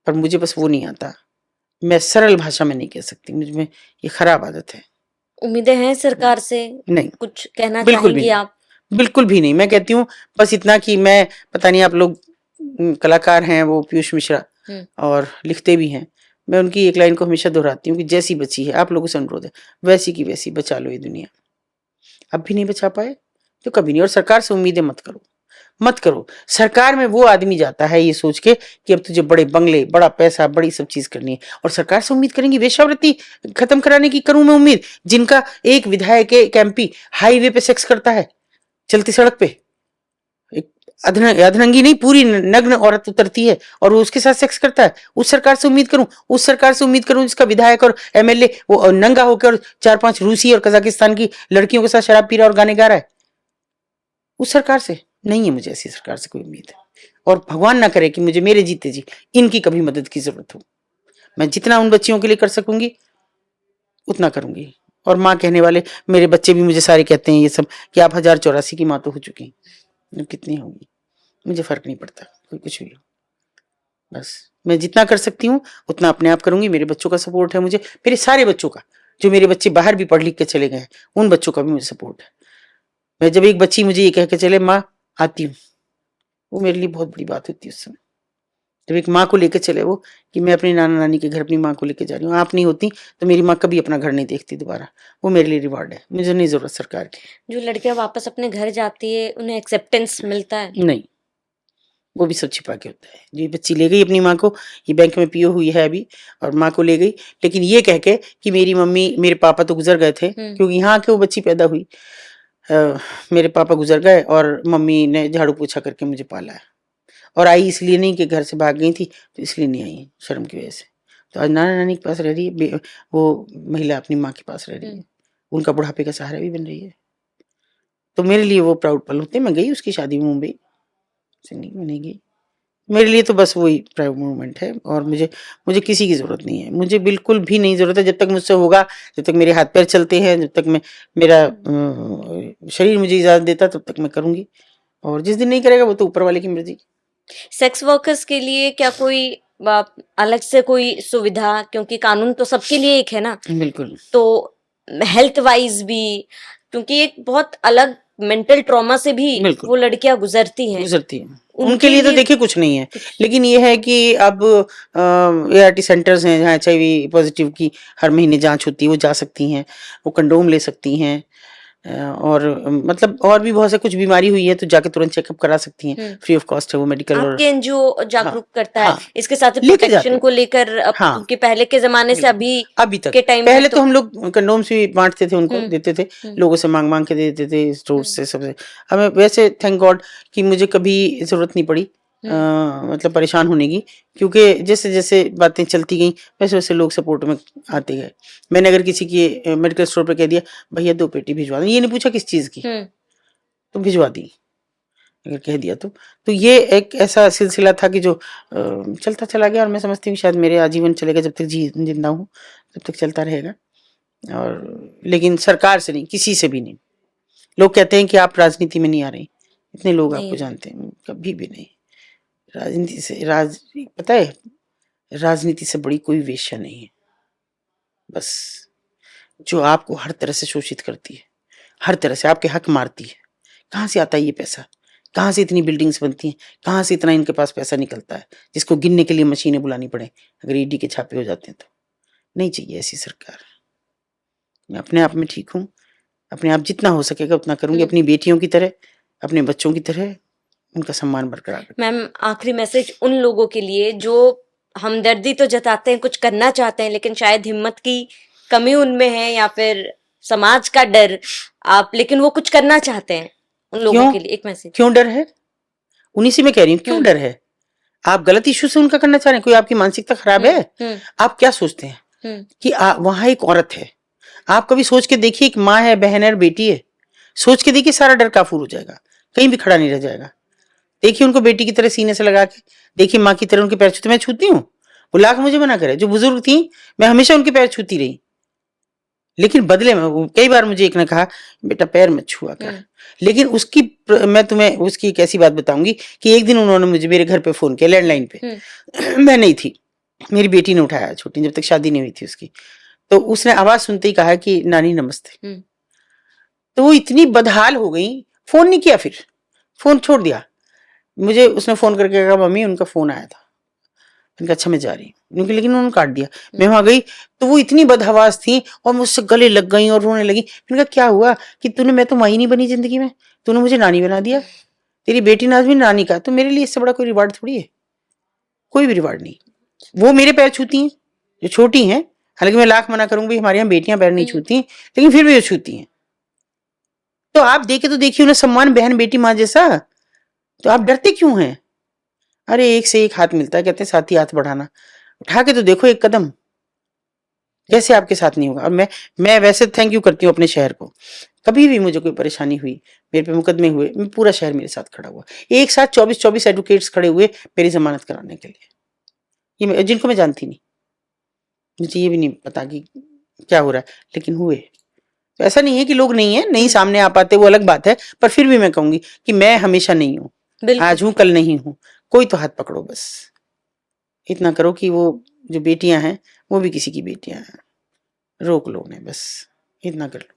पर मुझे बस वो नहीं आता। मैं सरल भाषा में नहीं कह सकती, मुझ में ये खराब आदत है। उम्मीदें हैं सरकार से? नहीं, कुछ कहना बिल्कुल भी चाहेंगी नहीं, आप? बिल्कुल भी नहीं। मैं कहती हूँ बस इतना कि मैं, पता नहीं आप लोग कलाकार हैं वो पीयूष मिश्रा, और लिखते भी हैं, मैं उनकी एक लाइन को हमेशा दोहराती हूँ कि जैसी बची है, आप लोगों से अनुरोध है, वैसी की वैसी बचा लो ये दुनिया। अब भी नहीं बचा पाए तो कभी नहीं। और सरकार से उम्मीदें मत करो, मत करो। सरकार में वो आदमी जाता है ये सोच के कि अब तुझे बड़े बंगले, बड़ा पैसा, बड़ी सब चीज करनी है, और सरकार से उम्मीद करेंगी वेश्यावृत्ति खत्म कराने की? करूं मैं उम्मीद? जिनका एक विधायक, एक MP हाईवे पे सेक्स करता है, चलती सड़क पे, अधनंगी नहीं, पूरी नग्न औरत उतरती है और वो उसके साथ सेक्स करता है, उस सरकार से उम्मीद करूं? उस सरकार से उम्मीद करूं जिसका विधायक और MLA वो नंगा होकर और 4-5 रूसी और कजाकिस्तान की लड़कियों के साथ शराब पी रहा और गाने गा रहा है? उस सरकार से नहीं है मुझे, ऐसी सरकार से कोई उम्मीद। और भगवान ना करे कि मुझे मेरे जीते जी इनकी कभी मदद की जरूरत हो। मैं जितना उन बच्चियों के लिए कर सकूंगी उतना करूंगी। और माँ कहने वाले मेरे बच्चे भी मुझे सारे कहते हैं ये सब कि आप 1084 की माँ तो हो चुकी, कितनी होगी मुझे फर्क नहीं पड़ता, कोई कुछ भी हो, बस। मैं जितना कर सकती हूँ उतना अपने आप करूंगी। मेरे बच्चों का सपोर्ट है मुझे, मेरे सारे बच्चों का, जो मेरे बच्चे बाहर भी पढ़ लिख के चले गए हैं उन बच्चों का भी मुझे सपोर्ट है। मैं जब एक बच्ची मुझे ये कह के चले माँ आती हूँ, वो मेरे लिए बहुत बड़ी बात होती है उस समय। जब एक माँ को लेकर चले वो कि मैं अपनी नाना नानी के घर अपनी माँ को लेकर जा रही हूँ, आप नहीं होती तो मेरी माँ कभी अपना घर नहीं देखती दोबारा, वो मेरे लिए रिवॉर्ड है, मुझे नहीं जरूरत सरकार की। जो लड़कियां वापस अपने घर जाती है उन्हें एक्सेप्टेंस मिलता है? नहीं, वो भी सब छिपा के होता है। ये बच्ची ले गई अपनी माँ को, ये बैंक में पीओ हुई है अभी, और माँ को ले गई, लेकिन ये कह के कि मेरी मम्मी मेरे पापा तो गुजर गए थे, क्योंकि यहाँ आके वो बच्ची पैदा हुई। मेरे पापा गुजर गए और मम्मी ने झाड़ू पोछा करके मुझे पाला है, और आई इसलिए नहीं कि घर से भाग गई थी, तो इसलिए नहीं आई शर्म की वजह से। तो आज नाना नानी के पास रह रही है, वो महिला अपनी माँ के पास रह रही है, उनका बुढ़ापे का सहारा भी बन रही है। तो मेरे लिए वो प्राउड पल होते। मैं गई उसकी शादी में मुंबई से, नहीं मैं नहीं गई। मेरे लिए तो बस वही प्राउड मोमेंट है, और मुझे किसी की जरूरत नहीं है, मुझे बिल्कुल भी नहीं जरूरत है। जब तक मुझसे होगा, जब तक मेरे हाथ पैर चलते हैं, जब तक मेरा शरीर मुझे इजाजत देता तब तक मैं करूंगी, और जिस दिन नहीं करेगा वो तो ऊपर वाले की मर्जी। सेक्स वर्कर्स के लिए क्या कोई अलग से कोई सुविधा, क्योंकि कानून तो सबके लिए एक है ना? बिल्कुल। तो हेल्थ वाइज भी, क्योंकि एक बहुत अलग मेंटल ट्रॉमा से भी वो लड़कियां गुजरती हैं। उनके लिए तो देखिए कुछ नहीं है, लेकिन ये है कि अब ART सेंटर्स हैं जहाँ HIV पॉजिटिव की हर महीने जांच होती है, वो जा सकती हैं, वो कंडोम ले सकती हैं, और मतलब और भी बहुत से, कुछ बीमारी हुई है तो जाके तुरंत चेकअप करा सकती हैं, फ्री ऑफ कॉस्ट है वो मेडिकल। आपके एनजीओ जागरूक करता है हाँ, इसके साथ प्रोटेक्शन को लेकर? हाँ, क्योंकि पहले के जमाने से अभी तक के टाइम पहले तो हम लोग कंडोम्स भी बांटते थे, उनको देते थे, लोगों से मांग मांग के देते थे, स्टोर से, सबसे। हमें वैसे थैंक गॉड कि मुझे कभी जरूरत नहीं पड़ी मतलब परेशान होने की, क्योंकि जैसे जैसे बातें चलती गई वैसे वैसे लोग सपोर्ट में आते गए। मैंने अगर किसी की मेडिकल स्टोर पे कह दिया भैया 2 पेटी भिजवा दें, ये नहीं पूछा किस चीज की, तो भिजवा दी अगर कह दिया तो ये एक ऐसा सिलसिला था कि जो चलता चला गया, और मैं समझती हूँ शायद मेरे आजीवन चलेगा, जब तक जिंदा हूँ तब तक चलता रहेगा। और लेकिन सरकार से नहीं, किसी से भी नहीं। लोग कहते हैं कि आप राजनीति में नहीं आ रहे, इतने लोग आपको जानते हैं, कभी भी नहीं। राजनीति से पता है, राजनीति से बड़ी कोई वेश्या नहीं है, बस जो आपको हर तरह से शोषित करती है, हर तरह से आपके हक मारती है। कहाँ से आता है ये पैसा, कहाँ से इतनी बिल्डिंग्स बनती हैं, कहाँ से इतना इनके पास पैसा निकलता है जिसको गिनने के लिए मशीनें बुलानी पड़े अगर ED के छापे हो जाते हैं तो। नहीं चाहिए ऐसी सरकार। मैं अपने आप में ठीक हूँ, अपने आप जितना हो सकेगा उतना करूंगी, अपनी बेटियों की तरह, अपने बच्चों की तरह उनका सम्मान बरकरार। मैम, आखिरी मैसेज उन लोगों के लिए जो हमदर्दी तो जताते हैं, कुछ करना चाहते हैं, लेकिन शायद हिम्मत की कमी उनमें है या फिर समाज का डर, आप लेकिन वो कुछ करना चाहते हैं, उन लोगों के लिए एक मैसेज। क्यों डर है? उन्हीं से मैं कह रही हूँ, क्यों डर है? आप गलत इश्यू से उनका करना चाह रहे हैं? कोई आपकी मानसिकता खराब है? आप क्या सोचते हैं कि वहां एक औरत है? आप कभी सोच के देखिए, एक माँ है, बहन है और बेटी है, सोच के देखिए, सारा डर काफूर हो जाएगा, कहीं भी खड़ा नहीं रह जाएगा। देखिए उनको बेटी की तरह सीने से लगा के देखिए, माँ की तरह उनके पैर छूते। मैं छूती हूँ, वो लाख मुझे मना करे, जो बुजुर्ग थी मैं हमेशा उनके पैर छूती रही, लेकिन बदले में कई बार मुझे एक ने कहा बेटा पैर मत छुआ कर। लेकिन उसकी मैं तुम्हें उसकी एक ऐसी बात बताऊंगी कि एक दिन उन्होंने मुझे मेरे घर पे फोन किया, लैंडलाइन पे। मैं नहीं थी, मेरी बेटी ने उठाया, छोटी, जब तक शादी नहीं हुई थी उसकी। तो उसने आवाज सुनते ही कहा कि नानी नमस्ते। तो वो इतनी बदहाल हो गई, फोन नहीं किया, फिर फोन छोड़ दिया। मुझे उसने फोन करके कहा मम्मी उनका फोन आया था। मैंने कहा अच्छा मैं जा रही हूँ, लेकिन उन्होंने काट दिया। मैं वहां गई तो वो इतनी बदहवास थी और मुझसे गले लग गई और रोने लगी। मैंने कहा क्या हुआ कि तूने, मैं तो माई नहीं बनी जिंदगी में, तूने मुझे नानी बना दिया, तेरी बेटी ने आज भी नानी का, तो मेरे लिए इससे बड़ा कोई रिवार्ड थोड़ी है, कोई भी रिवार्ड नहीं। वो मेरे पैर छूती हैं जो छोटी हैं, हालांकि मैं लाख मना करूंगी हमारे यहाँ बेटियां पैर नहीं छूती, लेकिन फिर भी वो छूती हैं। तो आप देखे तो देखिए उन्हें सम्मान, बहन बेटी माँ जैसा, तो आप डरते क्यों हैं? अरे एक से एक हाथ मिलता है, कहते हैं साथ ही हाथ बढ़ाना, उठा के तो देखो एक कदम, कैसे आपके साथ नहीं होगा। और मैं वैसे थैंक यू करती हूँ अपने शहर को, कभी भी मुझे कोई परेशानी हुई, मेरे पे मुकदमे हुए, पूरा शहर मेरे साथ खड़ा हुआ, एक साथ 24 एडवोकेट्स खड़े हुए मेरी जमानत कराने के लिए, ये जिनको मैं जानती नहीं, मुझे ये भी नहीं पता कि क्या हो रहा है, लेकिन हुए। तो ऐसा नहीं है कि लोग नहीं है, नहीं सामने आ पाते, वो अलग बात है, पर फिर भी मैं कहूंगी कि मैं हमेशा नहीं हूँ, आज हूँ कल नहीं हूँ, कोई तो हाथ पकड़ो बस, इतना करो कि वो जो बेटियां हैं वो भी किसी की बेटियां हैं, रोक लो उन्हें, बस इतना कर लो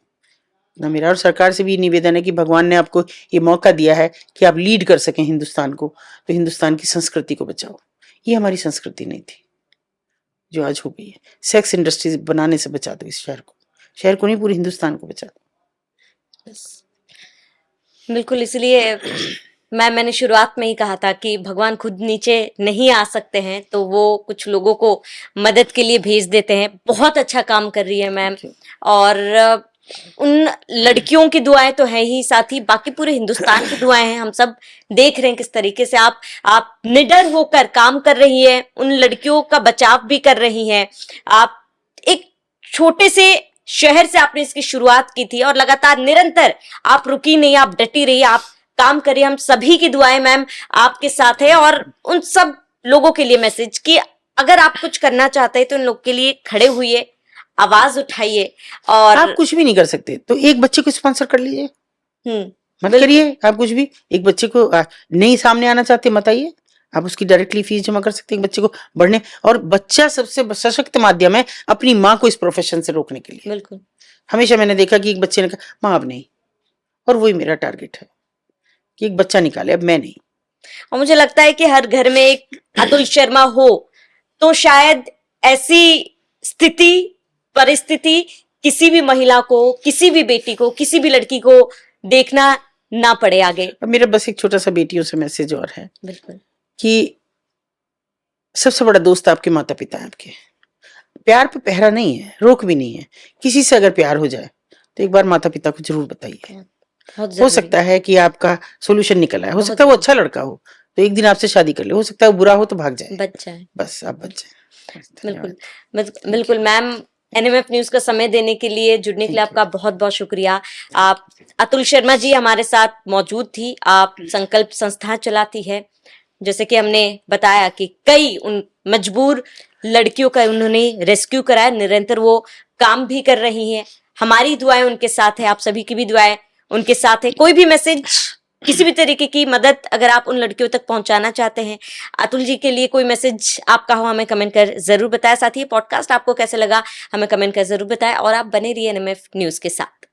ना। मेरा और सरकार से भी निवेदन है कि भगवान ने आपको ये मौका दिया है कि आप लीड कर सकें हिंदुस्तान को, तो हिंदुस्तान की संस्कृति को बचाओ। ये हमारी संस्कृति नहीं थी जो आज हो गई है। सेक्स इंडस्ट्रीज बनाने से बचा दो इस शहर को नहीं, पूरे हिंदुस्तान को बचा दो। बिल्कुल, इसलिए मैंने शुरुआत में ही कहा था कि भगवान खुद नीचे नहीं आ सकते हैं तो वो कुछ लोगों को मदद के लिए भेज देते हैं। बहुत अच्छा काम कर रही है मैम, और उन लड़कियों की दुआएं तो है ही, साथ ही बाकी पूरे हिंदुस्तान की दुआएं हैं। हम सब देख रहे हैं किस तरीके से आप निडर होकर काम कर रही है, उन लड़कियों का बचाव भी कर रही हैं। आप एक छोटे से शहर से आपने इसकी शुरुआत की थी और लगातार निरंतर आप रुकी नहीं, आप डटी रही, आप काम करिए। हम सभी की दुआएं मैम आपके साथ है, और उन सब लोगों के लिए मैसेज कि अगर आप कुछ करना चाहते हैं तो उन लोग के लिए खड़े हुए, आवाज उठाइए। और आप कुछ भी नहीं कर सकते तो एक बच्चे को स्पॉन्सर कर लीजिए, मत बिल्कुल। करिए आप कुछ भी। एक बच्चे को नहीं सामने आना चाहते मत आइए, आप उसकी डायरेक्टली फीस जमा कर सकते हैं एक बच्चे को बढ़ने। और बच्चा सबसे सशक्त माध्यम है अपनी माँ को इस प्रोफेशन से रोकने के लिए। बिल्कुल, हमेशा मैंने देखा कि एक बच्चे ने कहा माँ अब नहीं, और वही मेरा टारगेट है कि एक बच्चा निकाले, अब मैं नहीं। और मुझे लगता है कि हर घर में एक अतुल शर्मा हो तो शायद ऐसी स्थिति, परिस्थिति किसी भी महिला को, किसी भी बेटी को, किसी भी लड़की को देखना ना पड़े आगे। अब मेरा बस एक छोटा सा बेटियों से मैसेज और है बिल्कुल, कि सबसे बड़ा दोस्त आपके माता पिता हैं। आपके प्यार पे पहरा नहीं है, रोक भी नहीं है। किसी से अगर प्यार हो जाए तो एक बार माता पिता को जरूर बताइए। बहुत हो जरूरी। सकता है कि आपका सोल्यूशन निकल आए, हो बहुत सकता है वो अच्छा लड़का हो तो एक दिन आपसे शादी कर ले, हो सकता है वो बुरा हो तो भाग जाए, बच जाए। बस आप बच जाए। बिल्कुल, धन्यवाद। बिल्कुल मैम, एनएमएफ न्यूज का समय देने के लिए, जुड़ने के लिए आपका बहुत बहुत शुक्रिया। आप अतुल शर्मा जी हमारे साथ मौजूद थी। आप संकल्प संस्था चलाती है, जैसे कि हमने बताया कि कई उन मजबूर लड़कियों का उन्होंने रेस्क्यू कराया, निरंतर वो काम भी कर रही हैं। हमारी दुआएं उनके साथ है, आप सभी की भी दुआएं उनके साथ है। कोई भी मैसेज, किसी भी तरीके की मदद अगर आप उन लड़कियों तक पहुंचाना चाहते हैं, अतुल जी के लिए कोई मैसेज आपका हो, हमें कमेंट कर जरूर बताएं। साथ ही पॉडकास्ट आपको कैसे लगा हमें कमेंट कर जरूर बताएं, और आप बने रहिए एनएमएफ न्यूज के साथ।